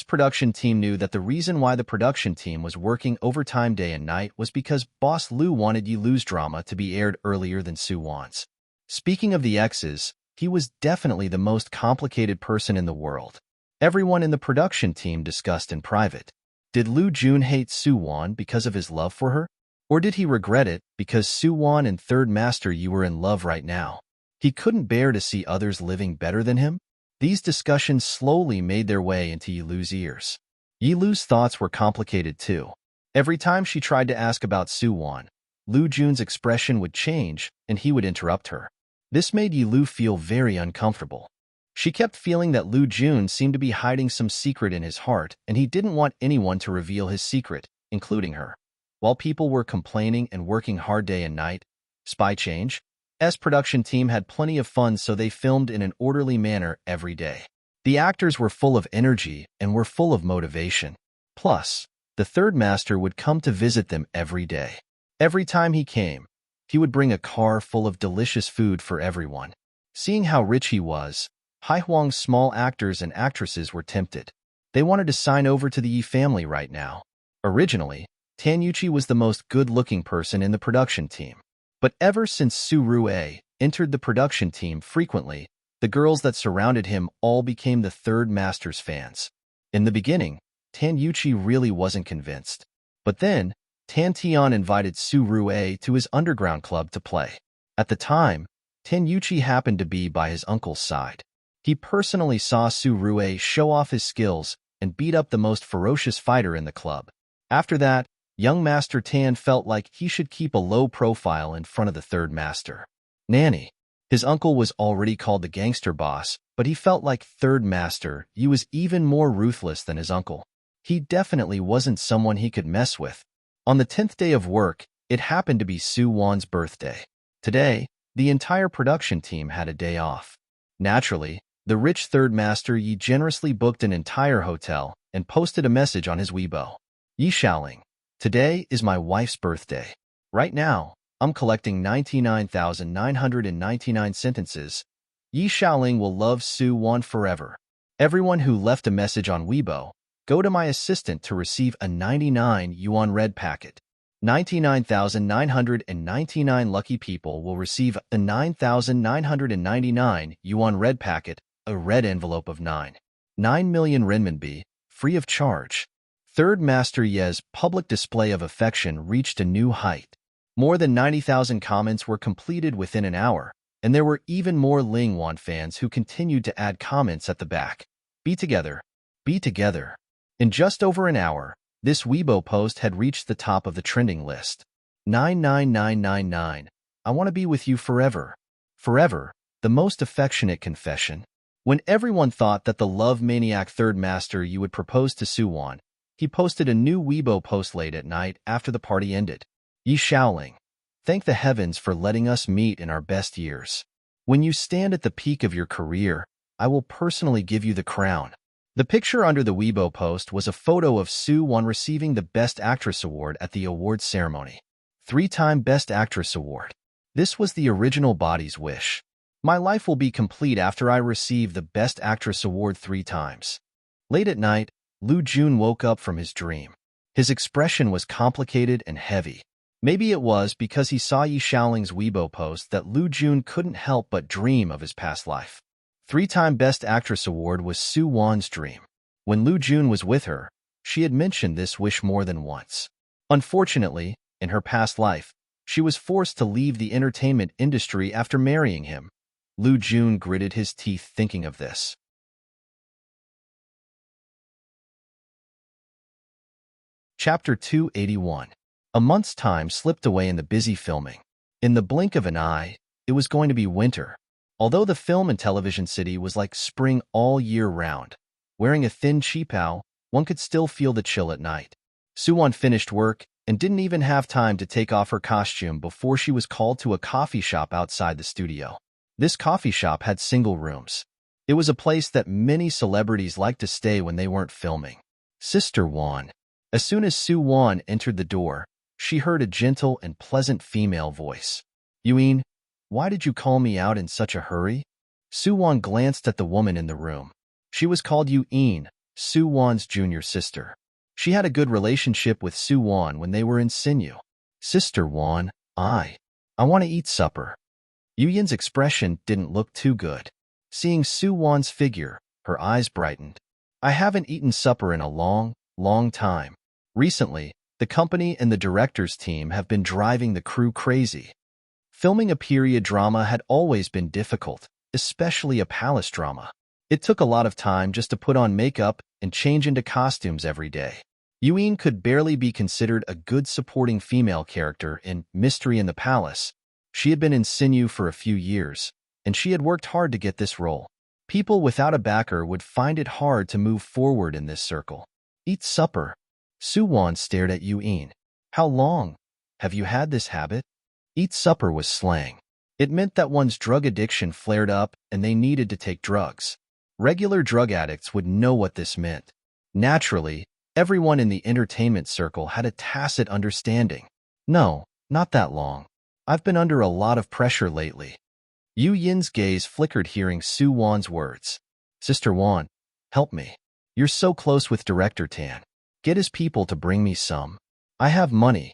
production team knew that the reason why the production team was working overtime day and night was because Boss Lu wanted Yi Lu's drama to be aired earlier than Su Wan's. Speaking of the exes, he was definitely the most complicated person in the world. Everyone in the production team discussed in private. Did Lu Jun hate Su-won because of his love for her? Or did he regret it because Su-won and Third Master Yi were in love right now? He couldn't bear to see others living better than him? These discussions slowly made their way into Yilu's ears. Yilu's thoughts were complicated too. Every time she tried to ask about Su-won, Lu Jun's expression would change and he would interrupt her. This made Yilu feel very uncomfortable. She kept feeling that Lu Jun seemed to be hiding some secret in his heart and he didn't want anyone to reveal his secret, including her. While people were complaining and working hard day and night, Spy Change's production team had plenty of fun, so they filmed in an orderly manner every day. The actors were full of energy and were full of motivation. Plus, the Third Master would come to visit them every day. Every time he came, he would bring a car full of delicious food for everyone. Seeing how rich he was, Haihuang's small actors and actresses were tempted. They wanted to sign over to the Yi family right now. Originally, Tan Yuchi was the most good-looking person in the production team. But ever since Su Rue entered the production team frequently, the girls that surrounded him all became the Third Master's fans. In the beginning, Tan Yuchi really wasn't convinced. But then, Tan Tian invited Su Rue to his underground club to play. At the time, Tan Yuchi happened to be by his uncle's side. He personally saw Su Rue show off his skills and beat up the most ferocious fighter in the club. After that, young Master Tan felt like he should keep a low profile in front of the Third Master. Nanny. His uncle was already called the gangster boss, but he felt like Third Master Yi was even more ruthless than his uncle. He definitely wasn't someone he could mess with. On the 10th day of work, it happened to be Su-won's birthday. Today, the entire production team had a day off. Naturally, the rich Third Master Yi generously booked an entire hotel and posted a message on his Weibo. Yi Xiaoling. Today is my wife's birthday. Right now, I'm collecting 99,999 sentences. Yi Xiaoling will love Su-won forever. Everyone who left a message on Weibo, go to my assistant to receive a 99 yuan red packet. 99,999 lucky people will receive a 9,999 yuan red packet, a red envelope of 9 million renminbi, free of charge. Third Master Ye's public display of affection reached a new height. More than 90,000 comments were completed within an hour, and there were even more Lingwan fans who continued to add comments at the back. Be together. Be together. In just over an hour, this Weibo post had reached the top of the trending list. 99999. I want to be with you forever. Forever, the most affectionate confession. When everyone thought that the love maniac Third Master Yi would propose to Su-won, he posted a new Weibo post late at night after the party ended. Yi Xiaoling. Thank the heavens for letting us meet in our best years. When you stand at the peak of your career, I will personally give you the crown. The picture under the Weibo post was a photo of Su-won receiving the Best Actress Award at the awards ceremony. 3-time Best Actress Award. This was the original body's wish. My life will be complete after I receive the Best Actress Award 3 times. Late at night, Lu Jun woke up from his dream. His expression was complicated and heavy. Maybe it was because he saw Yi Xiaoling's Weibo post that Lu Jun couldn't help but dream of his past life. 3-time Best Actress Award was Su-won's dream. When Lu Jun was with her, she had mentioned this wish more than once. Unfortunately, in her past life, she was forced to leave the entertainment industry after marrying him. Lu Jun gritted his teeth thinking of this. Chapter 281. A month's time slipped away in the busy filming. In the blink of an eye, it was going to be winter. Although the film and television city was like spring all year round, wearing a thin qipao, one could still feel the chill at night. Su-won finished work and didn't even have time to take off her costume before she was called to a coffee shop outside the studio. This coffee shop had single rooms. It was a place that many celebrities liked to stay when they weren't filming. Sister Won. As soon as Su-won entered the door, she heard a gentle and pleasant female voice. Yuin, why did you call me out in such a hurry? Su-won glanced at the woman in the room. She was called Yuin, Su-won's junior sister. She had a good relationship with Su-won when they were in Sinyu. Sister Won, I want to eat supper. Yuyin's expression didn't look too good. Seeing Su-won's figure, her eyes brightened. I haven't eaten supper in a long, long time. Recently, the company and the director's team have been driving the crew crazy. Filming a period drama had always been difficult, especially a palace drama. It took a lot of time just to put on makeup and change into costumes every day. Yuin could barely be considered a good supporting female character in Mystery in the Palace. She had been in Sinew for a few years, and she had worked hard to get this role. People without a backer would find it hard to move forward in this circle. Eat supper. Suwon stared at Yuin. How long have you had this habit? Eat supper was slang. It meant that one's drug addiction flared up and they needed to take drugs. Regular drug addicts would know what this meant. Naturally, everyone in the entertainment circle had a tacit understanding. No, not that long. I've been under a lot of pressure lately. Yu Yin's gaze flickered hearing Su Wan's words. Sister Wan, help me. You're so close with Director Tan. Get his people to bring me some. I have money.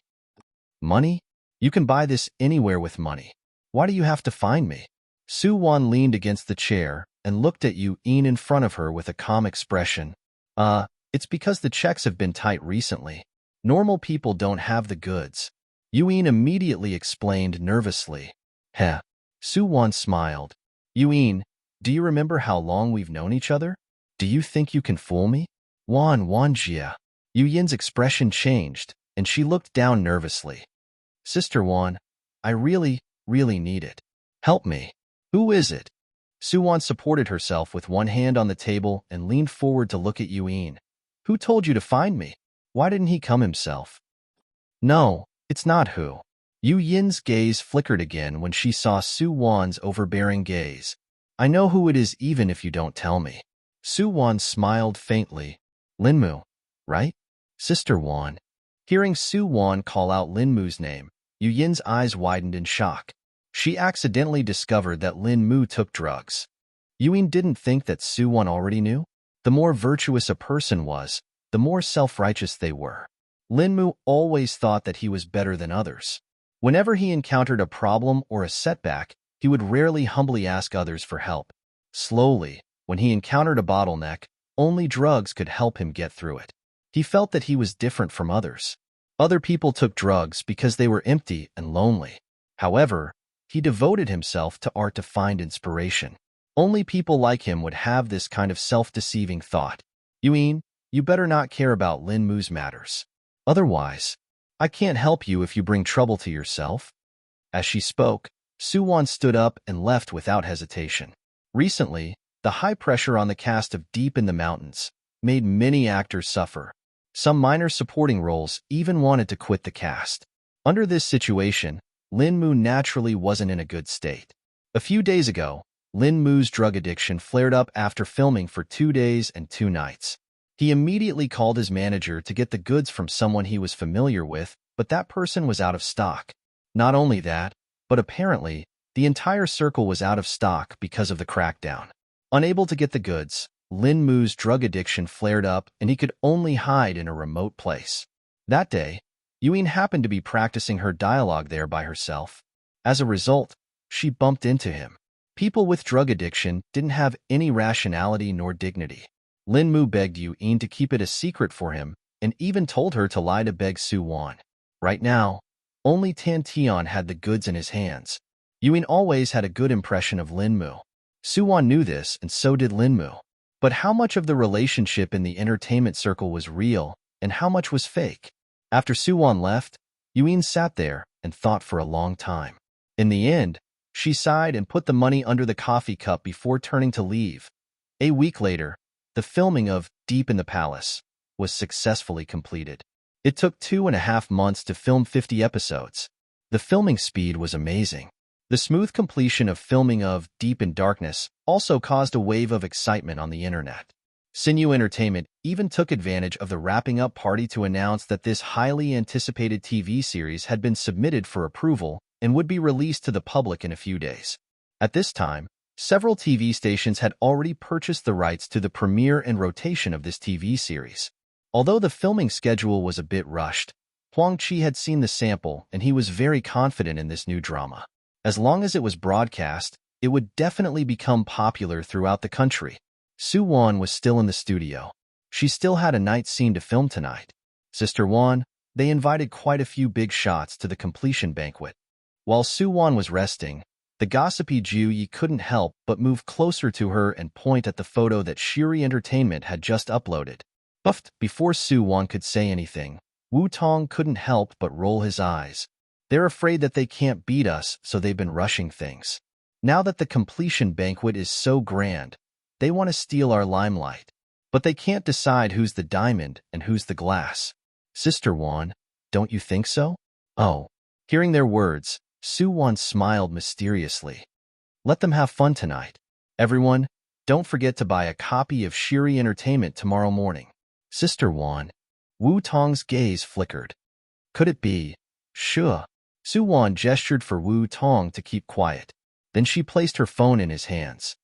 Money? You can buy this anywhere with money. Why do you have to find me? Su Wan leaned against the chair and looked at Yu Yin in front of her with a calm expression. It's because the checks have been tight recently. Normal people don't have the goods. Yu Yin immediately explained nervously. Heh. Su Wan smiled. Yu Yin, do you remember how long we've known each other? Do you think you can fool me? Wan Jia. Yu Yin's expression changed, and she looked down nervously. Sister Wan, I really need it. Help me. Who is it? Su Wan supported herself with one hand on the table and leaned forward to look at Yu Yin. Who told you to find me? Why didn't he come himself? No, it's not who. Yu Yin's gaze flickered again when she saw Su Wan's overbearing gaze. I know who it is even if you don't tell me. Su Wan smiled faintly. Linmu, right? Sister Wan. Hearing Su Wan call out Linmu's name, Yu Yin's eyes widened in shock. She accidentally discovered that Linmu took drugs. Yu Yin didn't think that Su Wan already knew. The more virtuous a person was, the more self-righteous they were. Linmu always thought that he was better than others. Whenever he encountered a problem or a setback, he would rarely humbly ask others for help. Slowly, when he encountered a bottleneck, only drugs could help him get through it. He felt that he was different from others. Other people took drugs because they were empty and lonely. However, he devoted himself to art to find inspiration. Only people like him would have this kind of self-deceiving thought. Yu Yin, you better not care about Linmu's matters. Otherwise, I can't help you if you bring trouble to yourself. As she spoke, Su Wan stood up and left without hesitation. Recently, the high pressure on the cast of Deep in the Mountains made many actors suffer. Some minor supporting roles even wanted to quit the cast. Under this situation, Linmu naturally wasn't in a good state. A few days ago, Linmu's drug addiction flared up after filming for 2 days and 2 nights. He immediately called his manager to get the goods from someone he was familiar with, but that person was out of stock. Not only that, but apparently, the entire circle was out of stock because of the crackdown. Unable to get the goods, Linmu's drug addiction flared up and he could only hide in a remote place. That day, Yu Yin happened to be practicing her dialogue there by herself. As a result, she bumped into him. People with drug addiction didn't have any rationality nor dignity. Linmu begged Yu Yin to keep it a secret for him and even told her to lie to beg Su Wan. Right now, only Tan Tian had the goods in his hands. Yu Yin always had a good impression of Linmu. Su Wan knew this and so did Linmu. But how much of the relationship in the entertainment circle was real and how much was fake? After Su Wan left, Yu Yin sat there and thought for a long time. In the end, she sighed and put the money under the coffee cup before turning to leave. A week later, the filming of Deep in the Palace was successfully completed. It took 2.5 months to film 50 episodes. The filming speed was amazing. The smooth completion of filming of Deep in Darkness also caused a wave of excitement on the internet. Sinew Entertainment even took advantage of the wrapping up party to announce that this highly anticipated TV series had been submitted for approval and would be released to the public in a few days. At this time, several TV stations had already purchased the rights to the premiere and rotation of this TV series. Although the filming schedule was a bit rushed, Huang Chi had seen the sample and he was very confident in this new drama. As long as it was broadcast, it would definitely become popular throughout the country. Su Wan was still in the studio. She still had a night scene to film tonight. Sister Wan, they invited quite a few big shots to the completion banquet. While Su Wan was resting, the gossipy Ju Yi couldn't help but move closer to her and point at the photo that Shiri Entertainment had just uploaded. Buffed, before Su Wan could say anything, Wu Tong couldn't help but roll his eyes. They're afraid that they can't beat us, so they've been rushing things. Now that the completion banquet is so grand, they want to steal our limelight. But they can't decide who's the diamond and who's the glass. Sister Wan, don't you think so? Oh. Hearing their words, Su Wan smiled mysteriously. Let them have fun tonight. Everyone, don't forget to buy a copy of Shiri Entertainment tomorrow morning. Sister Wan. Wu Tong's gaze flickered. Could it be? Sure. Su Wan gestured for Wu Tong to keep quiet. Then she placed her phone in his hands.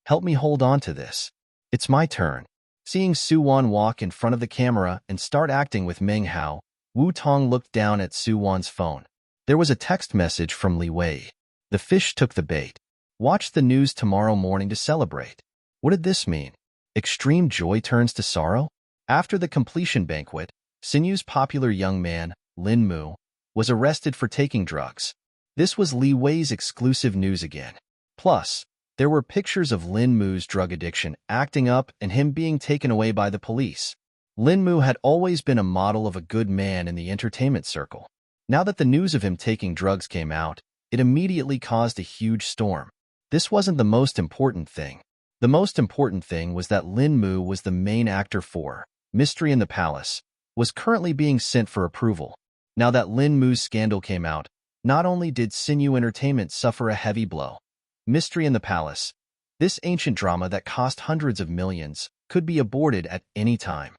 Help me hold on to this. It's my turn. Seeing Su Wan walk in front of the camera and start acting with Meng Hao, Wu Tong looked down at Su Wan's phone. There was a text message from Li Wei. The fish took the bait. Watch the news tomorrow morning to celebrate. What did this mean? Extreme joy turns to sorrow? After the completion banquet, Sinu's popular young man, Lin Mu, was arrested for taking drugs. This was Li Wei's exclusive news again. Plus, there were pictures of Lin Mu's drug addiction acting up and him being taken away by the police. Lin Mu had always been a model of a good man in the entertainment circle. Now that the news of him taking drugs came out, it immediately caused a huge storm. This wasn't the most important thing. The most important thing was that Lin Mu was the main actor for Mystery in the Palace, was currently being sent for approval. Now that Lin Mu's scandal came out, not only did Sinu Entertainment suffer a heavy blow. Mystery in the Palace, this ancient drama that cost hundreds of millions, could be aborted at any time.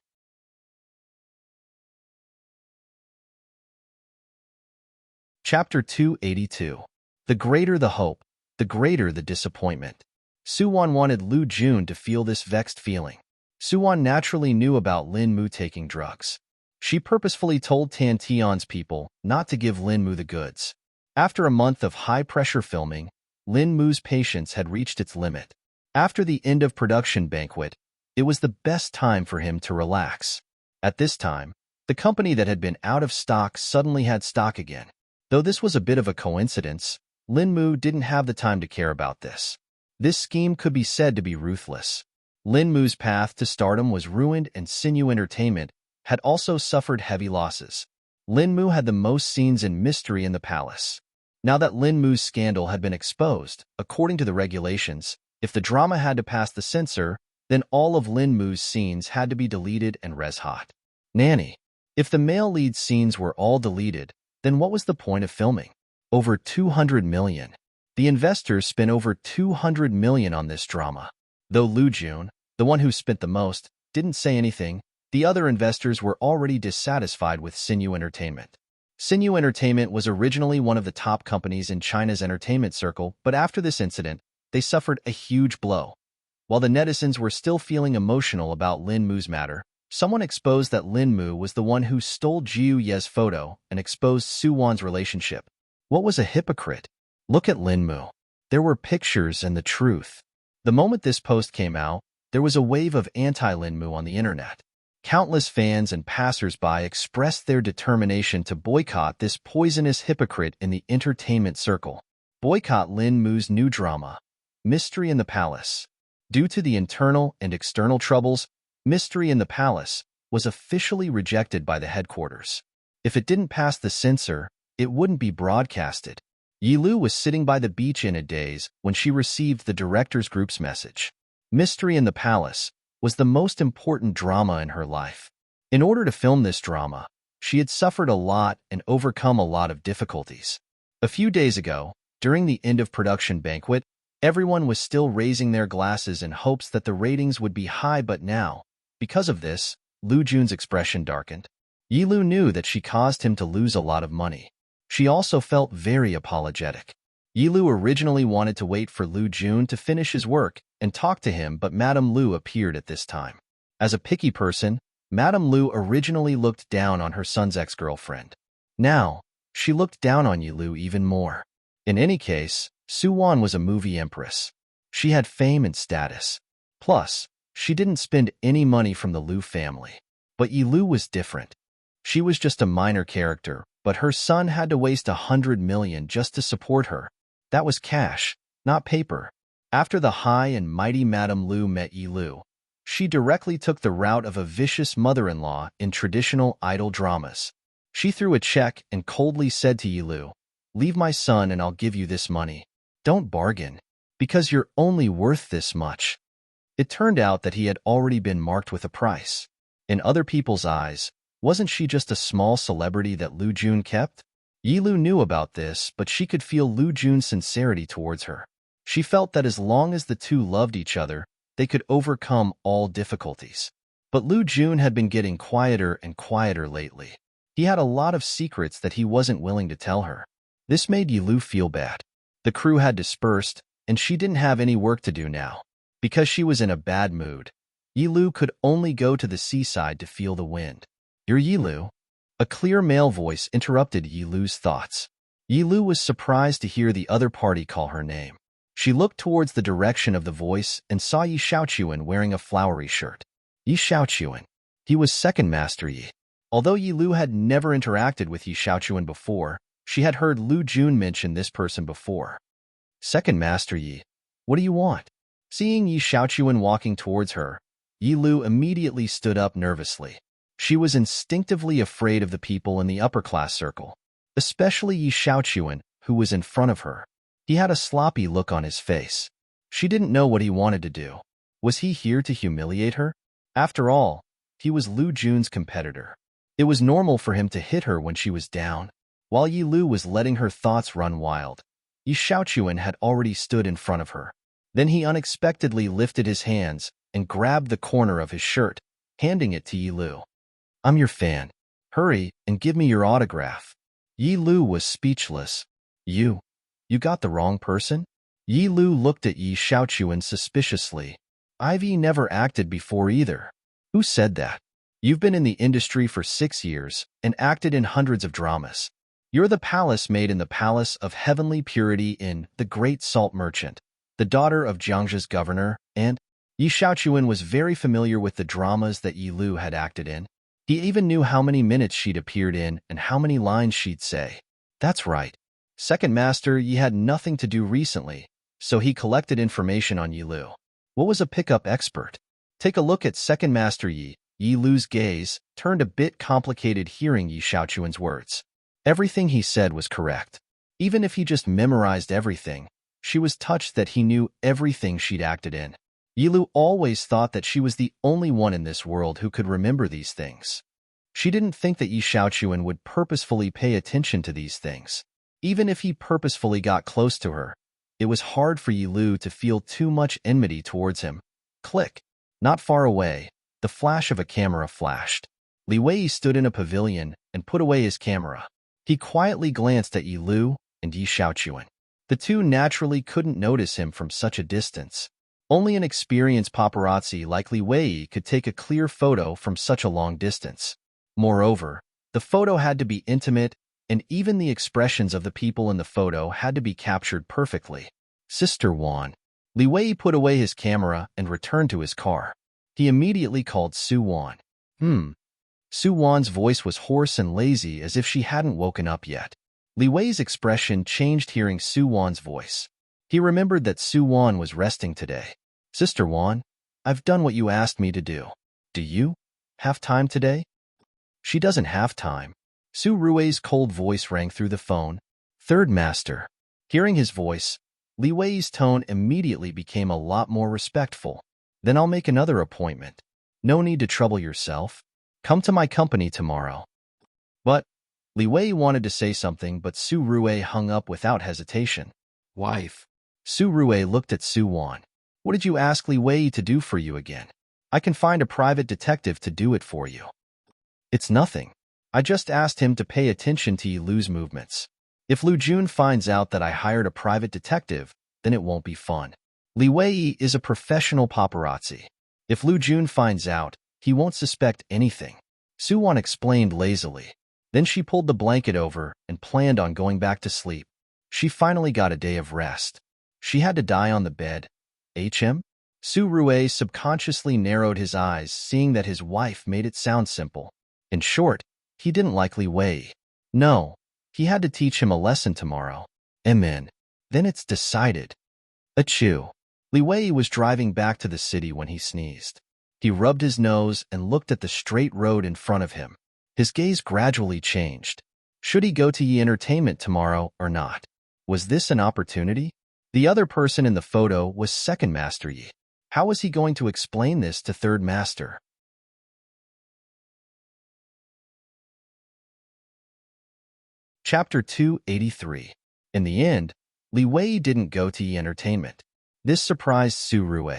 Chapter 282. The greater the hope, the greater the disappointment. Su Wan wanted Lu Jun to feel this vexed feeling. Su Wan naturally knew about Lin Mu taking drugs. She purposefully told Tan Tian's people not to give Lin Mu the goods. After a month of high-pressure filming, Lin Mu's patience had reached its limit. After the end of production banquet, it was the best time for him to relax. At this time, the company that had been out of stock suddenly had stock again. Though this was a bit of a coincidence, Lin Mu didn't have the time to care about this. This scheme could be said to be ruthless. Lin Mu's path to stardom was ruined and Sinu Entertainment had also suffered heavy losses. Lin Mu had the most scenes in Mystery in the Palace. Now that Lin Mu's scandal had been exposed, according to the regulations, if the drama had to pass the censor, then all of Lin Mu's scenes had to be deleted and res-hot. Nanny. If the male lead scenes were all deleted, then what was the point of filming? Over 200 million. The investors spent over 200 million on this drama. Though Lu Jun, the one who spent the most, didn't say anything, the other investors were already dissatisfied with Sinu Entertainment. Sinu Entertainment was originally one of the top companies in China's entertainment circle, but after this incident, they suffered a huge blow. While the netizens were still feeling emotional about Lin Mu's matter, someone exposed that Lin Mu was the one who stole Jiu Ye's photo and exposed Su Wan's relationship. What was a hypocrite? Look at Lin Mu. There were pictures and the truth. The moment this post came out, there was a wave of anti-Lin Mu on the internet. Countless fans and passers-by expressed their determination to boycott this poisonous hypocrite in the entertainment circle. Boycott Lin Mu's new drama, Mystery in the Palace. Due to the internal and external troubles, Mystery in the Palace was officially rejected by the headquarters. If it didn't pass the censor, it wouldn't be broadcasted. Yilu was sitting by the beach in a daze when she received the director's group's message. Mystery in the Palace was the most important drama in her life. In order to film this drama, she had suffered a lot and overcome a lot of difficulties. A few days ago, during the end of production banquet, everyone was still raising their glasses in hopes that the ratings would be high, but now, because of this, Lu Jun's expression darkened. Yilu knew that she caused him to lose a lot of money. She also felt very apologetic. Yilu originally wanted to wait for Lu Jun to finish his work and talk to him, but Madame Lu appeared at this time. As a picky person, Madame Lu originally looked down on her son's ex-girlfriend. Now, she looked down on Yilu even more. In any case, Su Wan was a movie empress. She had fame and status. Plus, She didn't spend any money from the Liu family. But Yi Lu was different. She was just a minor character, but her son had to waste 100 million just to support her. That was cash, not paper. After the high and mighty Madame Liu met Yi Lu, she directly took the route of a vicious mother-in-law in traditional idol dramas. She threw a check and coldly said to Yi Lu, "Leave my son and I'll give you this money. Don't bargain, because you're only worth this much." It turned out that he had already been marked with a price. In other people's eyes, wasn't she just a small celebrity that Lu Jun kept? Yi Lu knew about this, but she could feel Lu Jun's sincerity towards her. She felt that as long as the two loved each other, they could overcome all difficulties. But Lu Jun had been getting quieter and quieter lately. He had a lot of secrets that he wasn't willing to tell her. This made Yi Lu feel bad. The crew had dispersed, and she didn't have any work to do now. Because she was in a bad mood, Yi Lu could only go to the seaside to feel the wind. "You're Yi Lu?" A clear male voice interrupted Yi Lu's thoughts. Yi Lu was surprised to hear the other party call her name. She looked towards the direction of the voice and saw Yi Xiaochuan wearing a flowery shirt. Yi Xiaochuan. He was second master Yi. Although Yi Lu had never interacted with Yi Xiaochuan before, she had heard Lu Jun mention this person before. "Second master Yi, what do you want?" Seeing Yi Xiaochuan walking towards her, Yi Lu immediately stood up nervously. She was instinctively afraid of the people in the upper-class circle, especially Yi Xiaochuan, who was in front of her. He had a sloppy look on his face. She didn't know what he wanted to do. Was he here to humiliate her? After all, he was Lu Jun's competitor. It was normal for him to hit her when she was down. While Yi Lu was letting her thoughts run wild, Yi Xiaochuan had already stood in front of her. Then he unexpectedly lifted his hands and grabbed the corner of his shirt, handing it to Yi Lu. "I'm your fan. Hurry and give me your autograph." Yi Lu was speechless. You got the wrong person?" Yi Lu looked at Yi Xiaochuan suspiciously. "Ivy never acted before either." "Who said that? You've been in the industry for 6 years and acted in hundreds of dramas. You're the palace maid in the Palace of Heavenly Purity in The Great Salt Merchant, the daughter of Jiangzhe's governor, and—" Yi Xiaochuan was very familiar with the dramas that Yi Lu had acted in. He even knew how many minutes she'd appeared in and how many lines she'd say. That's right. Second Master Yi had nothing to do recently, so he collected information on Yi Lu. What was a pickup expert? Take a look at Second Master Yi. Yi Lu's gaze turned a bit complicated hearing Yi Xiaochuan's words. Everything he said was correct. Even if he just memorized everything, she was touched that he knew everything she'd acted in. Yi Lu always thought that she was the only one in this world who could remember these things. She didn't think that Yi Xiaochuan would purposefully pay attention to these things. Even if he purposefully got close to her, it was hard for Yi Lu to feel too much enmity towards him. Click. Not far away, the flash of a camera flashed. Li Wei stood in a pavilion and put away his camera. He quietly glanced at Yi Lu and Yi Xiaochuan. The two naturally couldn't notice him from such a distance. Only an experienced paparazzi like Li Wei could take a clear photo from such a long distance. Moreover, the photo had to be intimate, and even the expressions of the people in the photo had to be captured perfectly. Sister Wan. Li Wei put away his camera and returned to his car. He immediately called Su Wan. Su Wan's voice was hoarse and lazy as if she hadn't woken up yet. Li Wei's expression changed hearing Su Wan's voice. He remembered that Su Wan was resting today. Sister Wan, I've done what you asked me to do. Do you have time today? She doesn't have time. Su Rui's cold voice rang through the phone. Third Master. Hearing his voice, Li Wei's tone immediately became a lot more respectful. Then I'll make another appointment. No need to trouble yourself. Come to my company tomorrow. But Li Wei wanted to say something, but Su Rui hung up without hesitation. Wife. Su Rui looked at Su Wan. What did you ask Li Wei to do for you again? I can find a private detective to do it for you. It's nothing. I just asked him to pay attention to Yi Lu's movements. If Lu Jun finds out that I hired a private detective, then it won't be fun. Li Wei is a professional paparazzi. If Lu Jun finds out, he won't suspect anything. Su Wan explained lazily. Then she pulled the blanket over and planned on going back to sleep. She finally got a day of rest. She had to die on the bed. HM? Su Rue subconsciously narrowed his eyes, seeing that his wife made it sound simple. In short, he didn't like Li Wei. No, he had to teach him a lesson tomorrow. Amen. Then it's decided. Achoo. Li Wei was driving back to the city when he sneezed. He rubbed his nose and looked at the straight road in front of him. His gaze gradually changed. Should he go to Yi Entertainment tomorrow or not? Was this an opportunity? The other person in the photo was Second Master Yi. How was he going to explain this to Third Master? Chapter 283. In the end, Li Wei didn't go to Yi Entertainment. This surprised Su Rue.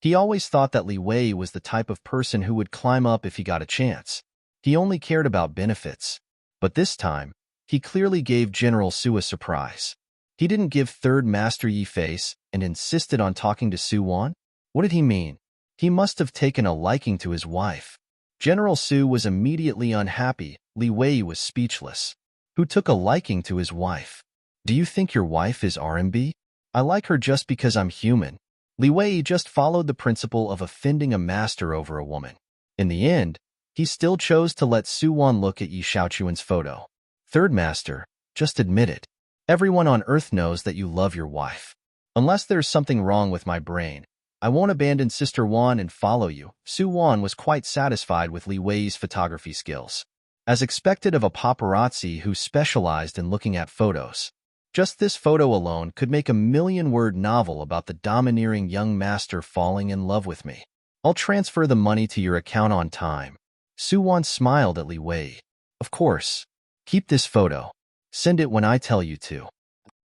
He always thought that Li Wei was the type of person who would climb up if he got a chance. He only cared about benefits. But this time, he clearly gave General Su a surprise. He didn't give Third Master Yi face and insisted on talking to Su Wan? What did he mean? He must have taken a liking to his wife. General Su was immediately unhappy. Li Wei was speechless. Who took a liking to his wife? Do you think your wife is RMB? I like her just because I'm human. Li Wei just followed the principle of offending a master over a woman. In the end, he still chose to let Su Wan look at Yi Shaochuan's photo. Third Master, just admit it. Everyone on Earth knows that you love your wife. Unless there's something wrong with my brain, I won't abandon Sister Wan and follow you. Su Wan was quite satisfied with Li Wei's photography skills. As expected of a paparazzi who specialized in looking at photos. Just this photo alone could make a million-word novel about the domineering young master falling in love with me. I'll transfer the money to your account on time. Su Wan smiled at Li Wei. Of course. Keep this photo. Send it when I tell you to.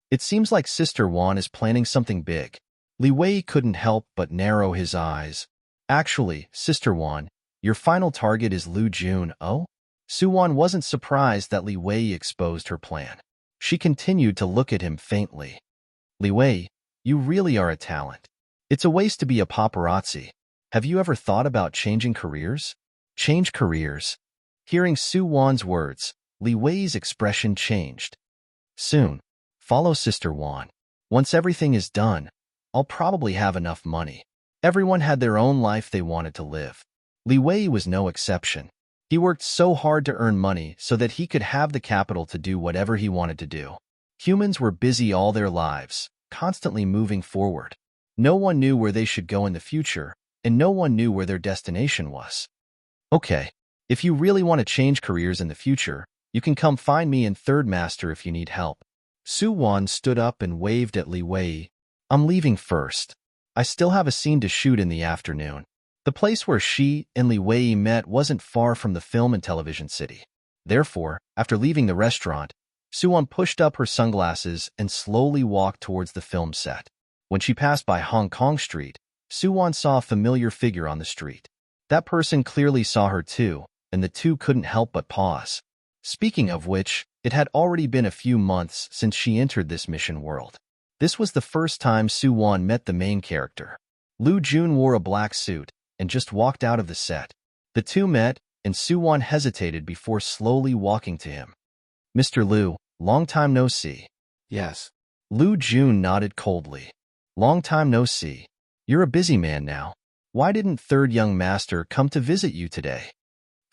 It seems like Sister Wan is planning something big. Li Wei couldn't help but narrow his eyes. Actually, Sister Wan, your final target is Lu Jun, oh? Su Wan wasn't surprised that Li Wei exposed her plan. She continued to look at him faintly. Li Wei, you really are a talent. It's a waste to be a paparazzi. Have you ever thought about changing careers? Change careers. Hearing Su Wan's words, Li Wei's expression changed. Soon. Follow Sister Wan. Once everything is done, I'll probably have enough money. Everyone had their own life they wanted to live. Li Wei was no exception. He worked so hard to earn money so that he could have the capital to do whatever he wanted to do. Humans were busy all their lives, constantly moving forward. No one knew where they should go in the future, and no one knew where their destination was. Okay, if you really want to change careers in the future, you can come find me in Third Master if you need help. Su Wan stood up and waved at Li Wei. I'm leaving first. I still have a scene to shoot in the afternoon. The place where she and Li Wei met wasn't far from the film and television city. Therefore, after leaving the restaurant, Su Wan pushed up her sunglasses and slowly walked towards the film set. When she passed by Hong Kong Street, Su Wan saw a familiar figure on the street. That person clearly saw her too, and the two couldn't help but pause. Speaking of which, it had already been a few months since she entered this mission world. This was the first time Su Wan met the main character. Lu Jun wore a black suit and just walked out of the set. The two met, and Su Wan hesitated before slowly walking to him. Mr. Lu, long time no see. Yes. Lu Jun nodded coldly. Long time no see. You're a busy man now. Why didn't Third Young Master come to visit you today?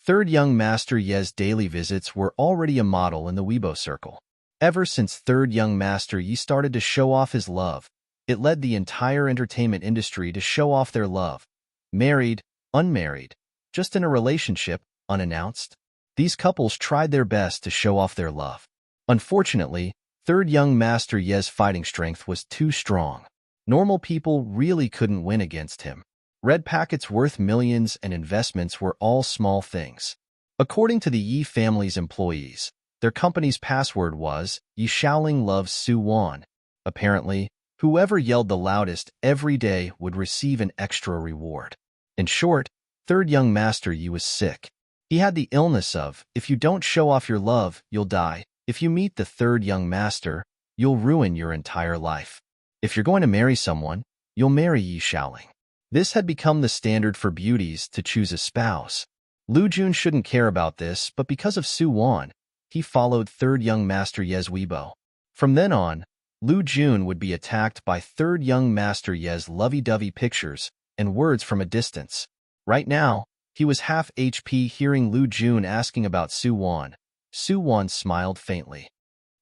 Third Young Master Ye's daily visits were already a model in the Weibo circle. Ever since Third Young Master Yi started to show off his love, it led the entire entertainment industry to show off their love. Married, unmarried, just in a relationship, unannounced. These couples tried their best to show off their love. Unfortunately, Third Young Master Ye's fighting strength was too strong. Normal people really couldn't win against him. Red packets worth millions and investments were all small things. According to the Yi family's employees, their company's password was, Yi Shaoling loves Su Wan. Apparently, whoever yelled the loudest every day would receive an extra reward. In short, Third Young Master Yi was sick. He had the illness of, if you don't show off your love, you'll die. If you meet the Third Young Master, you'll ruin your entire life. If you're going to marry someone, you'll marry Yi Shaoling. This had become the standard for beauties to choose a spouse. Lu Jun shouldn't care about this, but because of Su Wan, he followed Third Young Master Ye's Weibo. From then on, Lu Jun would be attacked by Third Young Master Ye's lovey-dovey pictures, and words from a distance. Right now, he was half HP hearing Lu Jun asking about Su Wan. Su Wan smiled faintly.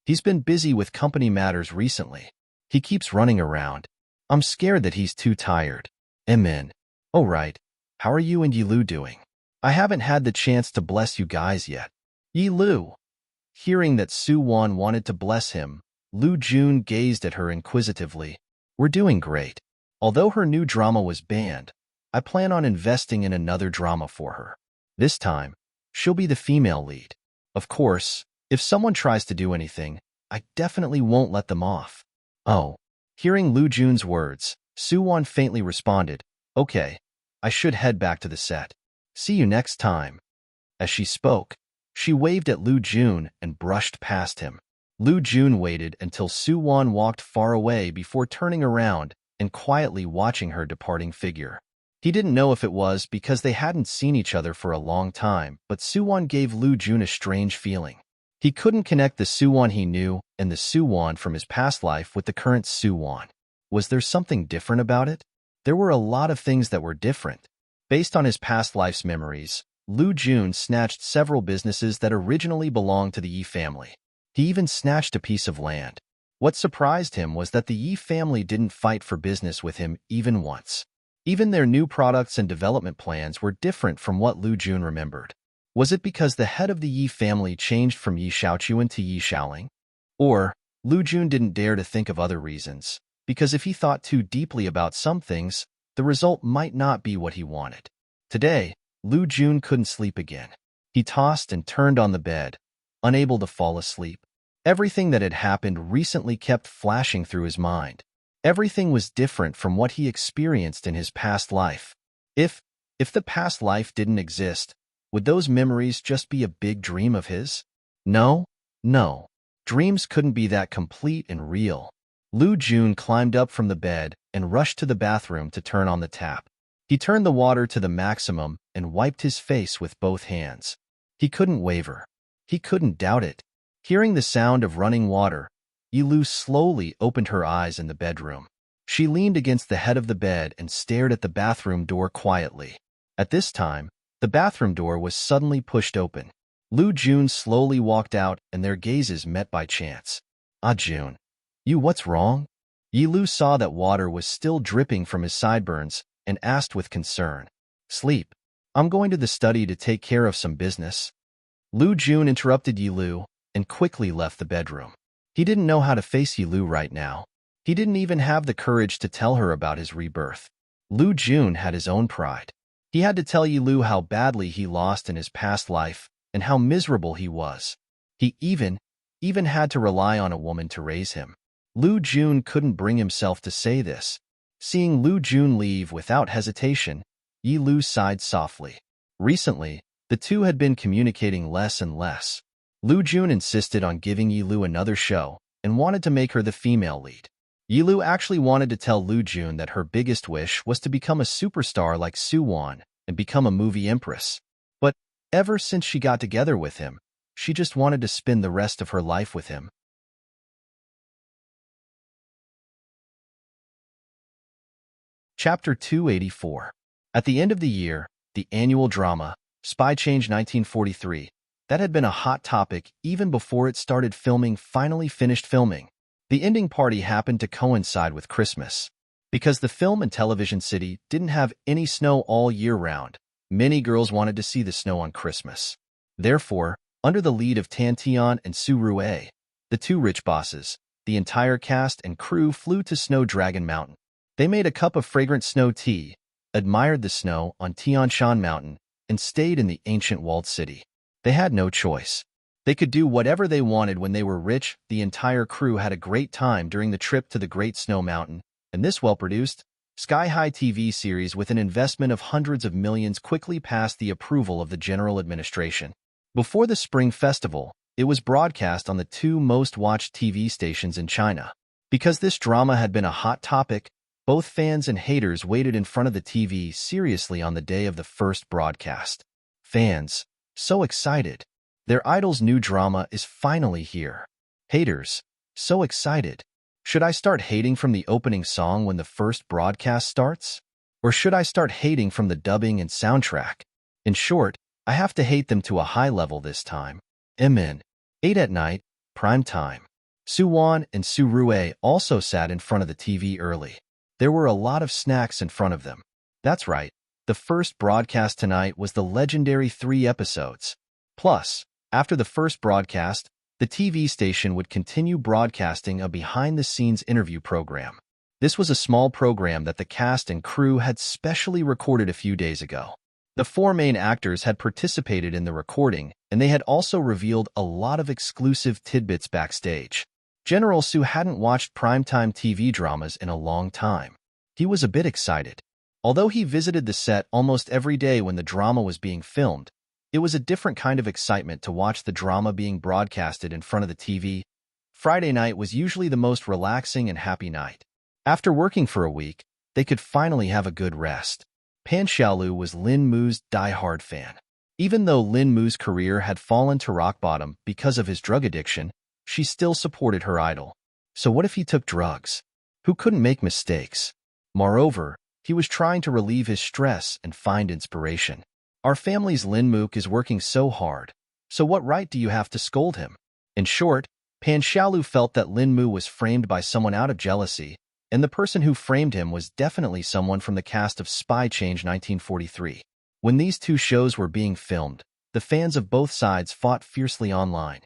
He's been busy with company matters recently. He keeps running around. I'm scared that he's too tired. Amen. Oh right. How are you and Yi Lu doing? I haven't had the chance to bless you guys yet. Yi Lu. Hearing that Su Wan wanted to bless him, Lu Jun gazed at her inquisitively. We're doing great. Although her new drama was banned, I plan on investing in another drama for her. This time, she'll be the female lead. Of course, if someone tries to do anything, I definitely won't let them off. Oh. Hearing Lu Jun's words, Su Wan faintly responded, Okay, I should head back to the set. See you next time. As she spoke, she waved at Lu Jun and brushed past him. Lu Jun waited until Su Wan walked far away before turning around and quietly watching her departing figure. He didn't know if it was because they hadn't seen each other for a long time, but Su Wan gave Lu Jun a strange feeling. He couldn't connect the Su Wan he knew and the Su Wan from his past life with the current Su Wan. Was there something different about it? There were a lot of things that were different. Based on his past life's memories, Lu Jun snatched several businesses that originally belonged to the Yi family. He even snatched a piece of land. What surprised him was that the Yi family didn't fight for business with him even once. Even their new products and development plans were different from what Lu Jun remembered. Was it because the head of the Yi family changed from Yi Shaochuan to Yi Shaoling? Or, Lu Jun didn't dare to think of other reasons, because if he thought too deeply about some things, the result might not be what he wanted. Today, Lu Jun couldn't sleep again. He tossed and turned on the bed, unable to fall asleep. Everything that had happened recently kept flashing through his mind. Everything was different from what he experienced in his past life. If the past life didn't exist, would those memories just be a big dream of his? No. Dreams couldn't be that complete and real. Lu Jun climbed up from the bed and rushed to the bathroom to turn on the tap. He turned the water to the maximum and wiped his face with both hands. He couldn't waver. He couldn't doubt it. Hearing the sound of running water, Yi Lu slowly opened her eyes in the bedroom. She leaned against the head of the bed and stared at the bathroom door quietly. At this time, the bathroom door was suddenly pushed open. Lu Jun slowly walked out and their gazes met by chance. Ah Jun. You what's wrong? Yi Lu saw that water was still dripping from his sideburns and asked with concern. Sleep. I'm going to the study to take care of some business. Lu Jun interrupted Yi Lu and quickly left the bedroom. He didn't know how to face Yi Lu right now. He didn't even have the courage to tell her about his rebirth. Lu Jun had his own pride. He had to tell Yi Lu how badly he lost in his past life and how miserable he was. He even had to rely on a woman to raise him. Lu Jun couldn't bring himself to say this. Seeing Lu Jun leave without hesitation, Yi Lu sighed softly. Recently, the two had been communicating less and less. Lu Jun insisted on giving Yi Lu another show and wanted to make her the female lead. Yi Lu actually wanted to tell Lu Jun that her biggest wish was to become a superstar like Su Wan and become a movie empress. But ever since she got together with him, she just wanted to spend the rest of her life with him. Chapter 284. At the end of the year, the annual drama, Spy Change 1943, that had been a hot topic even before it started filming finally finished filming. The ending party happened to coincide with Christmas. Because the film and television city didn't have any snow all year round, many girls wanted to see the snow on Christmas. Therefore, under the lead of Tan Tian and Su Rue, the two rich bosses, the entire cast and crew flew to Snow Dragon Mountain. They made a cup of fragrant snow tea, admired the snow on Tian Shan Mountain, and stayed in the ancient walled city. They had no choice. They could do whatever they wanted when they were rich. The entire crew had a great time during the trip to the Great Snow Mountain, and this well-produced, sky-high TV series with an investment of hundreds of millions quickly passed the approval of the general administration. Before the Spring Festival, it was broadcast on the two most-watched TV stations in China. Because this drama had been a hot topic, both fans and haters waited in front of the TV seriously on the day of the first broadcast. Fans, so excited. Their idol's new drama is finally here. Haters, so excited. Should I start hating from the opening song when the first broadcast starts? Or should I start hating from the dubbing and soundtrack? In short, I have to hate them to a high level this time. Amen. 8 at night, prime time. Suwon and Surue also sat in front of the TV early. There were a lot of snacks in front of them. That's right, the first broadcast tonight was the legendary 3 episodes. Plus, after the first broadcast, the TV station would continue broadcasting a behind-the-scenes interview program. This was a small program that the cast and crew had specially recorded a few days ago. The 4 main actors had participated in the recording, and they had also revealed a lot of exclusive tidbits backstage. General Su hadn't watched primetime TV dramas in a long time. He was a bit excited. Although he visited the set almost every day when the drama was being filmed, it was a different kind of excitement to watch the drama being broadcasted in front of the TV. Friday night was usually the most relaxing and happy night. After working for a week, they could finally have a good rest. Pan Xiaolu was Lin Mu's die-hard fan. Even though Lin Mu's career had fallen to rock bottom because of his drug addiction, she still supported her idol. So what if he took drugs? Who couldn't make mistakes? Moreover, he was trying to relieve his stress and find inspiration. Our family's Lin Mook is working so hard, so what right do you have to scold him? In short, Pan Xiaolu felt that Lin Mu was framed by someone out of jealousy, and the person who framed him was definitely someone from the cast of Spy Change 1943. When these 2 shows were being filmed, the fans of both sides fought fiercely online.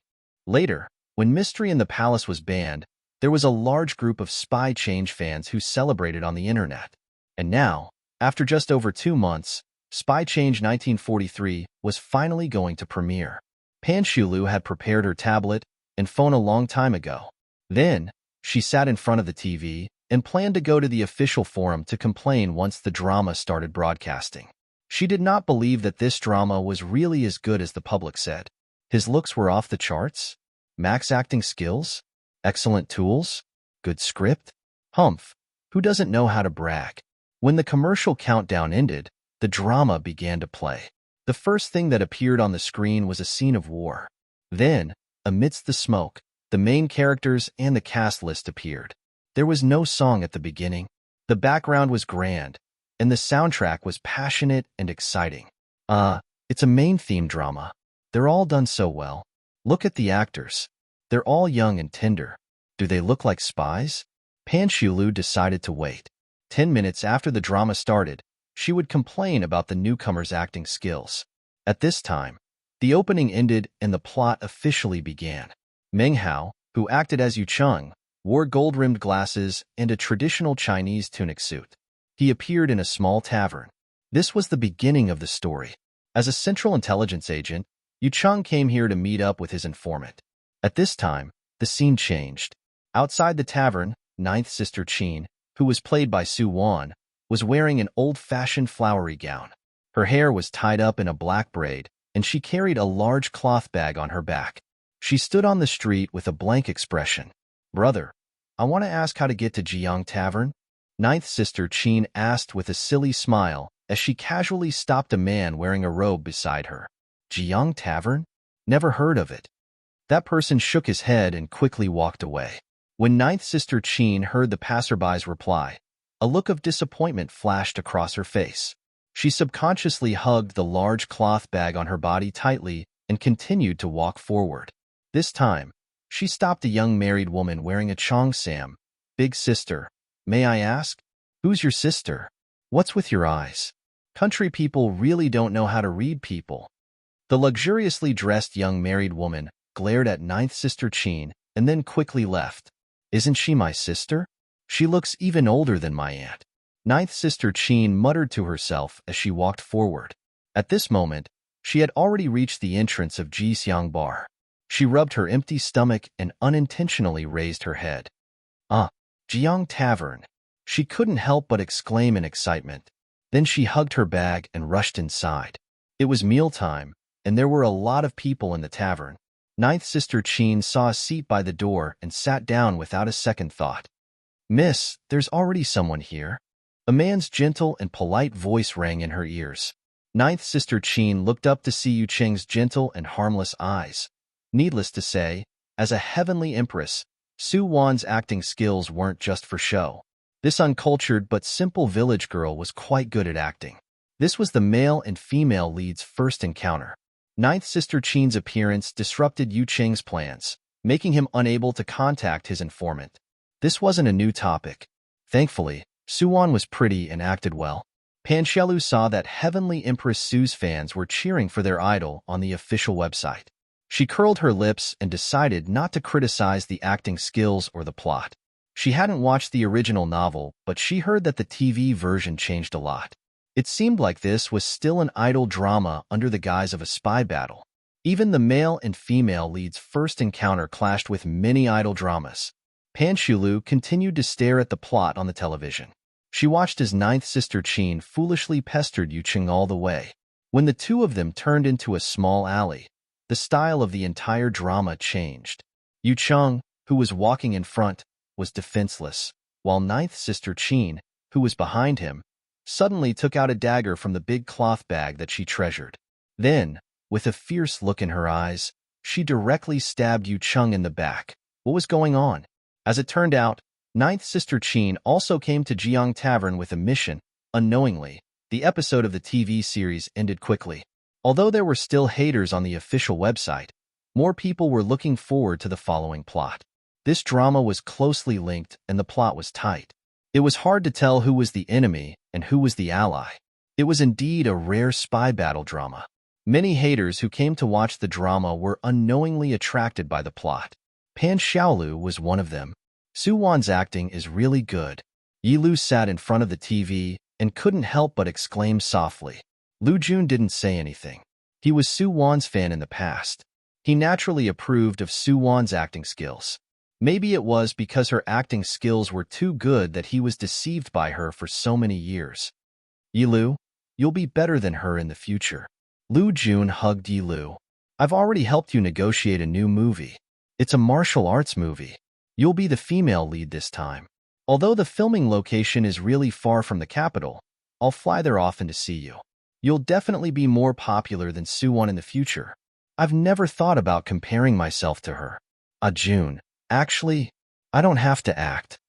Later, when Mystery in the Palace was banned, there was a large group of Spy Change fans who celebrated on the internet. And now, after just over 2 months, Spy Change 1943 was finally going to premiere. Pan Xiaolu had prepared her tablet and phone a long time ago. Then, she sat in front of the TV and planned to go to the official forum to complain once the drama started broadcasting. She did not believe that this drama was really as good as the public said. His looks were off the charts? Max acting skills? Excellent tools? Good script? Humph, who doesn't know how to brag? When the commercial countdown ended, the drama began to play. The first thing that appeared on the screen was a scene of war. Then, amidst the smoke, the main characters and the cast list appeared. There was no song at the beginning. The background was grand, and the soundtrack was passionate and exciting. It's a main theme drama. They're all done so well. Look at the actors. They're all young and tender. Do they look like spies? Pan Xiaolu decided to wait. 10 minutes after the drama started, she would complain about the newcomers' acting skills. At this time, the opening ended and the plot officially began. Meng Hao, who acted as Yu Cheng, wore gold-rimmed glasses and a traditional Chinese tunic suit. He appeared in a small tavern. This was the beginning of the story. As a Central Intelligence agent, Yu Cheng came here to meet up with his informant. At this time, the scene changed. Outside the tavern, ninth sister Qin, who was played by Su Wan, was wearing an old-fashioned flowery gown. Her hair was tied up in a black braid, and she carried a large cloth bag on her back. She stood on the street with a blank expression. "Brother, I want to ask how to get to Jiang Tavern?" Ninth sister Qin asked with a silly smile as she casually stopped a man wearing a robe beside her. "Jiang Tavern? Never heard of it." That person shook his head and quickly walked away. When ninth sister Qin heard the passerby's reply, a look of disappointment flashed across her face. She subconsciously hugged the large cloth bag on her body tightly and continued to walk forward. This time, she stopped a young married woman wearing a cheongsam. "Big sister, may I ask? Who's your sister? What's with your eyes? Country people really don't know how to read people." The luxuriously dressed young married woman glared at ninth sister Qin and then quickly left. "Isn't she my sister? She looks even older than my aunt." Ninth sister Qin muttered to herself as she walked forward. At this moment, she had already reached the entrance of Jixiang Bar. She rubbed her empty stomach and unintentionally raised her head. Jiang Tavern." She couldn't help but exclaim in excitement. Then she hugged her bag and rushed inside. It was mealtime, and there were a lot of people in the tavern. Ninth sister Qin saw a seat by the door and sat down without a second thought. "Miss, there's already someone here." A man's gentle and polite voice rang in her ears. Ninth sister Qin looked up to see Yu Cheng's gentle and harmless eyes. Needless to say, as a heavenly empress, Su Wan's acting skills weren't just for show. This uncultured but simple village girl was quite good at acting. This was the male and female lead's first encounter. Ninth Sister Qin's appearance disrupted Yu Cheng's plans, making him unable to contact his informant. This wasn't a new topic. Thankfully, Suwan was pretty and acted well. Pan Xiaolu saw that Heavenly Empress Su's fans were cheering for their idol on the official website. She curled her lips and decided not to criticize the acting skills or the plot. She hadn't watched the original novel, but she heard that the TV version changed a lot. It seemed like this was still an idol drama under the guise of a spy battle. Even the male and female leads' first encounter clashed with many idol dramas. Pan Xiaolu continued to stare at the plot on the television. She watched as Ninth Sister Qin foolishly pestered Yu Cheng all the way. When the two of them turned into a small alley, the style of the entire drama changed. Yu Cheng, who was walking in front, was defenseless, while Ninth Sister Qin, who was behind him, suddenly took out a dagger from the big cloth bag that she treasured. Then, with a fierce look in her eyes, she directly stabbed Yu Cheng in the back. What was going on? As it turned out, Ninth Sister Qin also came to Jiang Tavern with a mission. Unknowingly, the episode of the TV series ended quickly. Although there were still haters on the official website, more people were looking forward to the following plot. This drama was closely linked and the plot was tight. It was hard to tell who was the enemy and who was the ally. It was indeed a rare spy battle drama. Many haters who came to watch the drama were unknowingly attracted by the plot. Pan Xiaolu was one of them. Su Wan's acting is really good. Yi Lu sat in front of the TV and couldn't help but exclaim softly. Lu Jun didn't say anything. He was Su Wan's fan in the past. He naturally approved of Su Wan's acting skills. Maybe it was because her acting skills were too good that he was deceived by her for so many years. Yi Lu, you'll be better than her in the future. Lu Jun hugged Yi Lu. I've already helped you negotiate a new movie. It's a martial arts movie. You'll be the female lead this time. Although the filming location is really far from the capital, I'll fly there often to see you. You'll definitely be more popular than Su Wan in the future. I've never thought about comparing myself to her. Jun. Actually, I don't have to act.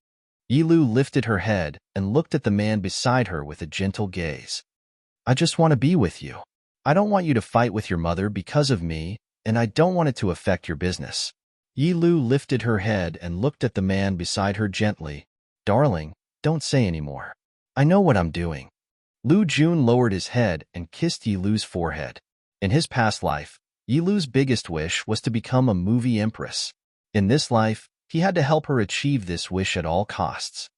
Yi Lu lifted her head and looked at the man beside her with a gentle gaze. I just want to be with you. I don't want you to fight with your mother because of me, and I don't want it to affect your business. Yi Lu lifted her head and looked at the man beside her gently. Darling, don't say any more. I know what I'm doing. Lu Jun lowered his head and kissed Yi Lu's forehead. In his past life, Yi Lu's biggest wish was to become a movie empress. In this life, he had to help her achieve this wish at all costs.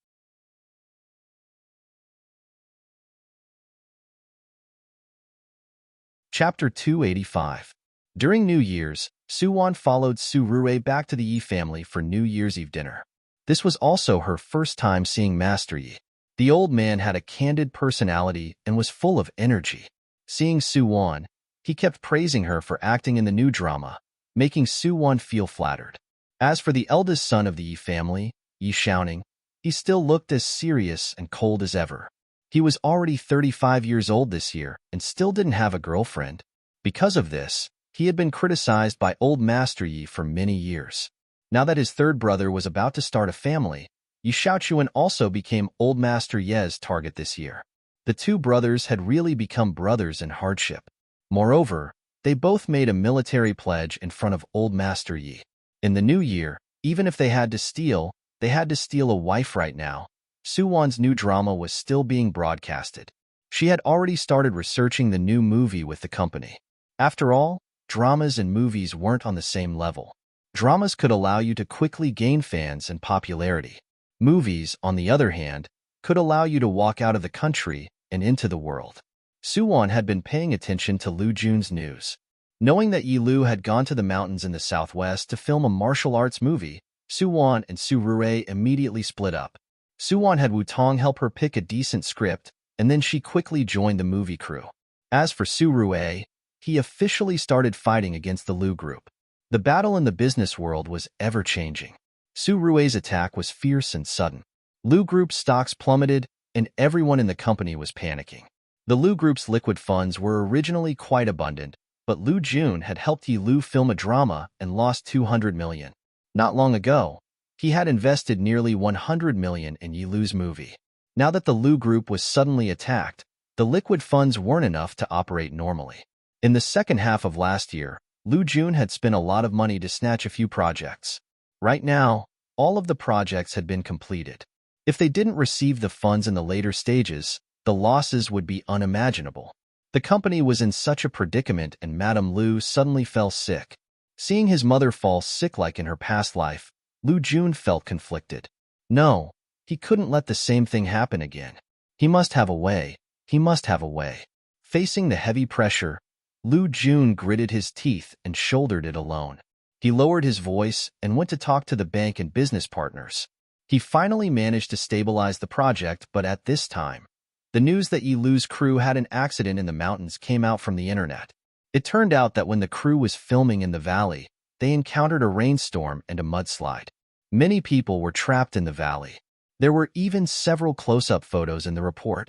Chapter 285. During New Year's, Su Wan followed Su Rue back to the Yi family for New Year's Eve dinner. This was also her first time seeing Master Yi. The old man had a candid personality and was full of energy. Seeing Su Wan, he kept praising her for acting in the new drama, making Su Wan feel flattered. As for the eldest son of the Yi family, Yi Xiaoning, he still looked as serious and cold as ever. He was already 35 years old this year and still didn't have a girlfriend. Because of this, he had been criticized by old Master Yi for many years. Now that his third brother was about to start a family, Yi Xiaochuan also became old Master Ye's target this year. The two brothers had really become brothers in hardship. Moreover, they both made a military pledge in front of old Master Yi. In the new year, even if they had to steal a wife right now. Su Wan's new drama was still being broadcasted. She had already started researching the new movie with the company. After all, dramas and movies weren't on the same level. Dramas could allow you to quickly gain fans and popularity. Movies, on the other hand, could allow you to walk out of the country and into the world. Su Wan had been paying attention to Lu Jun's news. Knowing that Yi Lu had gone to the mountains in the southwest to film a martial arts movie, Su Wan and Su Rue immediately split up. Su Wan had Wu Tong help her pick a decent script, and then she quickly joined the movie crew. As for Su Rue, he officially started fighting against the Lu group. The battle in the business world was ever-changing. Su Rue's attack was fierce and sudden. Lu group's stocks plummeted, and everyone in the company was panicking. The Lu group's liquid funds were originally quite abundant, but Lu Jun had helped Yi Lu film a drama and lost 200 million. Not long ago, He had invested nearly 100 million in Yilu's movie. Now that the Lu group was suddenly attacked, the liquid funds weren't enough to operate normally. In the second half of last year, Lu Jun had spent a lot of money to snatch a few projects. Right now, all of the projects had been completed. If they didn't receive the funds in the later stages, the losses would be unimaginable. The company was in such a predicament, and Madame Lu suddenly fell sick. Seeing his mother fall sick like in her past life, Lu Jun felt conflicted. No, he couldn't let the same thing happen again. He must have a way. He must have a way. Facing the heavy pressure, Lu Jun gritted his teeth and shouldered it alone. He lowered his voice and went to talk to the bank and business partners. He finally managed to stabilize the project, but at this time, the news that Yilu's crew had an accident in the mountains came out from the internet. It turned out that when the crew was filming in the valley, they encountered a rainstorm and a mudslide. Many people were trapped in the valley. There were even several close-up photos in the report.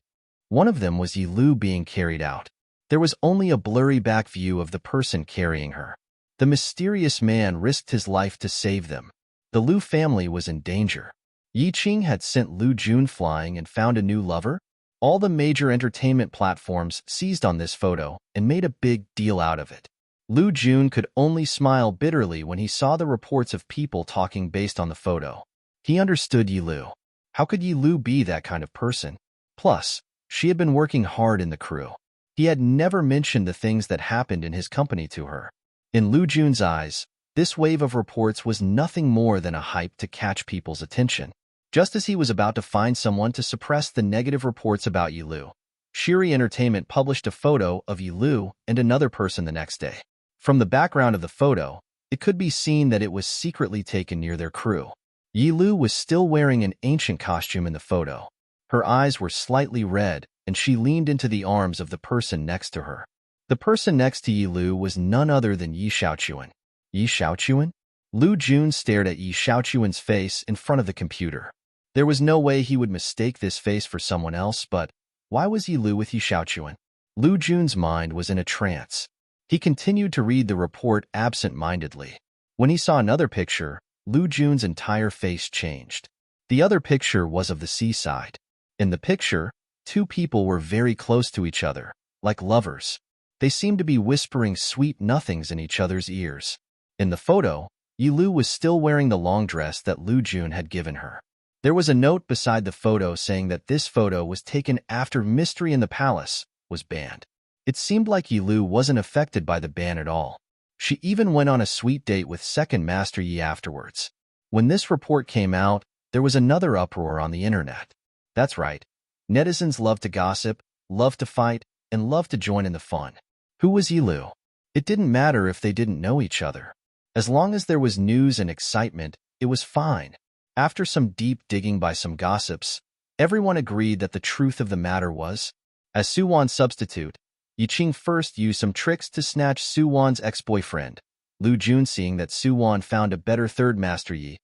One of them was Yilu being carried out. There was only a blurry back view of the person carrying her. The mysterious man risked his life to save them. The Lu family was in danger. Yi Qing had sent Lu Jun flying and found a new lover. All the major entertainment platforms seized on this photo and made a big deal out of it. Lu Jun could only smile bitterly when he saw the reports of people talking based on the photo. He understood Yilu. How could Yilu be that kind of person? Plus, she had been working hard in the crew. He had never mentioned the things that happened in his company to her. In Lu Jun's eyes, this wave of reports was nothing more than a hype to catch people's attention. Just as he was about to find someone to suppress the negative reports about Yilu, Shiri Entertainment published a photo of Yilu and another person the next day. From the background of the photo, it could be seen that it was secretly taken near their crew. Yilu was still wearing an ancient costume in the photo. Her eyes were slightly red, and she leaned into the arms of the person next to her. The person next to Yilu was none other than Yi Xiaochuan. Yi Xiaochuan? Lu Jun stared at Yi Xiaochuan's face in front of the computer. There was no way he would mistake this face for someone else, but why was Yilu with Yi Xiaochuan? Lu Jun's mind was in a trance. He continued to read the report absent-mindedly. When he saw another picture, Lu Jun's entire face changed. The other picture was of the seaside. In the picture, two people were very close to each other, like lovers. They seemed to be whispering sweet nothings in each other's ears. In the photo, Yilu was still wearing the long dress that Lu Jun had given her. There was a note beside the photo saying that this photo was taken after Mystery in the Palace was banned. It seemed like Yilu wasn't affected by the ban at all. She even went on a sweet date with Second Master Yi afterwards. When this report came out, there was another uproar on the internet. That's right. Netizens love to gossip, love to fight, and love to join in the fun. Who was Yilu? It didn't matter if they didn't know each other. As long as there was news and excitement, it was fine. After some deep digging by some gossips, everyone agreed that the truth of the matter was, as Su Wan's substitute, Yi Qing first used some tricks to snatch Su Wan's ex-boyfriend. Lu Jun, seeing that Su Wan found a better third Master Yi,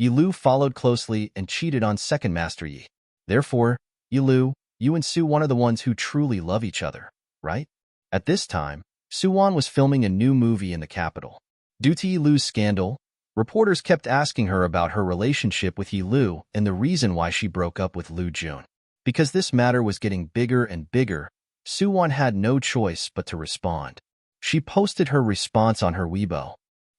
Yilu followed closely and cheated on Second Master Yi. Therefore, Yilu, you and Su Wan are the ones who truly love each other, right? At this time, Su Wan was filming a new movie in the capital. Due to Yilu's scandal, reporters kept asking her about her relationship with Yilu and the reason why she broke up with Lu Jun. Because this matter was getting bigger and bigger, Su Wan had no choice but to respond. She posted her response on her Weibo.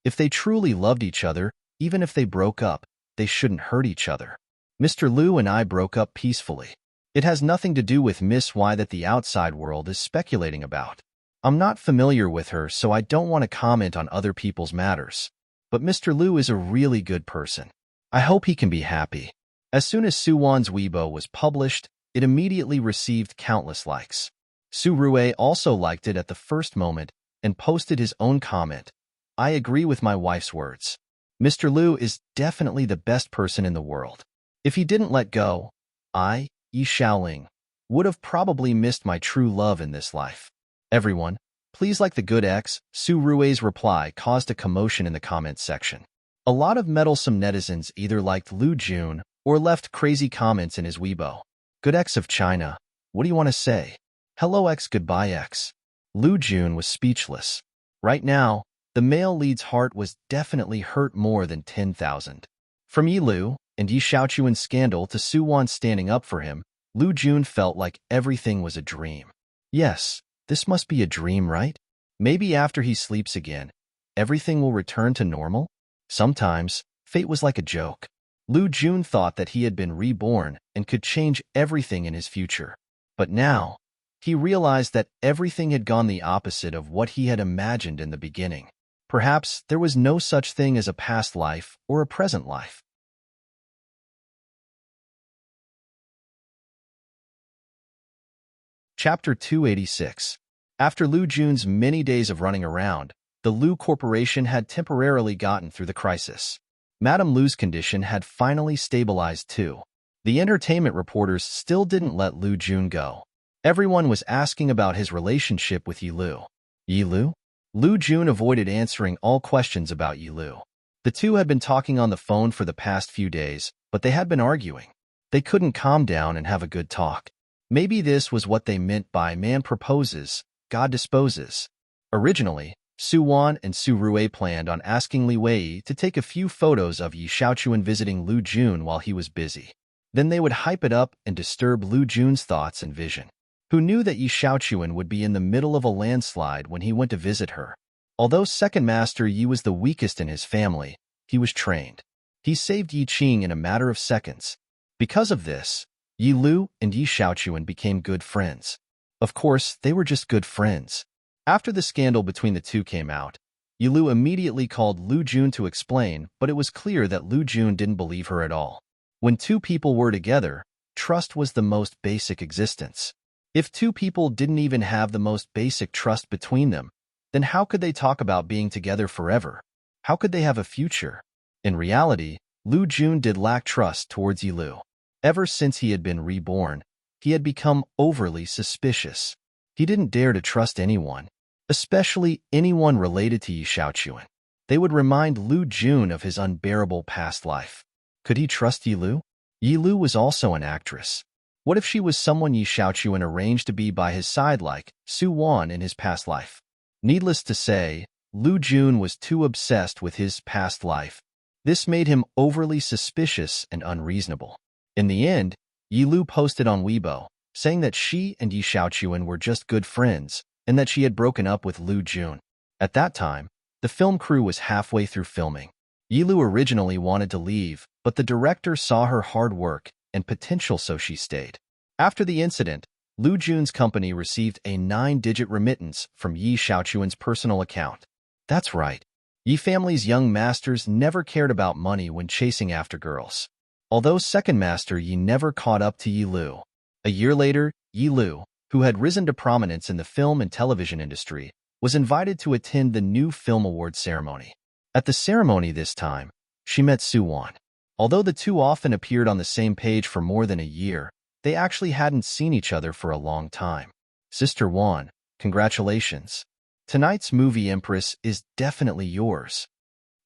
If they truly loved each other, even if they broke up, they shouldn't hurt each other. Mr. Lu and I broke up peacefully. It has nothing to do with Miss Y that the outside world is speculating about. I'm not familiar with her, so I don't want to comment on other people's matters. But Mr. Lu is a really good person. I hope he can be happy. As soon as Su Wan's Weibo was published, it immediately received countless likes. Su Rue also liked it at the first moment and posted his own comment. I agree with my wife's words. Mr. Lu is definitely the best person in the world. If he didn't let go, I, Yi Xiaoling, would have probably missed my true love in this life. Everyone, please like the good ex. Su Rue's reply caused a commotion in the comments section. A lot of meddlesome netizens either liked Lu Jun or left crazy comments in his Weibo. Good ex of China, what do you want to say? Hello ex, goodbye ex. Lu Jun was speechless. Right now, the male lead's heart was definitely hurt more than 10,000. From Yi Lu and Yi Xiaochuan's scandal to Su Wan standing up for him, Lu Jun felt like everything was a dream. Yes, this must be a dream, right? Maybe after he sleeps again, everything will return to normal? Sometimes, fate was like a joke. Lu Jun thought that he had been reborn and could change everything in his future. But now, he realized that everything had gone the opposite of what he had imagined in the beginning. Perhaps there was no such thing as a past life or a present life. Chapter 286. After Lu Jun's many days of running around, the Lu Corporation had temporarily gotten through the crisis. Madame Lu's condition had finally stabilized too. The entertainment reporters still didn't let Lu Jun go. Everyone was asking about his relationship with Yi Lu. Yi Lu? Lu Jun avoided answering all questions about Yi Lu. The two had been talking on the phone for the past few days, but they had been arguing. They couldn't calm down and have a good talk. Maybe this was what they meant by man proposes, God disposes. Originally, Su Wan and Su Rue planned on asking Li Wei to take a few photos of Yi Xiaochuan visiting Lu Jun while he was busy. Then they would hype it up and disturb Lu Jun's thoughts and vision. Who knew that Yi Xiaochuan would be in the middle of a landslide when he went to visit her? Although Second Master Yi was the weakest in his family, he was trained. He saved Yi Qing in a matter of seconds. Because of this, Yi Lu and Yi Xiaochuan became good friends. Of course, they were just good friends. After the scandal between the two came out, Yi Lu immediately called Lu Jun to explain, but it was clear that Lu Jun didn't believe her at all. When two people were together, trust was the most basic existence. If two people didn't even have the most basic trust between them, then how could they talk about being together forever? How could they have a future? In reality, Lu Jun did lack trust towards Yi Lu. Ever since he had been reborn, he had become overly suspicious. He didn't dare to trust anyone, especially anyone related to Yi Xiaochuan. They would remind Lu Jun of his unbearable past life. Could he trust Yi Lu? Yi Lu was also an actress. What if she was someone Yi Xiaochuan arranged to be by his side like Su Wan in his past life? Needless to say, Lu Jun was too obsessed with his past life. This made him overly suspicious and unreasonable. In the end, Yi Lu posted on Weibo, saying that she and Yi Xiaochuan were just good friends and that she had broken up with Lu Jun. At that time, the film crew was halfway through filming. Yi Lu originally wanted to leave, but the director saw her hard work and potential, so she stayed. After the incident, Lu Jun's company received a 9-digit remittance from Yi Xiaochuan's personal account. That's right. Yi family's young masters never cared about money when chasing after girls. Although Second Master Yi never caught up to Yi Lu. A year later, Yi Lu, who had risen to prominence in the film and television industry, was invited to attend the new film award ceremony. At the ceremony this time, she met Su Wan. Although the two often appeared on the same page for more than a year, they actually hadn't seen each other for a long time. Sister Wan, congratulations. Tonight's movie Empress is definitely yours.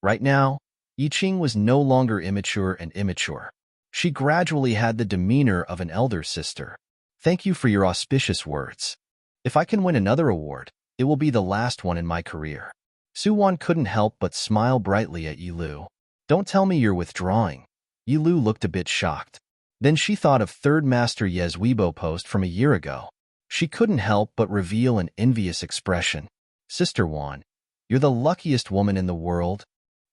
Right now, Yi Qing was no longer immature and immature. She gradually had the demeanor of an elder sister. Thank you for your auspicious words. If I can win another award, it will be the last one in my career. Su Wan couldn't help but smile brightly at Yi Lu. Don't tell me you're withdrawing. Yi Lu looked a bit shocked. Then she thought of Third Master Ye's Weibo post from a year ago. She couldn't help but reveal an envious expression. Sister Wan, you're the luckiest woman in the world.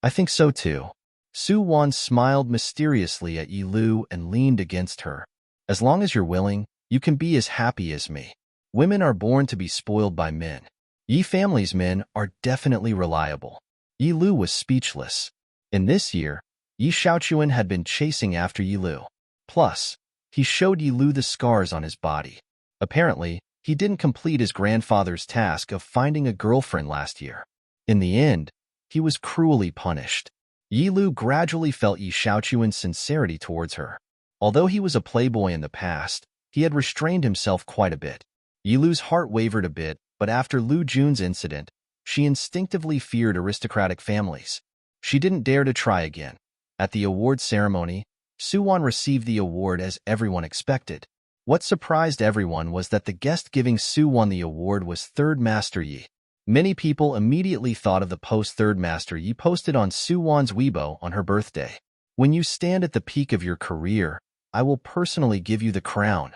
I think so too. Su Wan smiled mysteriously at Yi Lu and leaned against her. As long as you're willing, you can be as happy as me. Women are born to be spoiled by men. Yi family's men are definitely reliable. Yi Lu was speechless. In this year, Yi Xiaochuan had been chasing after Yi Lu. Plus, he showed Yi Lu the scars on his body. Apparently, he didn't complete his grandfather's task of finding a girlfriend last year. In the end, he was cruelly punished. Yi Lu gradually felt Yi Xiaochuan's sincerity towards her. Although he was a playboy in the past, he had restrained himself quite a bit. Yi Lu's heart wavered a bit, but after Lu Jun's incident, she instinctively feared aristocratic families. She didn't dare to try again. At the award ceremony, Su Wan received the award as everyone expected. What surprised everyone was that the guest giving Su Wan the award was Third Master Yi. Many people immediately thought of the post Third Master Yi posted on Su Wan's Weibo on her birthday. When you stand at the peak of your career, I will personally give you the crown.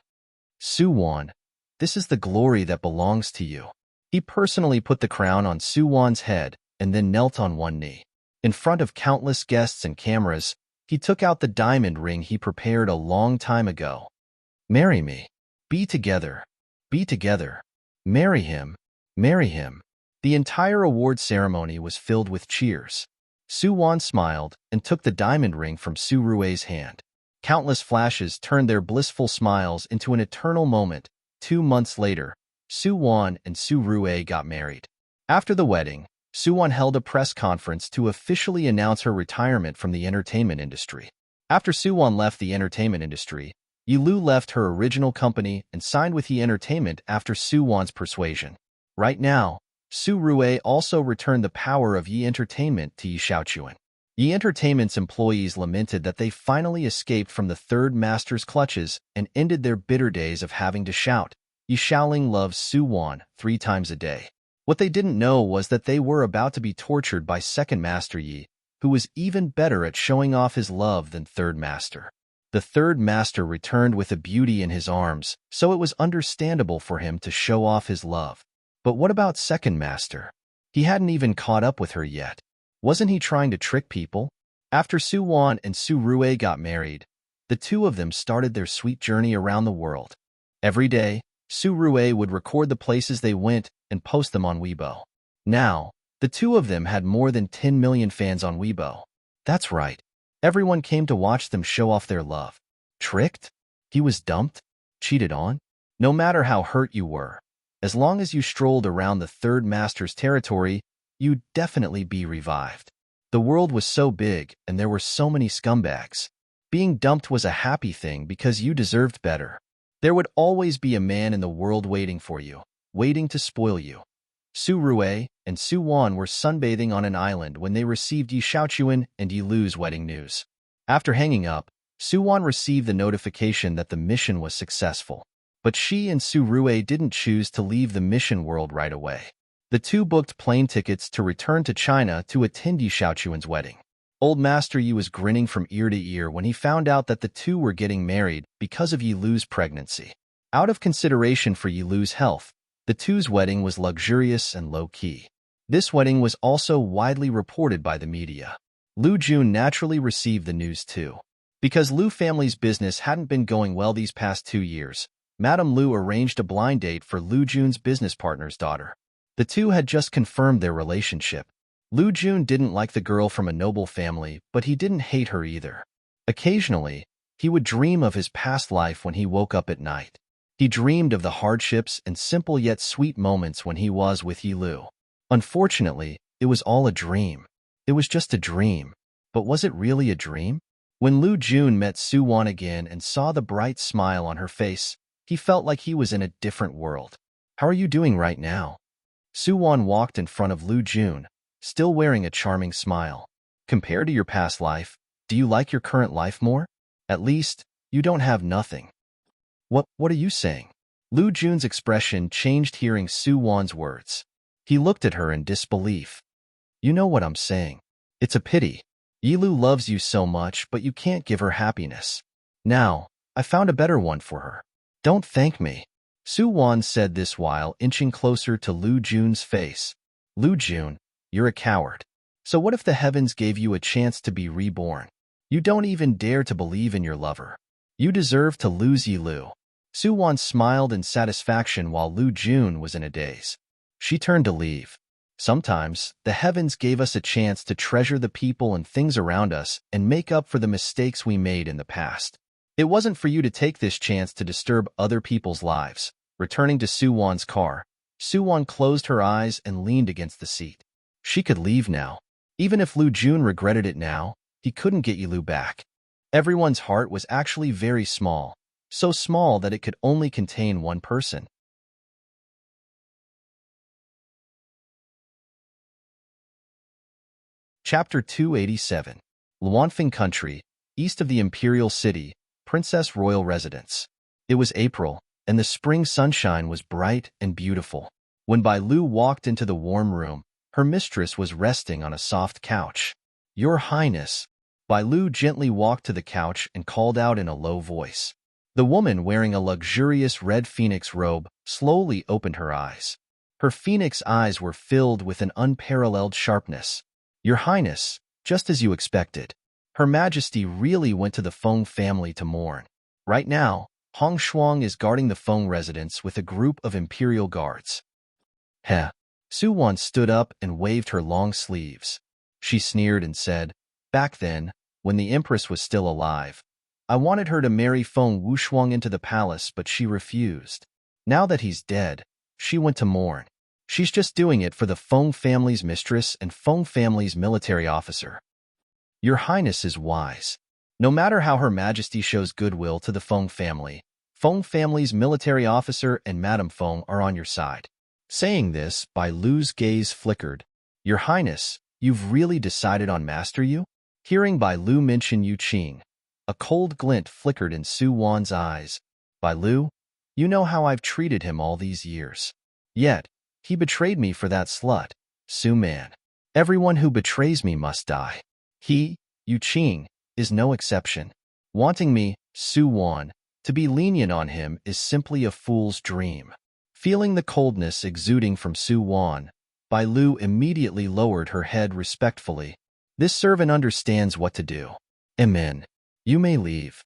Suwon, this is the glory that belongs to you. He personally put the crown on Suwon's head and then knelt on one knee. In front of countless guests and cameras, he took out the diamond ring he prepared a long time ago. Marry me. Be together. Be together. Marry him. Marry him. The entire award ceremony was filled with cheers. Suwon smiled and took the diamond ring from Su Rue's hand. Countless flashes turned their blissful smiles into an eternal moment. 2 months later, Suwon and Su Rue got married. After the wedding, Suwon held a press conference to officially announce her retirement from the entertainment industry. After Suwon left the entertainment industry, Yilu left her original company and signed with Yi Entertainment after Suwon's persuasion. Right now, Su Rue also returned the power of Yi Entertainment to Yi Xiaochuan. Yi Entertainment's employees lamented that they finally escaped from the third master's clutches and ended their bitter days of having to shout, "Yi Xiaoling loves Suwon" 3 times a day. What they didn't know was that they were about to be tortured by second master Yi, who was even better at showing off his love than third master. The third master returned with a beauty in his arms, so it was understandable for him to show off his love. But what about second master? He hadn't even caught up with her yet. Wasn't he trying to trick people? After Suwon and Su Rue got married, the two of them started their sweet journey around the world. Every day, Su Rue would record the places they went and post them on Weibo. Now, the two of them had more than 10 million fans on Weibo. That's right. Everyone came to watch them show off their love. Tricked? He was dumped? Cheated on? No matter how hurt you were, as long as you strolled around the third master's territory, you'd definitely be revived. The world was so big and there were so many scumbags. Being dumped was a happy thing because you deserved better. There would always be a man in the world waiting for you, waiting to spoil you. Su Rue and Suwon were sunbathing on an island when they received Yi Xiaochuan and Yilu's wedding news. After hanging up, Suwon received the notification that the mission was successful. But she and Su Rue didn't choose to leave the mission world right away. The two booked plane tickets to return to China to attend Yi Xiaochuan's wedding. Old Master Yi was grinning from ear to ear when he found out that the two were getting married because of Yilu's pregnancy. Out of consideration for Yilu's health, the two's wedding was luxurious and low-key. This wedding was also widely reported by the media. Lu Jun naturally received the news too. Because Lu family's business hadn't been going well these past 2 years, Madame Lu arranged a blind date for Lu Jun's business partner's daughter. The two had just confirmed their relationship. Lu Jun didn't like the girl from a noble family, but he didn't hate her either. Occasionally, he would dream of his past life when he woke up at night. He dreamed of the hardships and simple yet sweet moments when he was with Yilu. Unfortunately, it was all a dream. It was just a dream. But was it really a dream? When Lu Jun met Suwon again and saw the bright smile on her face, he felt like he was in a different world. "How are you doing right now?" Suwon walked in front of Lu Jun, still wearing a charming smile. "Compared to your past life, do you like your current life more? At least, you don't have nothing." What are you saying?" Lu Jun's expression changed hearing Suwon's words. He looked at her in disbelief. "You know what I'm saying. It's a pity. Yilu loves you so much, but you can't give her happiness. Now, I found a better one for her. Don't thank me." Suwon said this while inching closer to Lu Jun's face. "Lu Jun, you're a coward. So what if the heavens gave you a chance to be reborn? You don't even dare to believe in your lover. You deserve to lose Yilu." Suwon smiled in satisfaction while Lu Jun was in a daze. She turned to leave. "Sometimes, the heavens gave us a chance to treasure the people and things around us and make up for the mistakes we made in the past. It wasn't for you to take this chance to disturb other people's lives." Returning to Suwon's car, Suwon closed her eyes and leaned against the seat. She could leave now. Even if Lu Jun regretted it now, he couldn't get Yilu back. Everyone's heart was actually very small, so small that it could only contain one person. Chapter 287. Luanfeng Country, east of the Imperial City, Princess Royal Residence. It was April, and the spring sunshine was bright and beautiful. When Bai Lu walked into the warm room, her mistress was resting on a soft couch. "Your Highness." Bai Lu gently walked to the couch and called out in a low voice. The woman wearing a luxurious red phoenix robe slowly opened her eyes. Her phoenix eyes were filled with an unparalleled sharpness. Your Highness, just as you expected. Her Majesty really went to the Feng family to mourn. Right now, Hong Shuang is guarding the Feng residence with a group of imperial guards. Heh. Su Wan stood up and waved her long sleeves. She sneered and said, back then, when the Empress was still alive, I wanted her to marry Feng Wushuang into the palace, but she refused. Now that he's dead, she went to mourn. She's just doing it for the Feng family's mistress and Feng family's military officer. Your Highness is wise. No matter how Her Majesty shows goodwill to the Feng family's military officer and Madame Feng are on your side. Saying this, Bai Lu's gaze flickered. Your Highness, you've really decided on Master Yu? Hearing Bai Lu mention Yu Qing, a cold glint flickered in Su Wan's eyes. Bai Lu, you know how I've treated him all these years. Yet, he betrayed me for that slut, Su Man. Everyone who betrays me must die. He, Yu Qing, is no exception. Wanting me, Su Wan, to be lenient on him is simply a fool's dream. Feeling the coldness exuding from Su Wan, Bai Lu immediately lowered her head respectfully. This servant understands what to do. Amen. You may leave.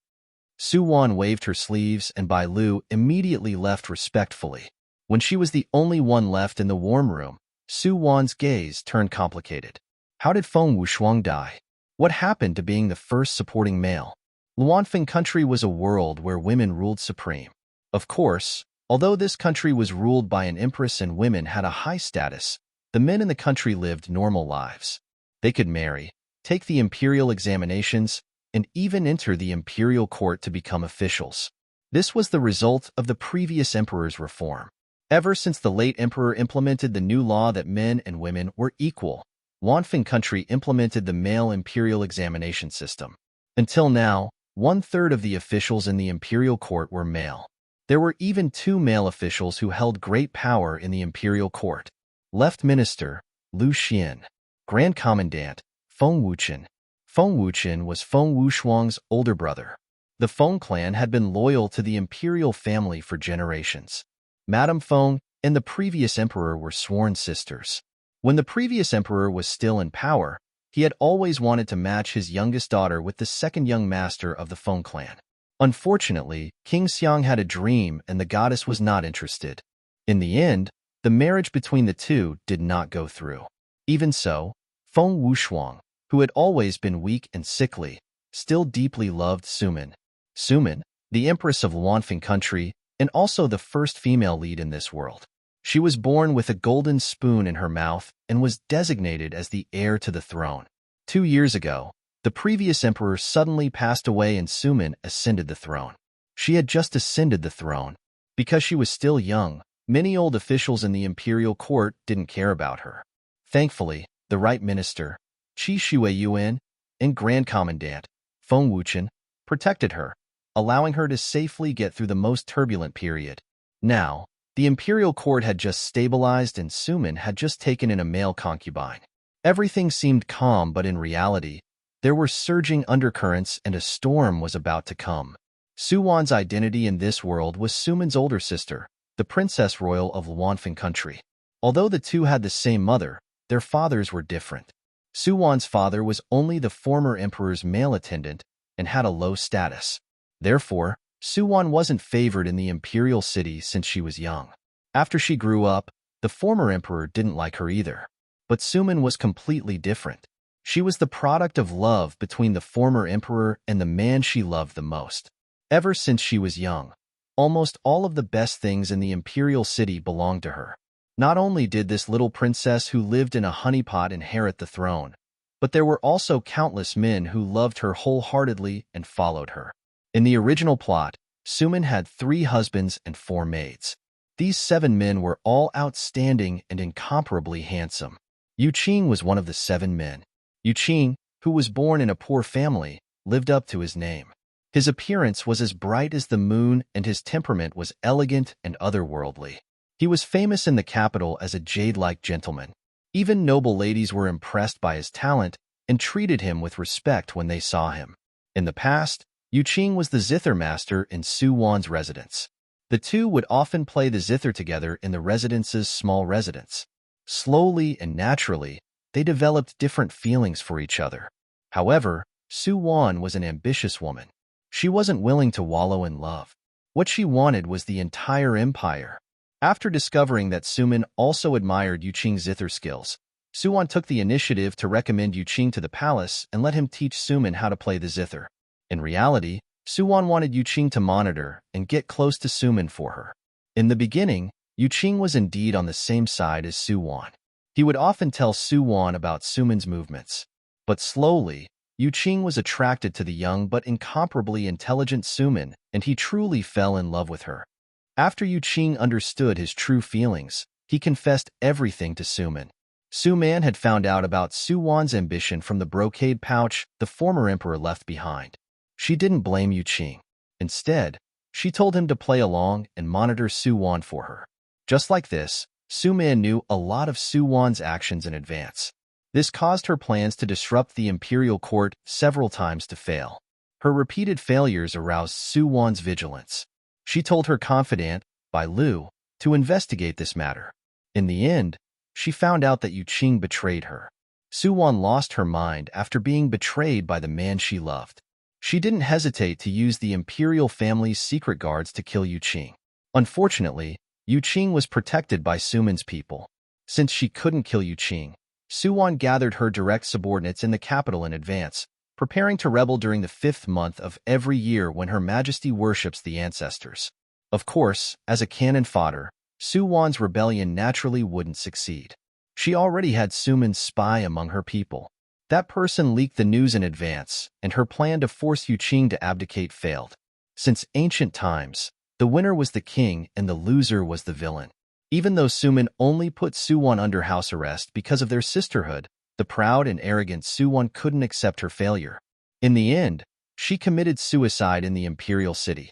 Su Wan waved her sleeves and Bai Lu immediately left respectfully. When she was the only one left in the warm room, Su Wan's gaze turned complicated. How did Feng Wushuang die? What happened to being the first supporting male? Luanfeng country was a world where women ruled supreme. Of course, although this country was ruled by an empress and women had a high status, the men in the country lived normal lives. They could marry, take the imperial examinations, and even enter the imperial court to become officials. This was the result of the previous emperor's reform. Ever since the late emperor implemented the new law that men and women were equal, Luanfeng country implemented the male imperial examination system. Until now, 1/3 of the officials in the imperial court were male. There were even 2 male officials who held great power in the imperial court. Left Minister, Lu Xian. Grand Commandant, Feng Wuchen. Feng Wuchen was Feng Wushuang's older brother. The Feng clan had been loyal to the imperial family for generations. Madame Feng and the previous emperor were sworn sisters. When the previous emperor was still in power, he had always wanted to match his youngest daughter with the second young master of the Feng clan. Unfortunately, King Xiang had a dream and the goddess was not interested. In the end, the marriage between the two did not go through. Even so, Feng Wushuang, who had always been weak and sickly, still deeply loved Suman. Suman, the empress of Luanfeng country, and also the first female lead in this world. She was born with a golden spoon in her mouth and was designated as the heir to the throne. 2 years ago, the previous emperor suddenly passed away and Suman ascended the throne. She had just ascended the throne. Because she was still young, many old officials in the imperial court didn't care about her. Thankfully, the right minister, Qi Shuiyuan, and Grand Commandant, Feng Wuchen, protected her, allowing her to safely get through the most turbulent period. Now, the imperial court had just stabilized and Suman had just taken in a male concubine. Everything seemed calm, but in reality, there were surging undercurrents and a storm was about to come. Su Wan's identity in this world was Suman's older sister, the Princess Royal of Luanfeng country. Although the two had the same mother, their fathers were different. Su Wan's father was only the former emperor's male attendant and had a low status. Therefore, Su Wan wasn't favored in the imperial city since she was young. After she grew up, the former emperor didn't like her either. But Suman was completely different. She was the product of love between the former emperor and the man she loved the most. Ever since she was young, almost all of the best things in the imperial city belonged to her. Not only did this little princess who lived in a honeypot inherit the throne, but there were also countless men who loved her wholeheartedly and followed her. In the original plot, Suman had 3 husbands and 4 maids. These 7 men were all outstanding and incomparably handsome. Yu Qing was one of the 7 men. Yu Qing, who was born in a poor family, lived up to his name. His appearance was as bright as the moon and his temperament was elegant and otherworldly. He was famous in the capital as a jade-like gentleman. Even noble ladies were impressed by his talent, and treated him with respect when they saw him. In the past, Yu Qing was the zither master in Su Wan's residence. The two would often play the zither together in the residence's small residence. Slowly and naturally, they developed different feelings for each other. However, Su Wan was an ambitious woman. She wasn't willing to wallow in love. What she wanted was the entire empire. After discovering that Sumin also admired Yu Qing's zither skills, Su Wan took the initiative to recommend Yu Qing to the palace and let him teach Sumin how to play the zither. In reality, Su Wan wanted Yu Qing to monitor and get close to Sumin for her. In the beginning, Yu Qing was indeed on the same side as Su Wan. He would often tell Su Wan about Sumin's movements. But slowly, Yu Qing was attracted to the young but incomparably intelligent Sumin, and he truly fell in love with her. After Yu Qing understood his true feelings, he confessed everything to Sumin. Suman had found out about Su Wan's ambition from the brocade pouch the former emperor left behind. She didn't blame Yu Qing. Instead, she told him to play along and monitor Su Wan for her. Just like this, Suman knew a lot of Su Wan's actions in advance. This caused her plans to disrupt the imperial court several times to fail. Her repeated failures aroused Su Wan's vigilance. She told her confidant, Bai Lu, to investigate this matter. In the end, she found out that Yu Qing betrayed her. Su Wan lost her mind after being betrayed by the man she loved. She didn't hesitate to use the imperial family's secret guards to kill Yu Qing. Unfortunately, Yu Qing was protected by Sumin's people. Since she couldn't kill Yu Qing, Su Wan gathered her direct subordinates in the capital in advance, preparing to rebel during the 5th month of every year when Her Majesty worships the ancestors. Of course, as a cannon fodder, Su Wan's rebellion naturally wouldn't succeed. She already had Sumin's spy among her people. That person leaked the news in advance, and her plan to force Yu Qing to abdicate failed. Since ancient times, the winner was the king and the loser was the villain. Even though Sumin only put Su Wan under house arrest because of their sisterhood, the proud and arrogant Su Wan couldn't accept her failure. In the end, she committed suicide in the imperial city.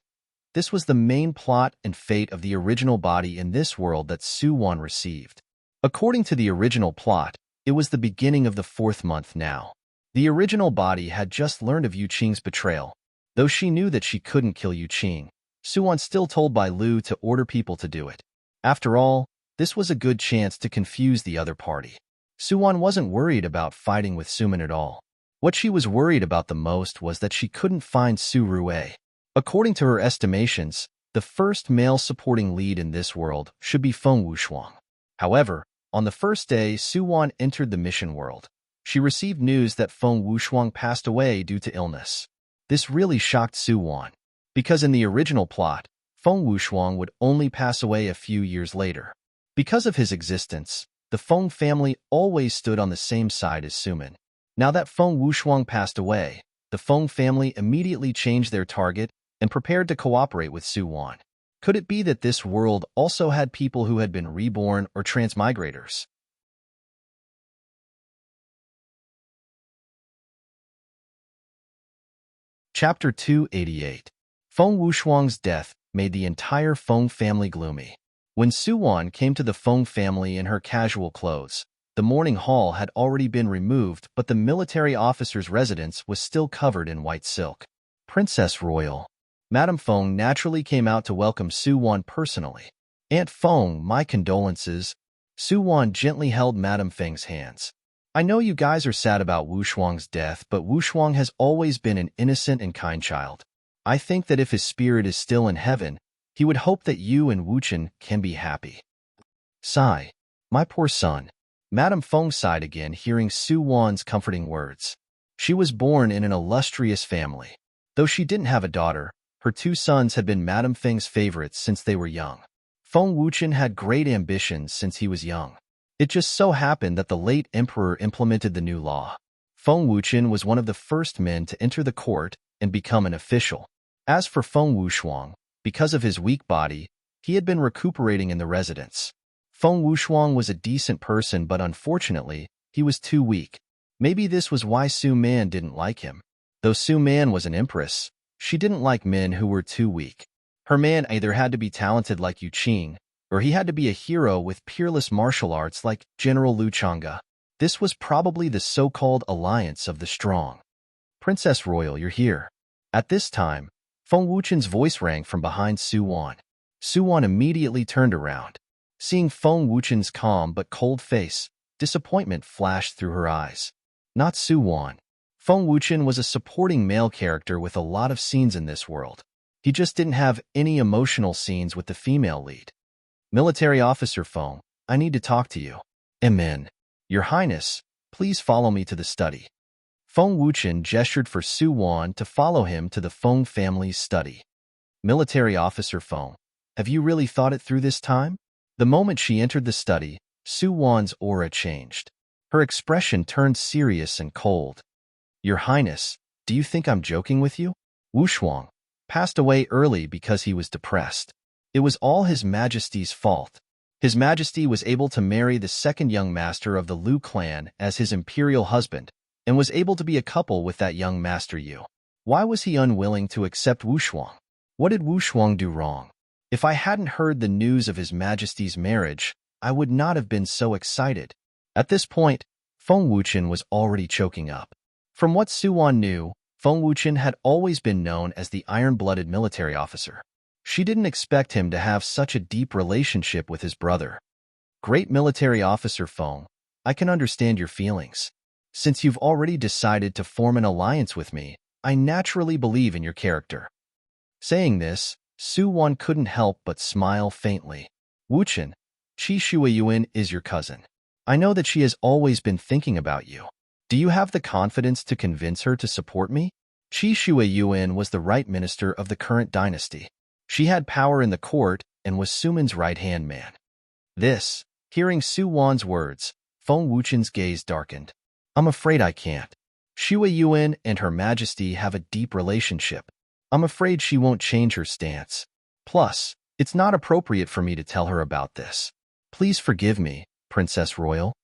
This was the main plot and fate of the original body in this world that Su Wan received. According to the original plot, it was the beginning of the 4th month now. The original body had just learned of Yu Qing's betrayal. Though she knew that she couldn't kill Yu Qing, Su Wan still told Bai Lu to order people to do it. After all, this was a good chance to confuse the other party. Su Wan wasn't worried about fighting with Sumin at all. What she was worried about the most was that she couldn't find Su Rue. According to her estimations, the first male supporting lead in this world should be Feng Wushuang. However, on the first day Su Wan entered the mission world, she received news that Feng Wushuang passed away due to illness. This really shocked Su Wan, because in the original plot, Feng Wushuang would only pass away a few years later. Because of his existence, the Feng family always stood on the same side as Sumin. Now that Feng Wushuang passed away, the Feng family immediately changed their target and prepared to cooperate with Su Wan. Could it be that this world also had people who had been reborn or transmigrators? Chapter 288. Feng Wushuang's death made the entire Feng family gloomy. When Su Wan came to the Feng family in her casual clothes, the mourning hall had already been removed, but the military officer's residence was still covered in white silk. Princess Royal. Madame Feng naturally came out to welcome Su Wan personally. Aunt Feng, my condolences. Su Wan gently held Madame Feng's hands. I know you guys are sad about Wushuang's death, but Wushuang has always been an innocent and kind child. I think that if his spirit is still in heaven, he would hope that you and Wuchen can be happy. Sigh. My poor son. Madame Feng sighed again, hearing Su Wan's comforting words. She was born in an illustrious family. Though she didn't have a daughter, her 2 sons had been Madame Feng's favorites since they were young. Feng Wuchen had great ambitions since he was young. It just so happened that the late emperor implemented the new law. Feng Wuchen was one of the first men to enter the court and become an official. As for Feng Wushuang, because of his weak body, he had been recuperating in the residence. Feng Wushuang was a decent person, but unfortunately, he was too weak. Maybe this was why Su Man didn't like him. Though Su Man was an empress, she didn't like men who were too weak. Her man either had to be talented like Yu Qing, or he had to be a hero with peerless martial arts like General Lu Chang'e. This was probably the so-called alliance of the strong. Princess Royal, you're here. At this time, Feng Wuchen's voice rang from behind Su Wan. Su Wan immediately turned around. Seeing Feng Wuchen's calm but cold face, disappointment flashed through her eyes. Not Su Wan. Feng Wuchen was a supporting male character with a lot of scenes in this world. He just didn't have any emotional scenes with the female lead. Military Officer Feng, I need to talk to you. Amen. Your Highness, please follow me to the study. Feng Wuchen gestured for Su Wan to follow him to the Feng family's study. Military Officer Feng, have you really thought it through this time? The moment she entered the study, Su Wan's aura changed. Her expression turned serious and cold. Your Highness, do you think I'm joking with you? Wu Shuang passed away early because he was depressed. It was all His Majesty's fault. His Majesty was able to marry the second young master of the Liu clan as his imperial husband, and was able to be a couple with that young master Yu. Why was he unwilling to accept Wu Shuang? What did Wu Shuang do wrong? If I hadn't heard the news of His Majesty's marriage, I would not have been so excited. At this point, Feng Wuchen was already choking up. From what Su Wan knew, Feng Wuchen had always been known as the iron-blooded military officer. She didn't expect him to have such a deep relationship with his brother. Great military officer Feng, I can understand your feelings. Since you've already decided to form an alliance with me, I naturally believe in your character. Saying this, Su Wan couldn't help but smile faintly. Wuchen, Qi Shuiyuan is your cousin. I know that she has always been thinking about you. Do you have the confidence to convince her to support me? Qi Shuiyuan was the right minister of the current dynasty. She had power in the court and was Suman's right-hand man. Hearing Su Wan's words, Feng Wuchen's gaze darkened. I'm afraid I can't. Shuiyuan and Her Majesty have a deep relationship. I'm afraid she won't change her stance. Plus, it's not appropriate for me to tell her about this. Please forgive me, Princess Royal.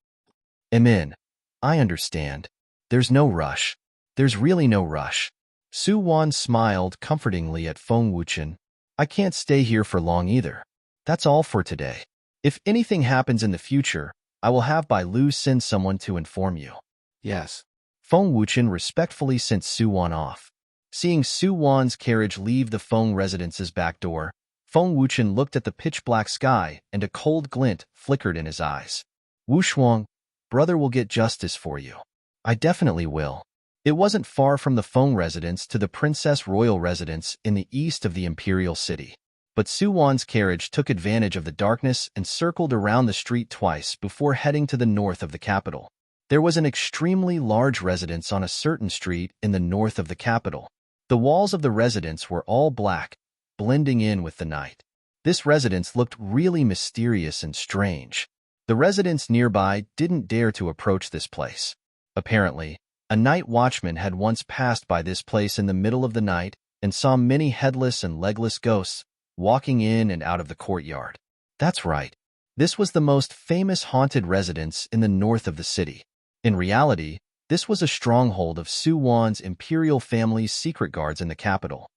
Amen. I understand. There's no rush. There's really no rush. Su Wan smiled comfortingly at Feng Wuchen. I can't stay here for long either. That's all for today. If anything happens in the future, I will have Bai Lu send someone to inform you. Yes. Feng Wuchen respectfully sent Su Wan off. Seeing Su Wan's carriage leave the Feng residence's back door, Feng Wuchen looked at the pitch-black sky and a cold glint flickered in his eyes. Wu Shuang, brother will get justice for you. I definitely will. It wasn't far from the Feng residence to the Princess Royal residence in the east of the imperial city. But Su Wan's carriage took advantage of the darkness and circled around the street twice before heading to the north of the capital. There was an extremely large residence on a certain street in the north of the capital. The walls of the residence were all black, blending in with the night. This residence looked really mysterious and strange. The residents nearby didn't dare to approach this place. Apparently, a night watchman had once passed by this place in the middle of the night and saw many headless and legless ghosts walking in and out of the courtyard. That's right. This was the most famous haunted residence in the north of the city. In reality, this was a stronghold of Su Wan's imperial family's secret guards in the capital.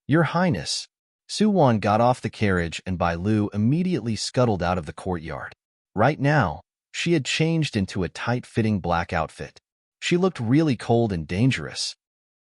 Your Highness. Su Wan got off the carriage and Bai Lu immediately scuttled out of the courtyard. Right now, she had changed into a tight-fitting black outfit. She looked really cold and dangerous.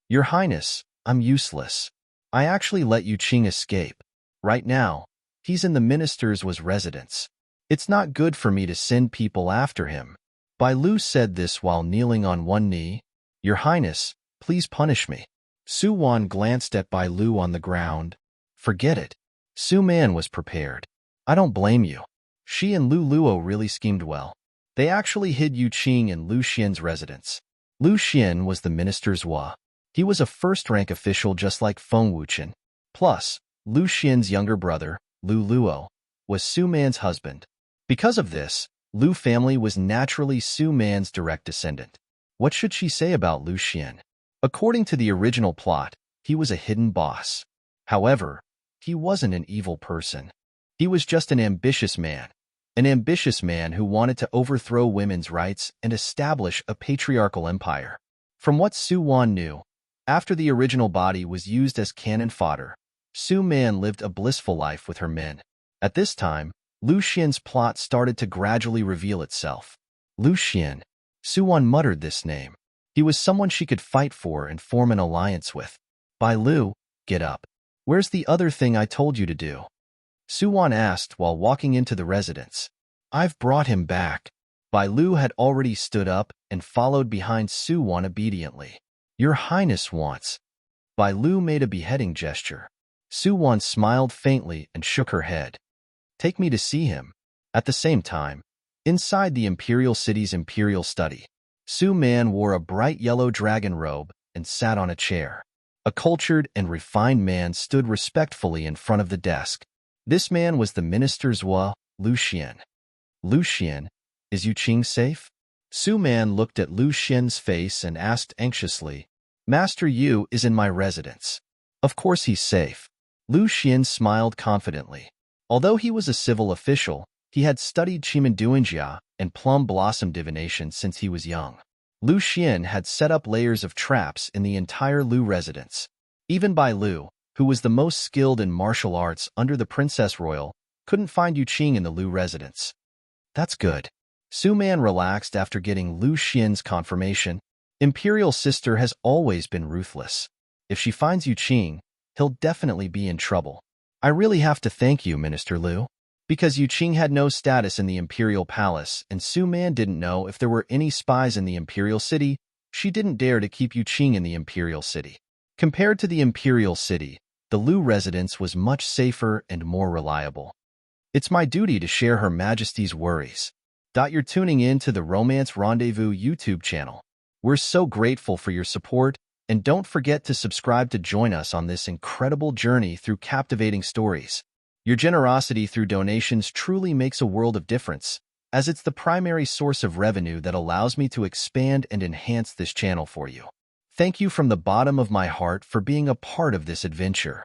Your Highness, I'm useless. I actually let Yu Qing escape. Right now, he's in the minister's residence. It's not good for me to send people after him. Bai Lu said this while kneeling on one knee. Your Highness, please punish me. Su Wan glanced at Bai Lu on the ground. Forget it. Su Man was prepared. I don't blame you. She and Lu Luo really schemed well. They actually hid Yu Qing in Lu Xian's residence. Lu Xian was the minister's Hua. He was a first-rank official just like Feng Wuchen. Plus, Lu Xian's younger brother, Lu Luo, was Su Man's husband. Because of this, Lu family was naturally Su Man's direct descendant. What should she say about Lu Xian? According to the original plot, he was a hidden boss. However, he wasn't an evil person. He was just an ambitious man who wanted to overthrow women's rights and establish a patriarchal empire. From what Su Wan knew, after the original body was used as cannon fodder, Su Man lived a blissful life with her men. At this time, Lu Xian's plot started to gradually reveal itself. Lu Xian. Suwon muttered this name. He was someone she could fight for and form an alliance with. Bai Lu, get up. Where's the other thing I told you to do? Suwon asked while walking into the residence. I've brought him back. Bai Lu had already stood up and followed behind Suwon obediently. Your Highness wants. Bai Lu made a beheading gesture. Suwon smiled faintly and shook her head. Take me to see him. At the same time, inside the Imperial City's Imperial Study, Su Man wore a bright yellow dragon robe and sat on a chair. A cultured and refined man stood respectfully in front of the desk. This man was the Minister Zhua, Lu Xian. Lu Xian, is Yu Qing safe? Su Man looked at Lu Xian's face and asked anxiously, Master Yu is in my residence. Of course he's safe. Lu Xian smiled confidently. Although he was a civil official, he had studied Chimanduanjia and plum blossom divination since he was young. Lu Xian had set up layers of traps in the entire Lu residence. Even Bai Lu, who was the most skilled in martial arts under the Princess Royal, couldn't find Yu Qing in the Lu residence. That's good. Su Man relaxed after getting Lu Xian's confirmation. Imperial Sister has always been ruthless. If she finds Yu Qing, he'll definitely be in trouble. I really have to thank you, Minister Lu. Because Yu Qing had no status in the Imperial Palace and Su Man didn't know if there were any spies in the Imperial City, she didn't dare to keep Yu Qing in the Imperial City. Compared to the Imperial City, the Lu residence was much safer and more reliable. It's my duty to share Her Majesty's worries. You're tuning in to the Romance Rendezvous YouTube channel. We're so grateful for your support, and don't forget to subscribe to join us on this incredible journey through captivating stories. Your generosity through donations truly makes a world of difference, as it's the primary source of revenue that allows me to expand and enhance this channel for you. Thank you from the bottom of my heart for being a part of this adventure.